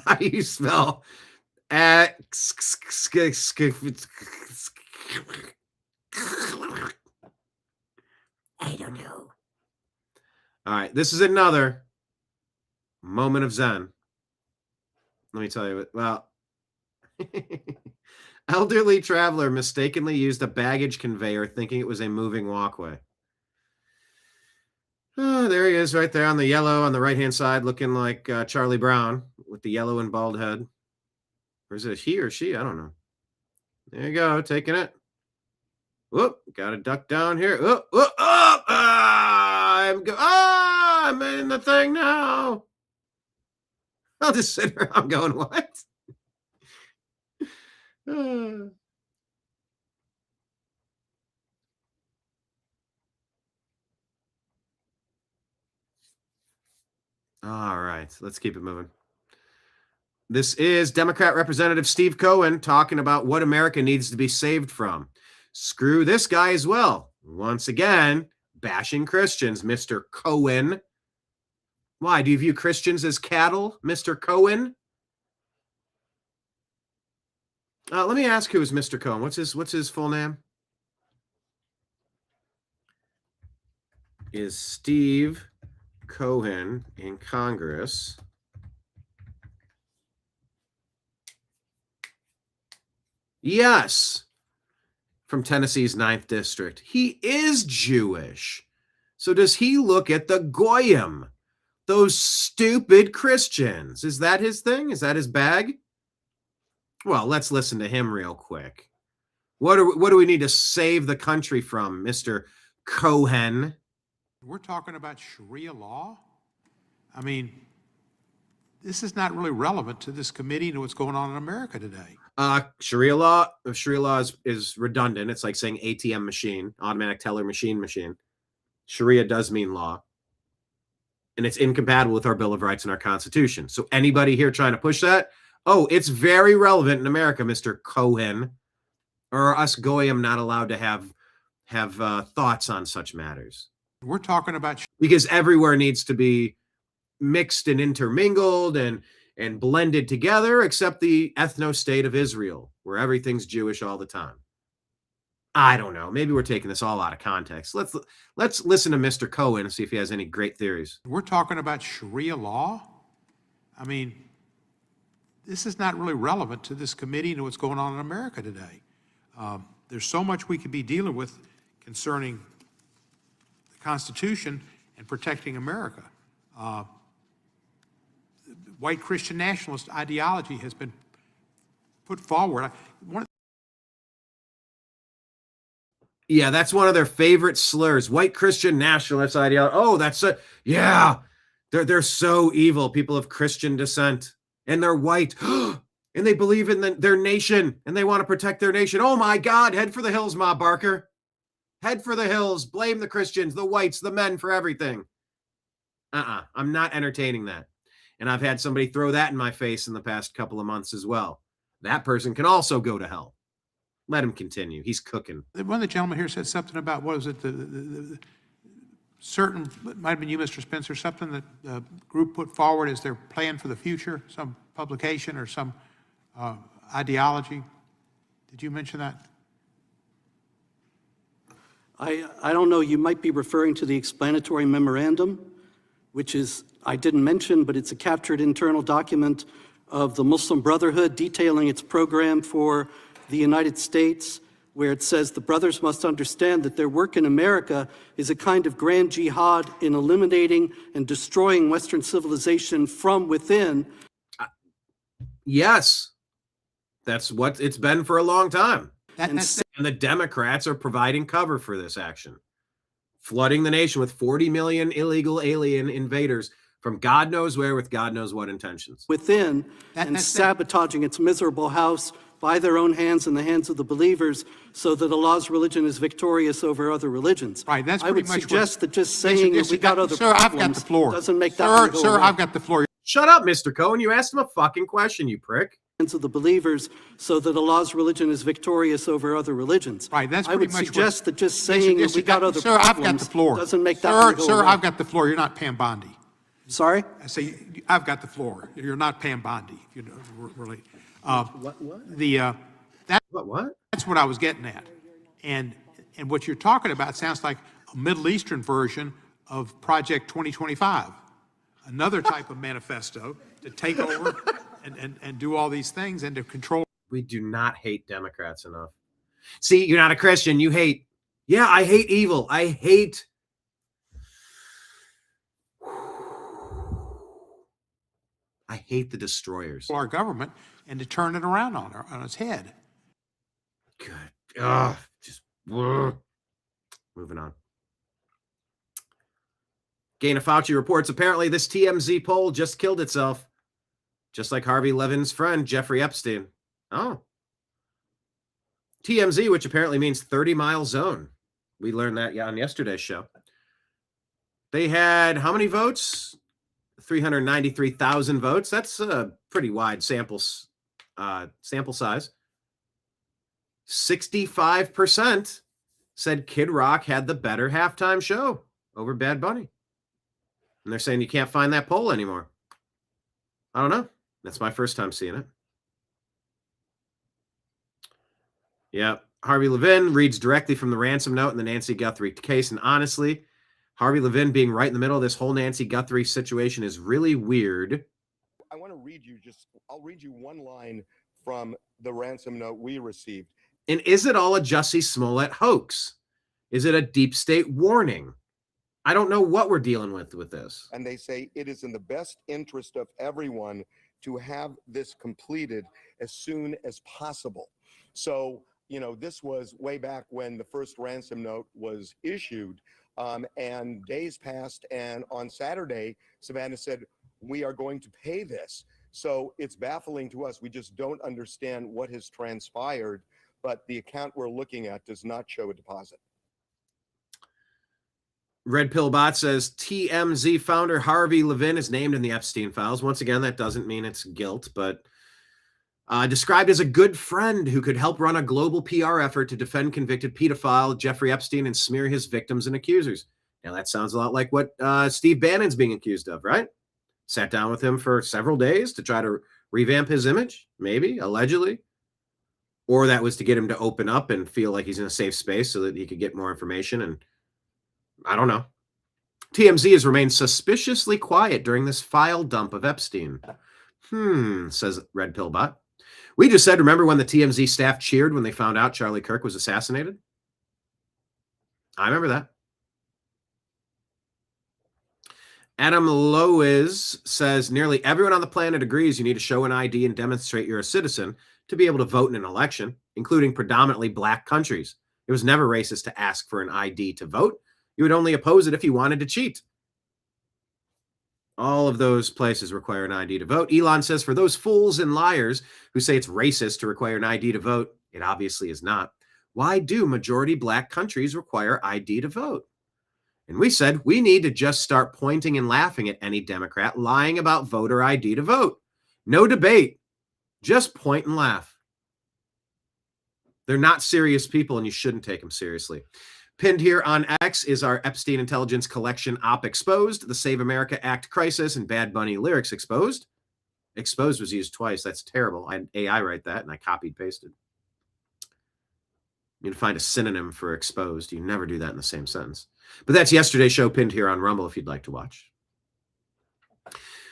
A: How do you spell ax? I don't know. All right, this is another moment of Zen. Let me tell you what. Well, elderly traveler mistakenly used a baggage conveyor thinking it was a moving walkway. Oh, there he is right there on the yellow on the right-hand side, looking like Charlie Brown with the yellow and bald head. Or is it he or she? I don't know. There you go, taking it. Whoop, got to duck down here. Whoop, whoop, oh, I'm in the thing now. I'll just sit here. I'm going, what? All right, let's keep it moving. This is Democrat Representative Steve Cohen talking about what America needs to be saved from. Screw this guy as well. Once again, bashing Christians, Mr. Cohen. Why? Do you view Christians as cattle, Mr. Cohen? Let me ask who is Mr. Cohen. What's his full name? Is Steve Cohen in Congress? Yes. From Tennessee's 9th District. He is Jewish. So does he look at the Goyim? Those stupid Christians. Is that his thing? Is that his bag? Well, let's listen to him real quick. What do we need to save the country from, Mr. Cohen?
J: We're talking about Sharia law. I mean, this is not really relevant to this committee and what's going on in America today.
A: Sharia law is redundant. It's like saying ATM machine, automatic teller machine. Sharia does mean law. And it's incompatible with our Bill of Rights and our Constitution. So anybody here trying to push that, oh, it's very relevant in America, Mr. Cohen. Or are us goyim not allowed to have thoughts on such matters?
J: We're talking about
A: because everywhere needs to be mixed and intermingled and blended together, except the ethno-state of Israel, where everything's Jewish all the time. I don't know. Maybe we're taking this all out of context. Let's listen to Mr. Cohen and see if he has any great theories.
J: We're talking about Sharia law. I mean, this is not really relevant to this committee and what's going on in America today. There's so much we could be dealing with concerning the Constitution and protecting America. White Christian nationalist ideology has been put forward.
A: Yeah, that's one of their favorite slurs. White Christian nationalist ideology. Oh, yeah. They're so evil. People of Christian descent, and they're white, and they believe in their nation, and they want to protect their nation. Oh my God! Head for the hills, Ma Barker. Head for the hills. Blame the Christians, the whites, the men for everything. I'm not entertaining that. And I've had somebody throw that in my face in the past couple of months as well. That person can also go to hell. Let him continue. He's cooking.
J: One of the gentlemen here said something about, what was it, the certain, it might have been you, Mr. Spencer, something that the group put forward as their plan for the future, some publication or some ideology. Did you mention that?
M: I don't know. You might be referring to the explanatory memorandum, which is, I didn't mention, but it's a captured internal document of the Muslim Brotherhood detailing its program for the United States, where it says the brothers must understand that their work in America is a kind of grand jihad in eliminating and destroying Western civilization from within.
A: Yes, that's what it's been for a long time. And the Democrats are providing cover for this action, flooding the nation with 40 million illegal alien invaders from God knows where with God knows what intentions.
M: Within and sabotaging its miserable house by their own hands and the hands of the believers, so that Allah's religion is victorious over other religions.
J: Right, that's
M: I would
J: pretty much
M: suggest that just saying that we got other
J: sir,
M: problems
J: I've got the floor.
M: doesn't make that one go
J: Sir,
M: away.
J: I've got the floor.
A: Shut up, Mr. Cohen. You asked him a fucking question, you prick.
M: Of the believers, so that Allah's religion is victorious over other religions.
J: Right, that's
M: I
J: pretty
M: would
J: much
M: suggest that just saying that we got other
J: sir,
M: problems
J: I've got the floor.
M: doesn't make that one go
J: Sir,
M: away.
J: I've got the floor. You're not Pam Bondi.
M: Sorry?
J: I say, I've got the floor. You're not Pam Bondi. You know, really.
A: What?
J: That's what I was getting at. And what you're talking about sounds like a Middle Eastern version of Project 2025, another type of manifesto to take over and do all these things and to control.
A: We do not hate Democrats enough. See, you're not a Christian. You hate. Yeah, I hate evil. I hate. I hate the destroyers.
J: Our government and to turn it around on its head.
A: Good. Moving on. Gaina Fauci reports apparently this TMZ poll just killed itself, just like Harvey Levin's friend Jeffrey Epstein. Oh. TMZ, which apparently means 30-mile zone. We learned that on yesterday's show. They had how many votes? 393,000 votes. That's a pretty wide sample size. 65% said Kid Rock had the better halftime show over Bad Bunny. And they're saying you can't find that poll anymore. I don't know. That's my first time seeing it. Yeah. Harvey Levin reads directly from the ransom note in the Nancy Guthrie case. And honestly, Harvey Levin being right in the middle of this whole Nancy Guthrie situation is really weird.
S: I want to read you I'll read you one line from the ransom note we received.
A: And is it all a Jussie Smollett hoax? Is it a deep state warning? I don't know what we're dealing with this.
S: And they say it is in the best interest of everyone to have this completed as soon as possible. So, you know, this was way back when the first ransom note was issued. And days passed, and on Saturday, Savannah said, we are going to pay this. So it's baffling to us. We just don't understand what has transpired, but the account we're looking at does not show a deposit.
A: Red Pill Bot says TMZ founder Harvey Levin is named in the Epstein files. Once again, that doesn't mean it's guilt, but described as a good friend who could help run a global PR effort to defend convicted pedophile Jeffrey Epstein and smear his victims and accusers. Now, that sounds a lot like what Steve Bannon's being accused of, right? Sat down with him for several days to try to revamp his image, maybe, allegedly. Or that was to get him to open up and feel like he's in a safe space so that he could get more information. And I don't know. TMZ has remained suspiciously quiet during this file dump of Epstein. Says Red Pill Bot. We just said, remember when the TMZ staff cheered when they found out Charlie Kirk was assassinated? I remember that. Adam Lois says, nearly everyone on the planet agrees you need to show an ID and demonstrate you're a citizen to be able to vote in an election, including predominantly black countries. It was never racist to ask for an ID to vote. You would only oppose it if you wanted to cheat. All of those places require an ID to vote. Elon says, for those fools and liars who say it's racist to require an ID to vote, it obviously is not. Why do majority black countries require ID to vote? And we said, we need to just start pointing and laughing at any Democrat lying about voter ID to vote. No debate. Just point and laugh. They're not serious people, and you shouldn't take them seriously. Pinned here on X is our Epstein intelligence collection op exposed, the Save America Act crisis, and Bad Bunny lyrics exposed. Exposed was used twice. That's terrible. I had AI write that, and I copied pasted. You need to find a synonym for exposed. You never do that in the same sentence. But that's yesterday's show pinned here on Rumble if you'd like to watch.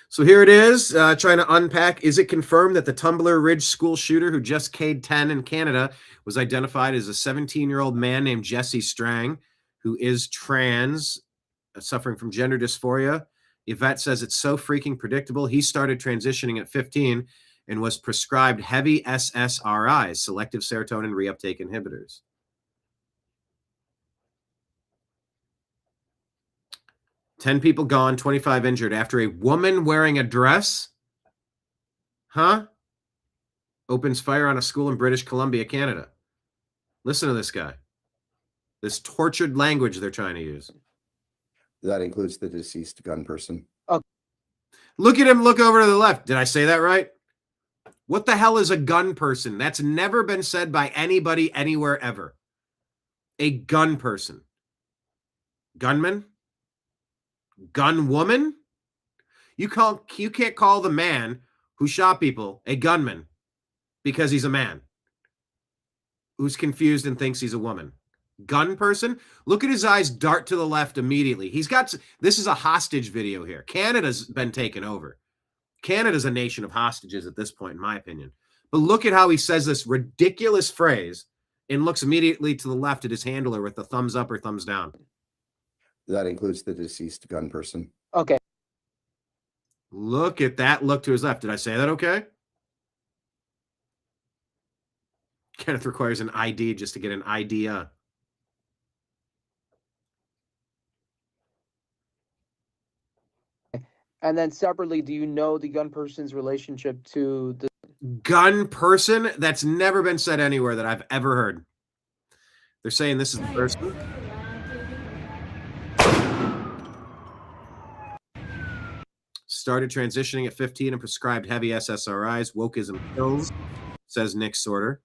A: So here it is, trying to unpack, is it confirmed that the Tumbler Ridge school shooter who just K'd 10 in Canada was identified as a 17-year-old man named Jesse Strang, who is trans, suffering from gender dysphoria? Yvette says it's so freaking predictable. He started transitioning at 15 and was prescribed heavy SSRIs, selective serotonin reuptake inhibitors. Ten people gone, 25 injured after a woman wearing a dress, opens fire on a school in British Columbia, Canada. Listen to this guy. This tortured language they're trying to use.
N: That includes the deceased gun person.
A: Oh. Look at him, look over to the left. Did I say that right? What the hell is a gun person? That's never been said by anybody anywhere ever. A gun person. Gunman? Gun woman? You can't call the man who shot people a gunman because he's a man who's confused and thinks he's a woman. Gun person? Look at his eyes dart to the left immediately. This is a hostage video here. Canada's been taken over. Canada's a nation of hostages at this point, in my opinion. But look at how he says this ridiculous phrase and looks immediately to the left at his handler with the thumbs up or thumbs down.
N: That includes the deceased gun person.
A: Okay. Look at that look to his left. Did I say that okay? Kenneth requires an ID just to get an idea.
O: And then separately, do you know the gun person's relationship to the
A: gun person? That's never been said anywhere that I've ever heard. They're saying this is the person. Started transitioning at 15 and prescribed heavy SSRIs. Wokeism kills, says Nick Sorter.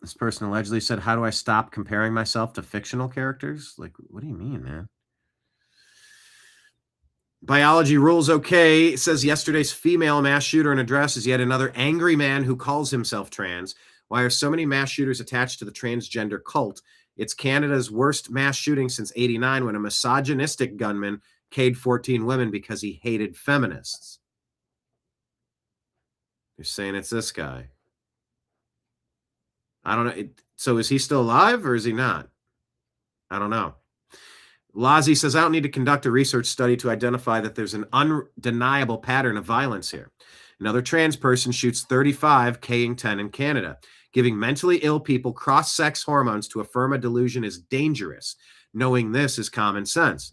A: This person allegedly said, how do I stop comparing myself to fictional characters? Like, what do you mean, man? Biology rules okay. It says yesterday's female mass shooter in a dress is yet another angry man who calls himself trans. Why are so many mass shooters attached to the transgender cult? It's Canada's worst mass shooting since '89 when a misogynistic gunman K'd 14 women because he hated feminists. You're saying it's this guy. I don't know. So is he still alive or is he not? I don't know. Lazi says, I don't need to conduct a research study to identify that there's an undeniable pattern of violence here. Another trans person shoots 35, K'ing 10 in Canada. Giving mentally ill people cross-sex hormones to affirm a delusion is dangerous. Knowing this is common sense.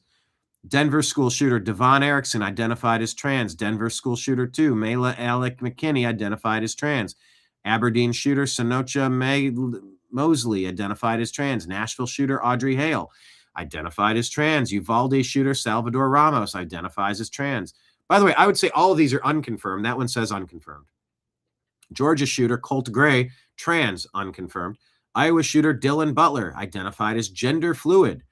A: Denver school shooter Devon Erickson identified as trans. Denver school shooter 2, Mayla Alec McKinney identified as trans. Aberdeen shooter Sonocha Mosley identified as trans. Nashville shooter Audrey Hale identified as trans. Uvalde shooter Salvador Ramos identifies as trans. By the way, I would say all of these are unconfirmed. That one says unconfirmed. Georgia shooter Colt Gray, trans, unconfirmed. Iowa shooter Dylan Butler identified as gender fluid.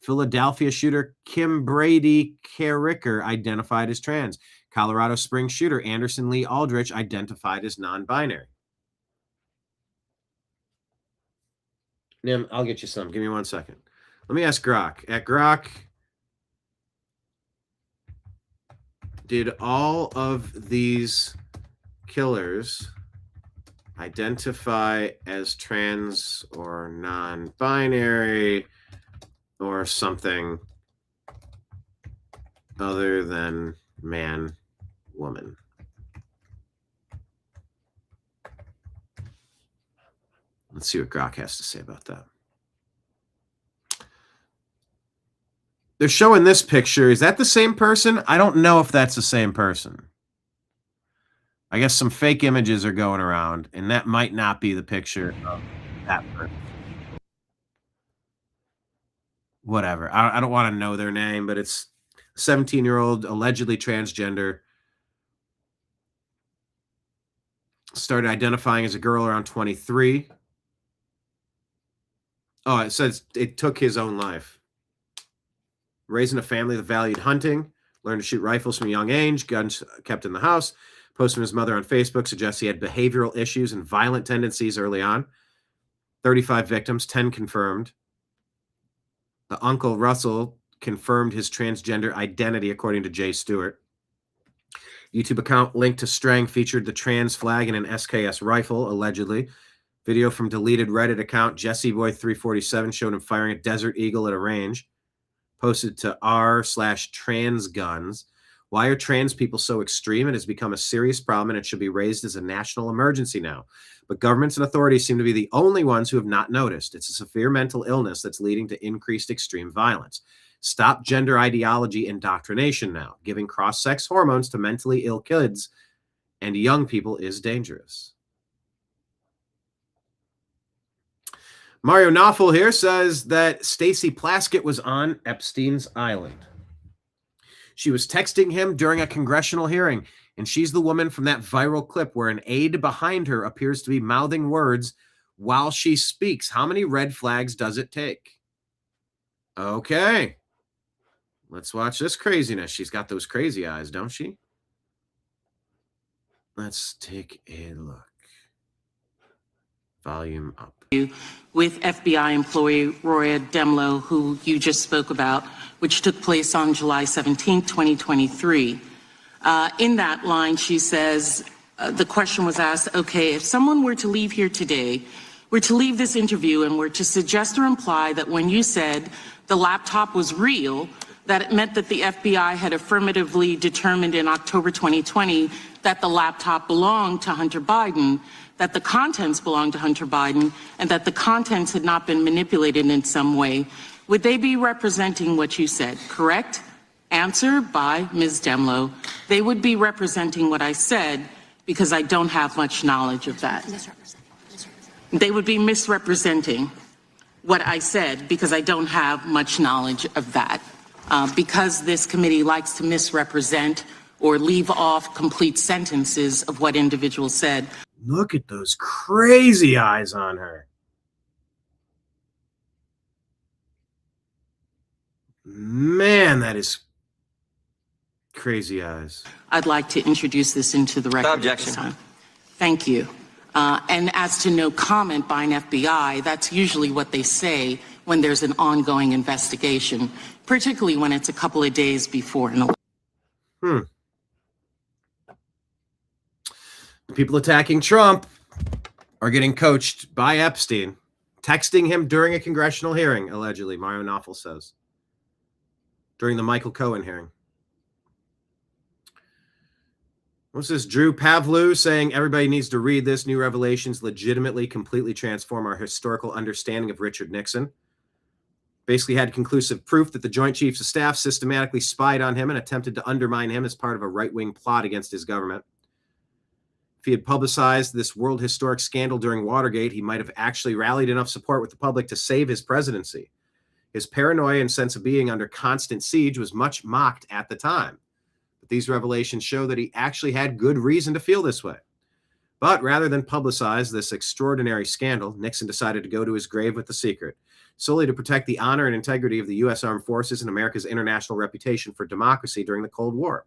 A: Philadelphia shooter Kim Brady Carricker identified as trans. Colorado Springs shooter Anderson Lee Aldrich identified as non-binary. Nim, I'll get you some. Give me 1 second. Let me ask Grok. At Grok, did all of these killers identify as trans or non-binary or something other than man, woman? Let's see what Grok has to say about that. They're showing this picture. Is that the same person? I don't know if that's the same person. I guess some fake images are going around, and that might not be the picture of that person. Whatever. I don't want to know their name, but it's a 17-year-old, allegedly transgender. Started identifying as a girl around 23. Oh, it says it took his own life. Raising a family that valued hunting, learned to shoot rifles from a young age, guns kept in the house. Post from his mother on Facebook suggests he had behavioral issues and violent tendencies early on. 35 victims, 10 confirmed. The uncle, Russell, confirmed his transgender identity, according to Jay Stewart. YouTube account linked to Strang featured the trans flag and an SKS rifle, allegedly. Video from deleted Reddit account, JesseBoy347, showed him firing a Desert Eagle at a range. Posted to r/transguns. Why are trans people so extreme? It has become a serious problem and it should be raised as a national emergency now. But governments and authorities seem to be the only ones who have not noticed. It's a severe mental illness that's leading to increased extreme violence. Stop gender ideology indoctrination now. Giving cross-sex hormones to mentally ill kids and young people is dangerous. Mario Knopfel here says that Stacey Plaskett was on Epstein's island. She was texting him during a congressional hearing, and she's the woman from that viral clip where an aide behind her appears to be mouthing words while she speaks. How many red flags does it take? Okay. Let's watch this craziness. She's got those crazy eyes, don't she? Let's take a look. Volume up.
E: With FBI employee Roya Demlow, who you just spoke about, which took place on July 17, 2023. In that line, she says, the question was asked, okay, if someone were to leave here today, were to leave this interview and were to suggest or imply that when you said the laptop was real, that it meant that the FBI had affirmatively determined in October 2020 that the laptop belonged to Hunter Biden, that the contents belonged to Hunter Biden, and that the contents had not been manipulated in some way, would they be representing what you said, correct? Answer by Ms. Demlow. They would be representing what I said because I don't have much knowledge of that. They would be misrepresenting what I said because I don't have much knowledge of that. Because this committee likes to misrepresent or leave off complete sentences of what individuals said.
A: Look at those crazy eyes on her. Man, that is crazy eyes.
E: I'd like to introduce this into the record. Objection. At this time. Thank you. And as to no comment by an FBI, that's usually what they say when there's an ongoing investigation, particularly when it's a couple of days before an election.
A: The people attacking Trump are getting coached by Epstein, texting him during a congressional hearing, allegedly, Mario Knopfel says, during the Michael Cohen hearing. What's this? Drew Pavlou saying everybody needs to read this. New revelations legitimately, completely transform our historical understanding of Richard Nixon. Basically had conclusive proof that the Joint Chiefs of Staff systematically spied on him and attempted to undermine him as part of a right-wing plot against his government. If he had publicized this world historic scandal during Watergate, he might have actually rallied enough support with the public to save his presidency. His paranoia and sense of being under constant siege was much mocked at the time. But these revelations show that he actually had good reason to feel this way. But rather than publicize this extraordinary scandal, Nixon decided to go to his grave with the secret, solely to protect the honor and integrity of the U.S. Armed Forces and America's international reputation for democracy during the Cold War.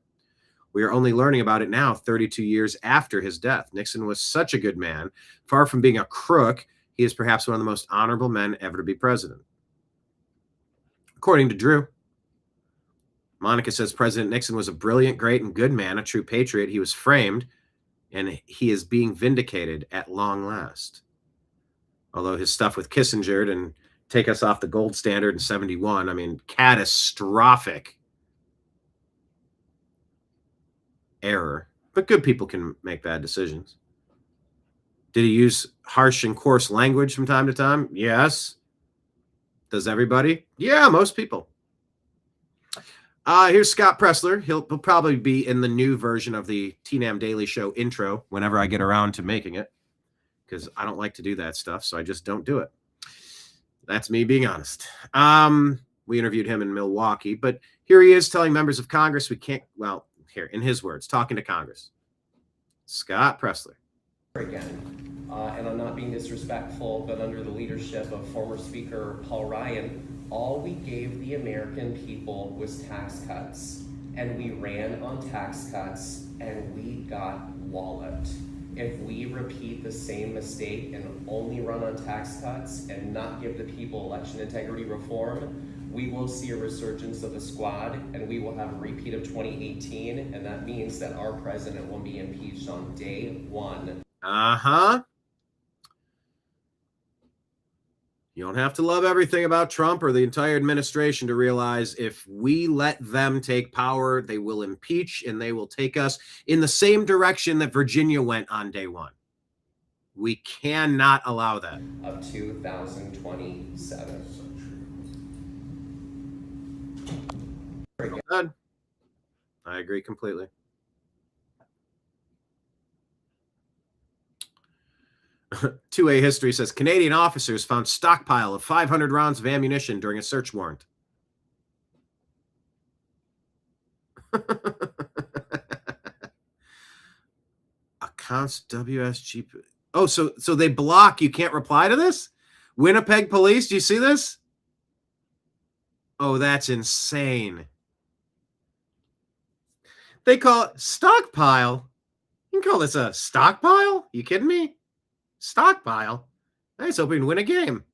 A: We are only learning about it now, 32 years after his death. Nixon was such a good man. Far from being a crook, he is perhaps one of the most honorable men ever to be president. According to Drew, Monica says President Nixon was a brilliant, great, and good man, a true patriot. He was framed, and he is being vindicated at long last. Although his stuff with Kissinger and take us off the gold standard in 71, I mean, catastrophic error. But good people can make bad decisions. Did he use harsh and coarse language from time to time? Yes. Does everybody? Yeah, most people. Here's Scott Pressler. He'll probably be in the new version of the TNAM Daily Show intro whenever I get around to making it, because I don't like to do that stuff, so I just don't do it. That's me being honest. We interviewed him in Milwaukee, but here he is telling members of Congress we can't, well, here, in his words, talking to Congress. Scott Pressler.
C: Again, and I'm not being disrespectful, but under the leadership of former Speaker Paul Ryan, all we gave the American people was tax cuts, and we ran on tax cuts, and we got walloped. If we repeat the same mistake and only run on tax cuts and not give the people election integrity reform, we will see a resurgence of the squad, and we will have a repeat of 2018, and that means that our president will be impeached on day one.
A: Uh-huh. You don't have to love everything about Trump or the entire administration to realize if we let them take power, they will impeach and they will take us in the same direction that Virginia went on day one. We cannot allow that.
C: Of 2027.
A: Good. I agree completely. Two-A History says Canadian officers found stockpile of 500 rounds of ammunition during a search warrant. Accounts WSG. Oh, so they block. You can't reply to this? Winnipeg police, do you see this? Oh, that's insane. They call it stockpile. You can call this a stockpile? You kidding me? Stockpile? I was hoping to win a game.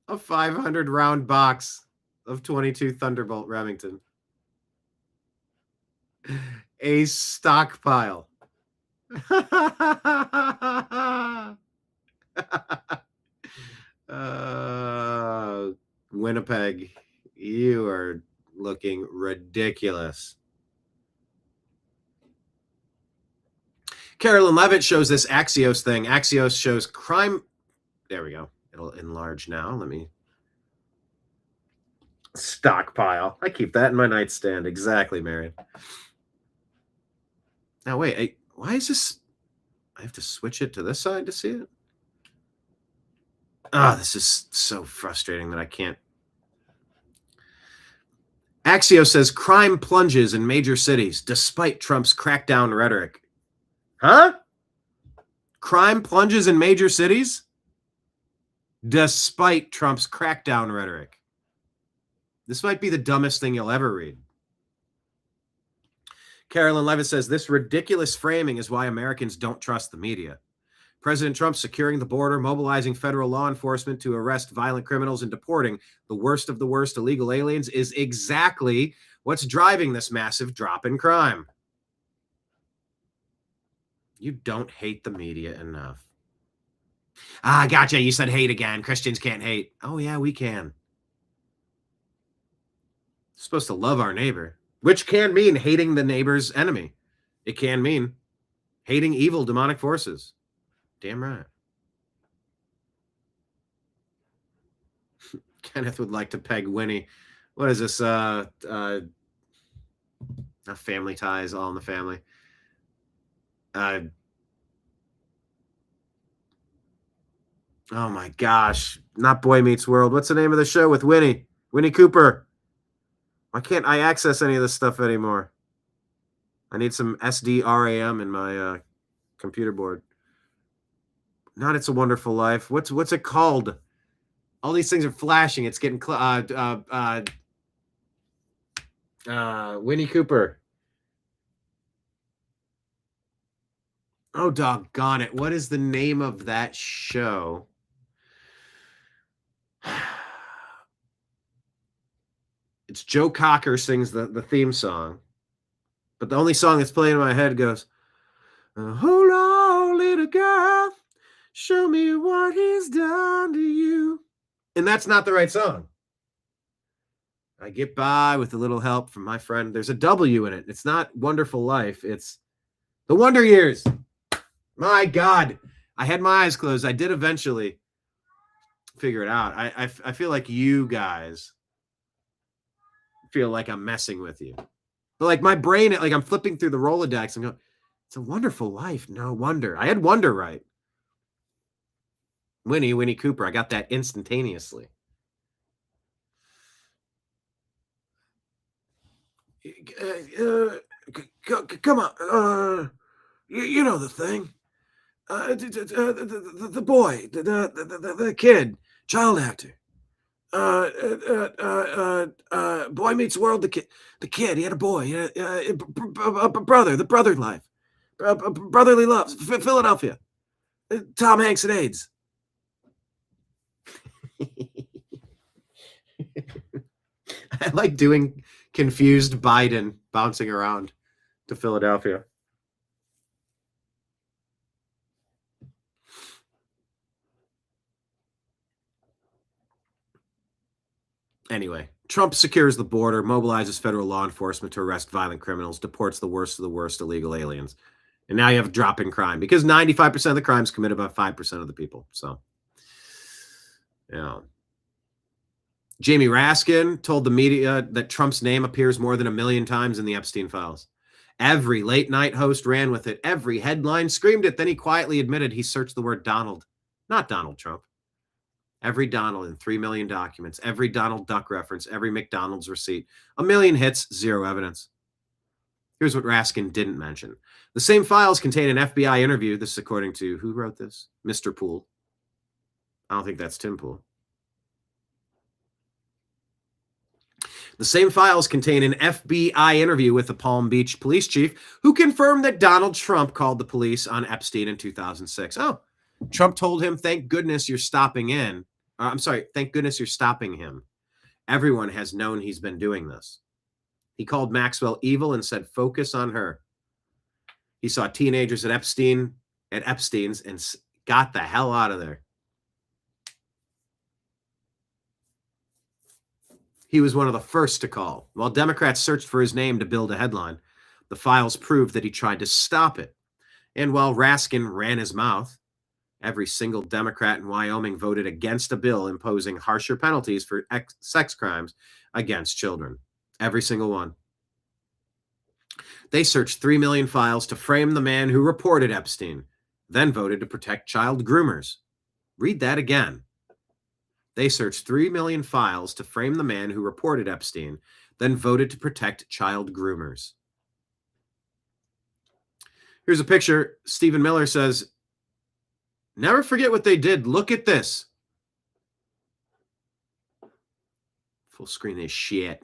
A: A 500 round box of 22 Thunderbolt Remington. A stockpile. Winnipeg, you are looking ridiculous. Carolyn Levitt shows this Axios thing. Axios shows crime. There we go. It'll enlarge now. Let me. Stockpile. I keep that in my nightstand. Exactly, Marion. Now, wait. Why is this? I have to switch it to this side to see it? Ah, this is so frustrating that I can't. Axios says crime plunges in major cities despite Trump's crackdown rhetoric. Huh? Crime plunges in major cities despite Trump's crackdown rhetoric. This might be the dumbest thing you'll ever read. Carolyn Levitt says this ridiculous framing is why Americans don't trust the media. President Trump securing the border, mobilizing federal law enforcement to arrest violent criminals and deporting the worst of the worst illegal aliens is exactly what's driving this massive drop in crime. You don't hate the media enough. Ah, gotcha. You said hate again. Christians can't hate. Oh, yeah, we can. We're supposed to love our neighbor. which can mean hating the neighbor's enemy. It can mean hating evil demonic forces. Damn right. Kenneth would like to peg Winnie. What is this? Family Ties, All in the Family. Oh my gosh. Not Boy Meets World. What's the name of the show with Winnie? Winnie Cooper. Why can't I access any of this stuff anymore? I need some SDRAM in my computer board. Not It's a Wonderful Life. What's it called? All these things are flashing. It's getting Winnie Cooper. Oh, doggone it. What is the name of that show? It's Joe Cocker sings the theme song. But the only song that's playing in my head goes, hold on, little girl, show me what he's done to you. And that's not the right song. I get by with a little help from my friend. There's a W in it. It's not Wonderful Life. It's The Wonder Years. My God. I had my eyes closed. I did eventually figure it out. I feel like you guys feel like I'm messing with you. But like my brain, like I'm flipping through the Rolodex and go, It's a Wonderful Life. No wonder. I had Wonder right. Winnie Cooper. I got that instantaneously. Come on. You know the thing. The boy, the kid, child actor. Boy Meets World. The kid. He had a boy. He had a brother. The brother life. Brotherly love. Philadelphia. Tom Hanks and AIDS. I like doing confused Biden bouncing around to Philadelphia. Anyway, Trump secures the border, mobilizes federal law enforcement to arrest violent criminals, deports the worst of the worst illegal aliens. And now you have a drop in crime because 95% of the crimes committed by 5% of the people. So, yeah. Jamie Raskin told the media that Trump's name appears more than 1 million times in the Epstein files. Every late night host ran with it. Every headline screamed it. Then he quietly admitted he searched the word Donald, not Donald Trump. Every Donald in 3 million documents, every Donald Duck reference, every McDonald's receipt. 1 million hits, 0 evidence. Here's what Raskin didn't mention. The same files contain an FBI interview. This is according to, who wrote this? Mr. Poole. I don't think that's Tim Poole. The same files contain an FBI interview with the Palm Beach police chief who confirmed that Donald Trump called the police on Epstein in 2006. Oh, Trump told him, thank goodness you're stopping in. Thank goodness you're stopping him. Everyone has known he's been doing this. He called Maxwell evil and said, focus on her. He saw teenagers at Epstein's and got the hell out of there. He was one of the first to call. While Democrats searched for his name to build a headline, the files proved that he tried to stop it. And while Raskin ran his mouth, every single Democrat in Wyoming voted against a bill imposing harsher penalties for sex crimes against children. Every single one. They searched 3 million files to frame the man who reported Epstein, then voted to protect child groomers. Read that again. They searched 3 million files to frame the man who reported Epstein, then voted to protect child groomers. Here's a picture. Stephen Miller says, never forget what they did. Look at this. Full screen is shit.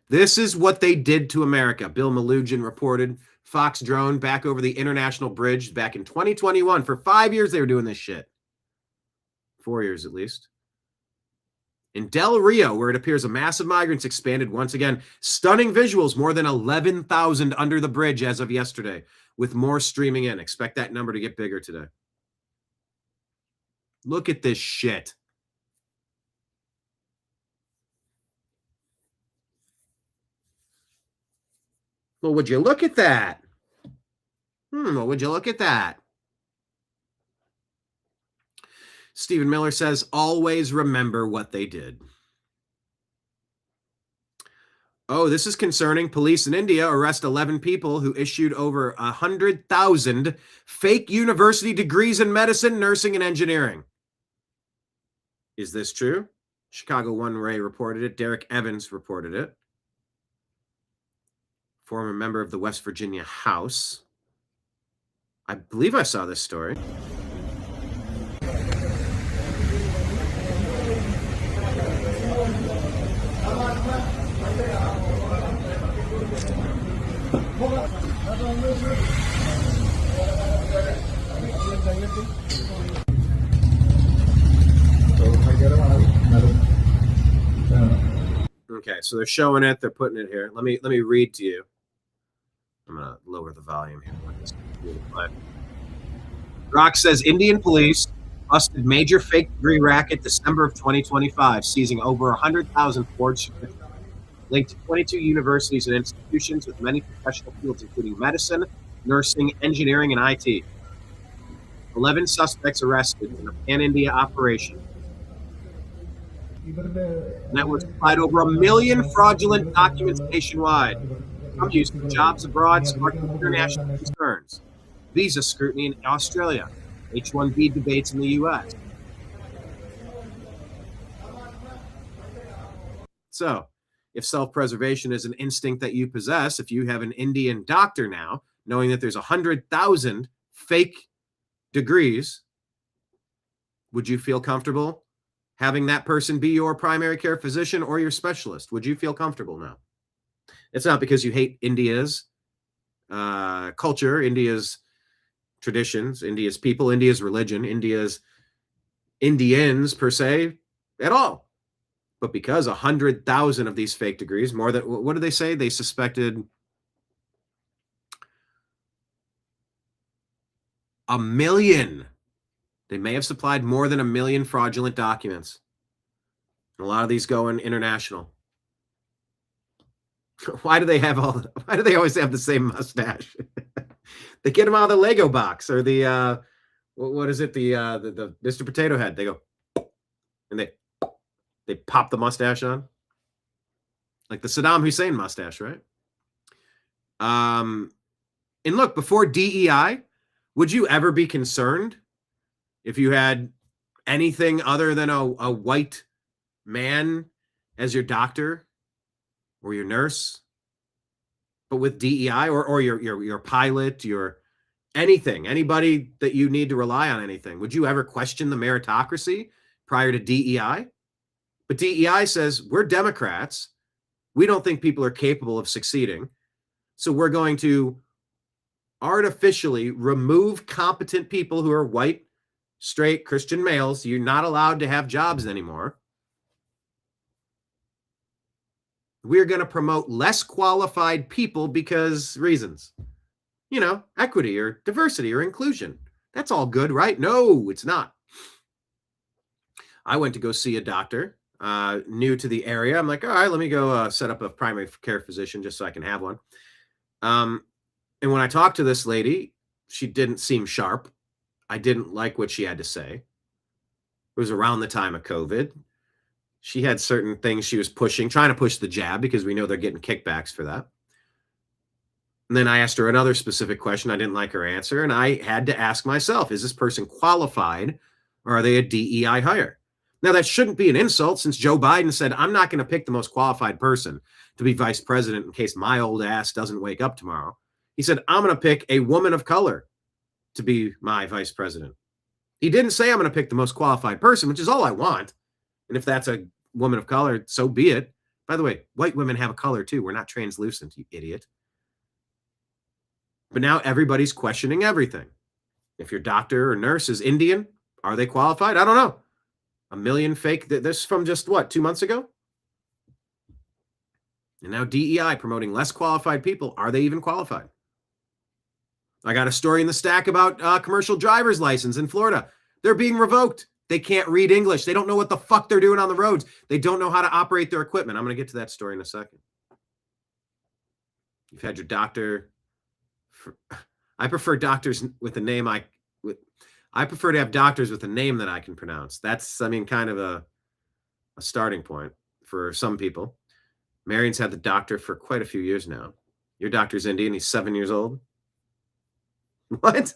A: This is what they did to America. Bill Malugin reported. Fox drone back over the International Bridge back in 2021. For 5 years, they were doing this shit. 4 years, at least. In Del Rio, where it appears a mass of migrants expanded once again. Stunning visuals, more than 11,000 under the bridge as of yesterday, with more streaming in. Expect that number to get bigger today. Look at this shit. Well, would you look at that? Well, would you look at that? Stephen Miller says, always remember what they did. Oh, this is concerning. Police in India arrest 11 people who issued over 100,000 fake university degrees in medicine, nursing, and engineering. Is this true? Chicago One Ray reported it. Derek Evans reported it. Former member of the West Virginia House. I believe I saw this story. Okay, so they're showing it. They're putting it here. Let me read to you. I'm gonna lower the volume here. Rock says Indian police busted major fake degree racket December of 2025, seizing over 100,000 forged certificates linked to 22 universities and institutions with many professional fields, including medicine, nursing, engineering, and IT. 11 suspects arrested in a pan-India operation. Networks supplied over 1 million fraudulent documents nationwide. Some used for jobs abroad, sparking international concerns. Visa scrutiny in Australia. H-1B debates in the U.S. So, if self-preservation is an instinct that you possess, if you have an Indian doctor now, knowing that there's 100,000 fake degrees, would you feel comfortable having that person be your primary care physician or your specialist? Would you feel comfortable now? It's not because you hate India's culture, India's traditions, India's people, India's religion, India's Indians per se at all. But because 100,000 of these fake degrees, more than, what did they say? They suspected 1 million. They may have supplied more than 1 million fraudulent documents. And a lot of these go in international. Why do they always have the same mustache? They get them out of the Lego box or the what is it? The Mr. Potato Head. They go and they pop the mustache on. Like the Saddam Hussein mustache, right? And look, before DEI, would you ever be concerned if you had anything other than a white man as your doctor or your nurse? But with DEI or your pilot, your anything, anybody that you need to rely on anything, would you ever question the meritocracy prior to DEI? But DEI says we're Democrats. We don't think people are capable of succeeding. So we're going to artificially remove competent people who are white, straight, Christian males. You're not allowed to have jobs anymore. We're going to promote less qualified people because reasons. You know, equity or diversity or inclusion. That's all good, right? No, it's not. I went to go see a doctor new to the area. I'm like, all right, let me go set up a primary care physician just so I can have one. And when I talked to this lady, she didn't seem sharp. I didn't like what she had to say. It was around the time of COVID. She had certain things she was pushing, trying to push the jab because we know they're getting kickbacks for that. And then I asked her another specific question. I didn't like her answer. And I had to ask myself, is this person qualified or are they a DEI hire? Now, that shouldn't be an insult since Joe Biden said, I'm not going to pick the most qualified person to be vice president in case my old ass doesn't wake up tomorrow. He said, I'm going to pick a woman of color to be my vice president. He didn't say I'm going to pick the most qualified person, which is all I want. And if that's a woman of color, so be it. By the way, white women have a color too. We're not translucent, you idiot. But now everybody's questioning everything. If your doctor or nurse is Indian, are they qualified? I don't know. 1 million fake. This from just what, 2 months ago? And now DEI promoting less qualified people. Are they even qualified? I got a story in the stack about commercial driver's license in Florida. They're being revoked. They can't read English. They don't know what the fuck they're doing on the roads. They don't know how to operate their equipment. I'm going to get to that story in a second. You've had your doctor. I prefer doctors with a name I prefer to have doctors with a name that I can pronounce. That's, I mean, kind of a starting point for some people. Marion's had the doctor for quite a few years now. Your doctor's Indian. He's 7 years old. What?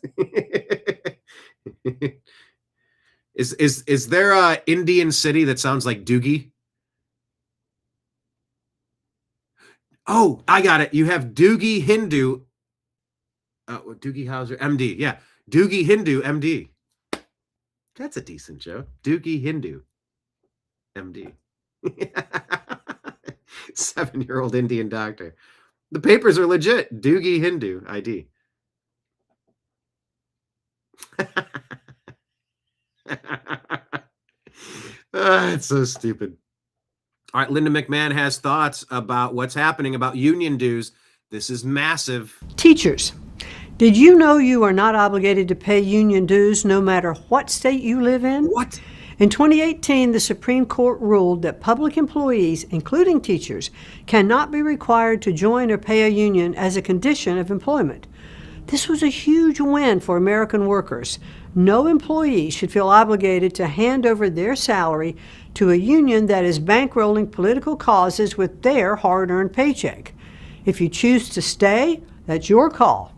A: Is there a Indian city that sounds like Doogie? Oh, I got it. You have Doogie Hindu. Doogie Howser, MD. Yeah. Doogie Hindu, MD. That's a decent joke. Doogie Hindu, MD. 7-year-old Indian doctor. The papers are legit. Doogie Hindu, ID. It's so stupid. All right, Linda McMahon has thoughts about what's happening about union dues. This is massive.
Q: Teachers, did you know you are not obligated to pay union dues no matter what state you live in?
A: What?
Q: In 2018, the Supreme Court ruled that public employees, including teachers, cannot be required to join or pay a union as a condition of employment. This was a huge win for American workers. No employee should feel obligated to hand over their salary to a union that is bankrolling political causes with their hard-earned paycheck. If you choose to stay, that's your call.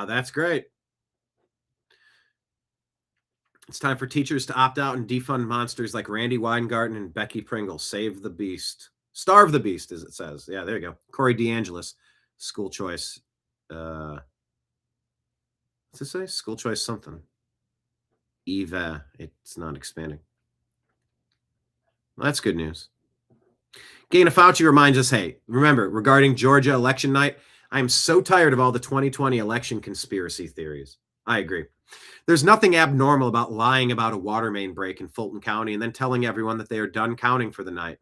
A: That's great. It's time for teachers to opt out and defund monsters like Randy Weingarten and Becky Pringle. Save the beast. Starve the beast, as it says. Yeah, there you go. Corey DeAngelis, school choice. What's it say? School choice something. Eva. It's not expanding. Well, that's good news. Gaina Fauci reminds us, hey, remember, regarding Georgia election night, I am so tired of all the 2020 election conspiracy theories. I agree. There's nothing abnormal about lying about a water main break in Fulton County and then telling everyone that they are done counting for the night,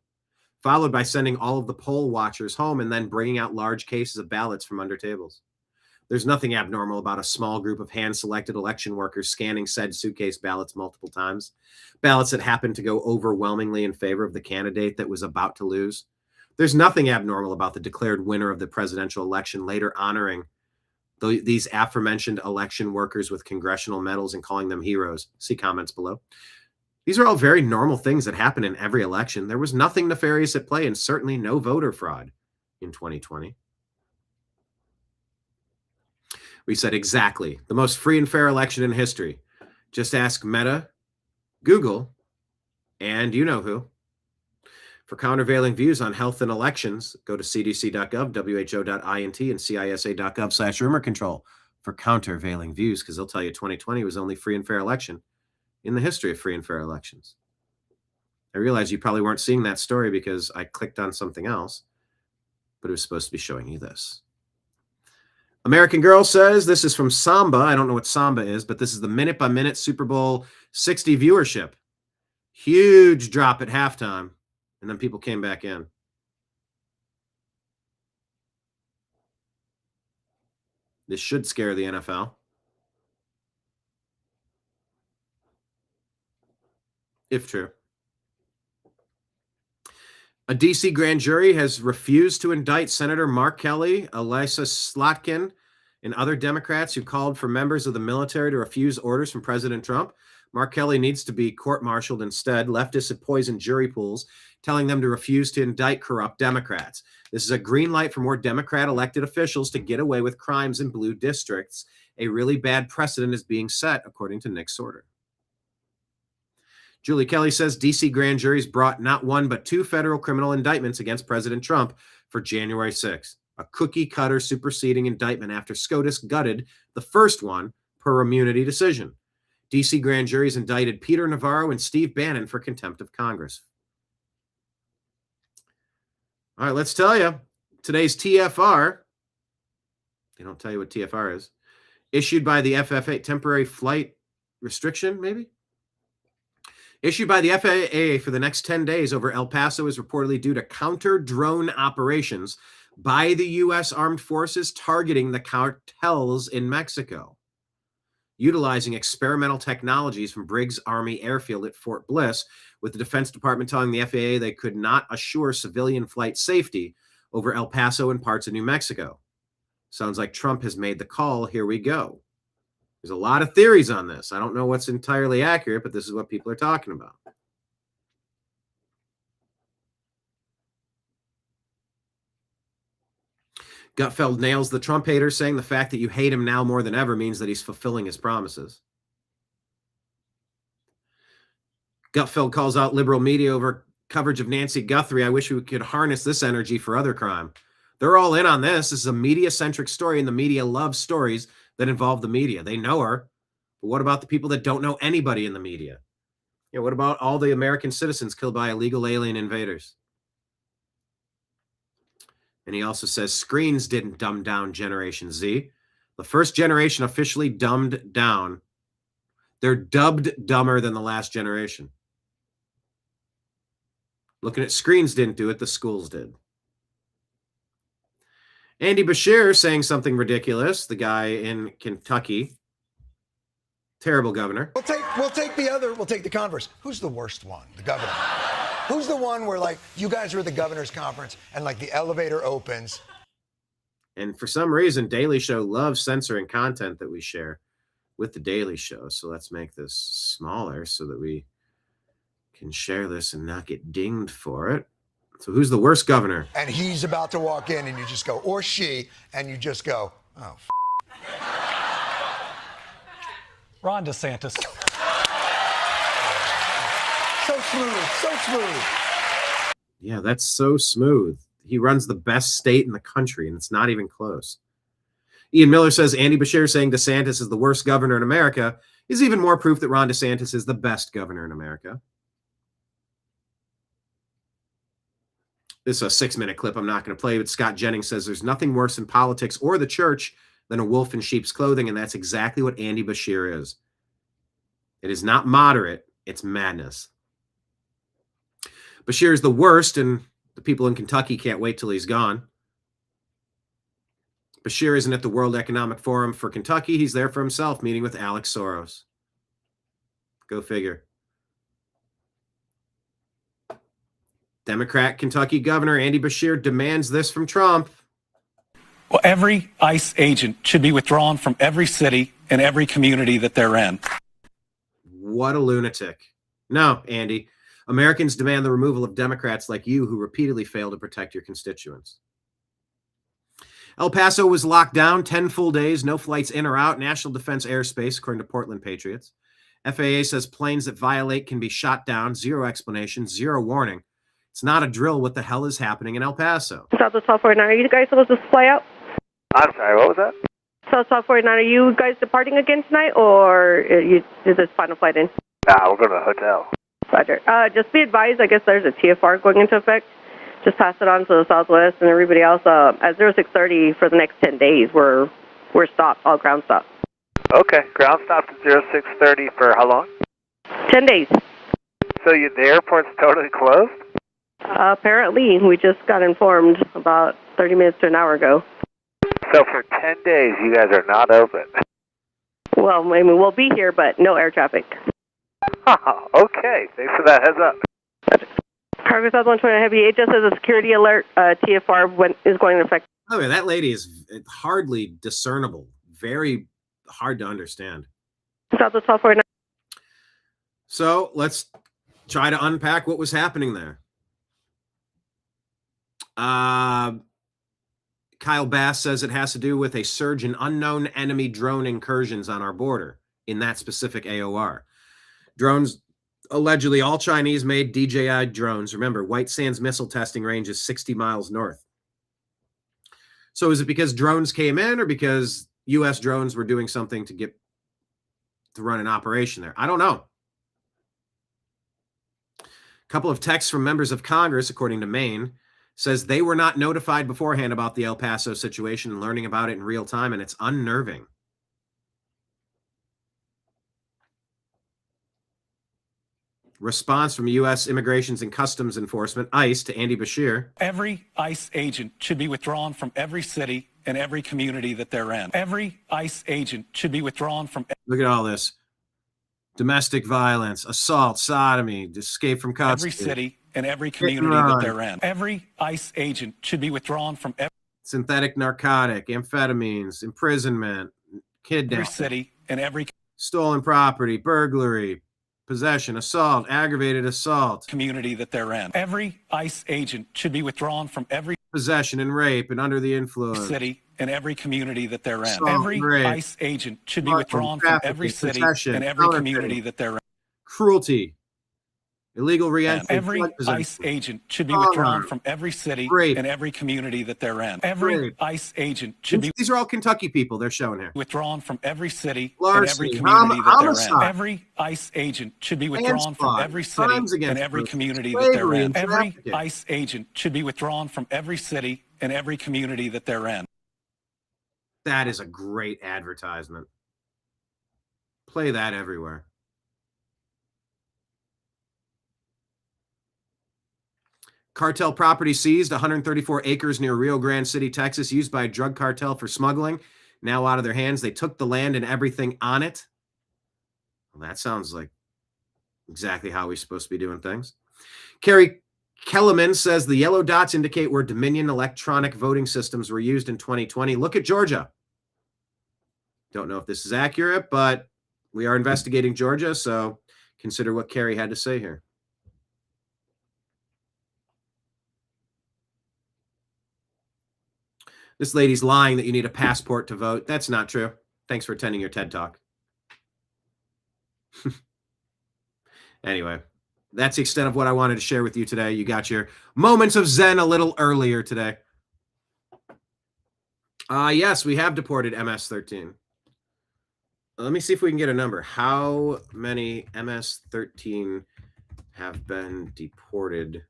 A: followed by sending all of the poll watchers home and then bringing out large cases of ballots from under tables. There's nothing abnormal about a small group of hand-selected election workers scanning said suitcase ballots multiple times, ballots that happen to go overwhelmingly in favor of the candidate that was about to lose. There's nothing abnormal about the declared winner of the presidential election later honoring these aforementioned election workers with congressional medals and calling them heroes. See comments below. These are all very normal things that happen in every election. There was nothing nefarious at play and certainly no voter fraud in 2020. We said exactly. The most free and fair election in history. Just ask Meta, Google, and you know who. For countervailing views on health and elections, go to cdc.gov, who.int, and cisa.gov/rumor control for countervailing views, because they'll tell you 2020 was the only free and fair election in the history of free and fair elections. I realize you probably weren't seeing that story because I clicked on something else, but it was supposed to be showing you this. American Girl says, this is from Samba. I don't know what Samba is, but this is the minute-by-minute Super Bowl 60 viewership. Huge drop at halftime. And then people came back in. This should scare the NFL. If true. A D.C. grand jury has refused to indict Senator Mark Kelly, Elisa Slotkin, and other Democrats who called for members of the military to refuse orders from President Trump. Mark Kelly needs to be court-martialed instead. Leftists have poisoned jury pools, telling them to refuse to indict corrupt Democrats. This is a green light for more Democrat elected officials to get away with crimes in blue districts. A really bad precedent is being set, according to Nick Sorter. Julie Kelly says D.C. grand juries brought not one but two federal criminal indictments against President Trump for January 6th. A cookie-cutter superseding indictment after SCOTUS gutted the first one per immunity decision. D.C. grand juries indicted Peter Navarro and Steve Bannon for contempt of Congress. All right, let's tell you. Today's TFR, they don't tell you what TFR is issued by the FAA, temporary flight restriction, maybe? Issued by the FAA for the next 10 days over El Paso is reportedly due to counter-drone operations by the U.S. Armed Forces targeting the cartels in Mexico, utilizing experimental technologies from Briggs Army Airfield at Fort Bliss, with the Defense Department telling the FAA they could not assure civilian flight safety over El Paso and parts of New Mexico. Sounds like Trump has made the call. Here we go. There's a lot of theories on this. I don't know what's entirely accurate, but this is what people are talking about. Gutfeld nails the Trump hater, saying the fact that you hate him now more than ever means that he's fulfilling his promises. Gutfeld calls out liberal media over coverage of Nancy Guthrie. I wish we could harness this energy for other crime. They're all in on this. This is a media-centric story, and the media loves stories that involve the media. They know her. But what about the people that don't know anybody in the media? Yeah, what about all the American citizens killed by illegal alien invaders? And he also says screens didn't dumb down Generation Z. The first generation officially dumbed down. They're dubbed dumber than the last generation. Looking at screens didn't do it. The schools did. Andy Beshear saying something ridiculous. The guy in Kentucky. Terrible governor.
K: We'll take the converse. Who's the worst one? The governor. Who's the one where, like, you guys are at the governor's conference and, like, the elevator opens?
A: And for some reason, Daily Show loves censoring content that we share with the Daily Show. So let's make this smaller so that we can share this and not get dinged for it. So who's the worst governor?
K: And he's about to walk in and you just go, or she, and you just go, oh,
F: Ron DeSantis.
K: So smooth, so smooth.
A: Yeah, that's so smooth. He runs the best state in the country, and it's not even close. Ian Miller says Andy Beshear saying DeSantis is the worst governor in America is even more proof that Ron DeSantis is the best governor in America. This is a 6-minute clip I'm not going to play, but Scott Jennings says there's nothing worse in politics or the church than a wolf in sheep's clothing, and that's exactly what Andy Beshear is. It is not moderate, it's madness. Beshear is the worst, and the people in Kentucky can't wait till he's gone. Beshear isn't at the World Economic Forum for Kentucky. He's there for himself, meeting with Alex Soros. Go figure. Democrat Kentucky Governor Andy Beshear demands this from Trump.
F: Well, every ICE agent should be withdrawn from every city and every community that they're in.
A: What a lunatic. No, Andy. Americans demand the removal of Democrats like you who repeatedly fail to protect your constituents. El Paso was locked down 10 full days, no flights in or out, national defense airspace, according to Portland Patriots. FAA says planes that violate can be shot down, zero explanation, zero warning. It's not a drill. What the hell is happening in El Paso?
R: Southwest 1249, are you guys supposed to fly out?
W: I'm sorry, what was that?
R: Southwest 1249, are you guys departing again tonight, or is this final flight in?
W: We're going to the hotel.
R: Roger. Just be advised, I guess there's a TFR going into effect. Just pass it on to the Southwest and everybody else. At 0630 for the next 10 days, we're stopped, all ground stopped.
W: Okay, ground stopped at 0630 for how long?
R: 10 days.
W: So the airport's totally closed?
R: Apparently, we just got informed about 30 minutes to an hour ago.
W: So for 10 days, you guys are not open?
R: Well, I mean, we'll be here, but no air traffic.
W: Okay, thanks for that heads up.
R: Cargo South 120 Heavy, it just says a security alert, TFR is going into effect.
A: By the way, that lady is hardly discernible. Very hard to understand.
R: Southwest 1249.
A: So let's try to unpack what was happening there. Kyle Bass says it has to do with a surge in unknown enemy drone incursions on our border in that specific AOR. Drones, allegedly all Chinese-made DJI drones. Remember, White Sands missile testing range is 60 miles north. So is it because drones came in or because U.S. drones were doing something to run an operation there? I don't know. A couple of texts from members of Congress, according to Maine, says they were not notified beforehand about the El Paso situation and learning about it in real time, and it's unnerving. Response from U.S. Immigrations and Customs Enforcement, ICE, to Andy Bashir.
F: Every ICE agent should be withdrawn from every city and every community that they're in. Every ICE agent should be withdrawn from...
A: Look at all this. Domestic violence, assault, sodomy, escape from custody.
F: Every city and every community that they're in. Every ICE agent should be withdrawn from every...
A: Synthetic narcotic, amphetamines, imprisonment, kidnapping.
F: Every city and every...
A: Stolen property, burglary, possession, assault, aggravated assault.
F: Community that they're in. Every ICE agent should be withdrawn from every...
A: Possession and rape and under the influence.
F: City and every community that they're in.
A: Assault,
F: every
A: rape,
F: ICE agent should be withdrawn from every city and every community that they're in.
A: Cruelty. Illegal re-entry.
F: Every ICE agent should be withdrawn from every city and every community that they're in. Every ICE agent should be...
A: These are all Kentucky people they're showing here.
F: Withdrawn from every city
A: Larceny,
F: and every community that they're
A: homicide.
F: in. Every ICE agent should be withdrawn from every city
A: crimes against
F: and every
A: persons,
F: community that they're
A: slavery
F: in.
A: and
F: Every
A: trafficking.
F: ICE agent should be withdrawn from every city and every community that they're in.
A: That is a great advertisement. Play that everywhere. Cartel property seized, 134 acres near Rio Grande City, Texas, used by a drug cartel for smuggling. Now out of their hands. They took the land and everything on it. Well, that sounds like exactly how we're supposed to be doing things. Carrie Kellerman says the yellow dots indicate where Dominion electronic voting systems were used in 2020. Look at Georgia. Don't know if this is accurate, but we are investigating Georgia, so consider what Carrie had to say here. This lady's lying that you need a passport to vote. That's not true. Thanks for attending your TED Talk. Anyway, that's the extent of what I wanted to share with you today. You got your moments of zen a little earlier today. Yes, we have deported MS-13. Let me see if we can get a number. How many MS-13 have been deported?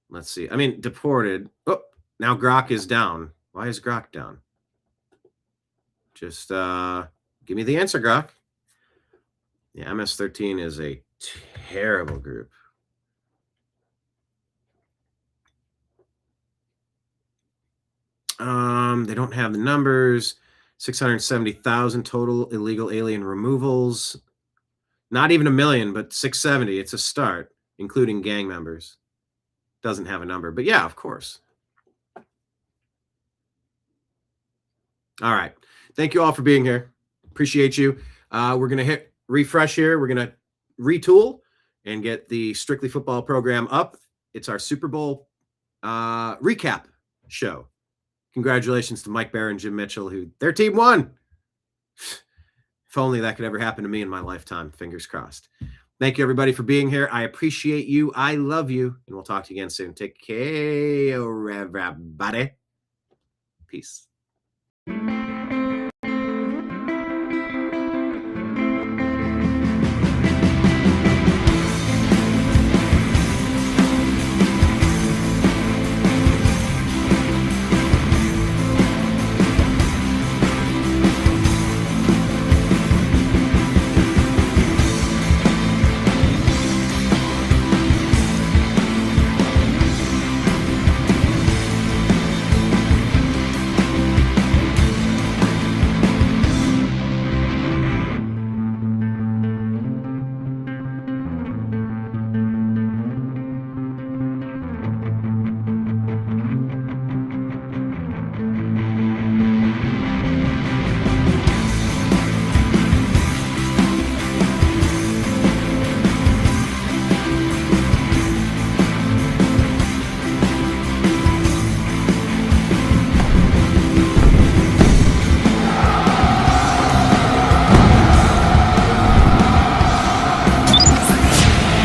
A: Let's see. I mean, deported. Oh, now Grok is down. Why is Grok down? Just give me the answer, Grok. Yeah, MS-13 is a terrible group. They don't have the numbers. 670,000 total illegal alien removals. Not even 1 million, but 670. It's a start, including gang members. Doesn't have a number, but yeah, of course. All right. Thank you all for being here. Appreciate you. We're going to hit refresh here. We're going to retool and get the Strictly Football program up. It's our Super Bowl recap show. Congratulations to Mike Barr and Jim Mitchell, who their team won. If only that could ever happen to me in my lifetime. Fingers crossed. Thank you, everybody, for being here. I appreciate you. I love you. And we'll talk to you again soon. Take care, everybody. Peace.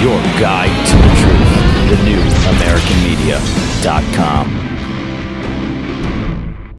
D: Your guide to the truth. TheNewAmericanMedia.com.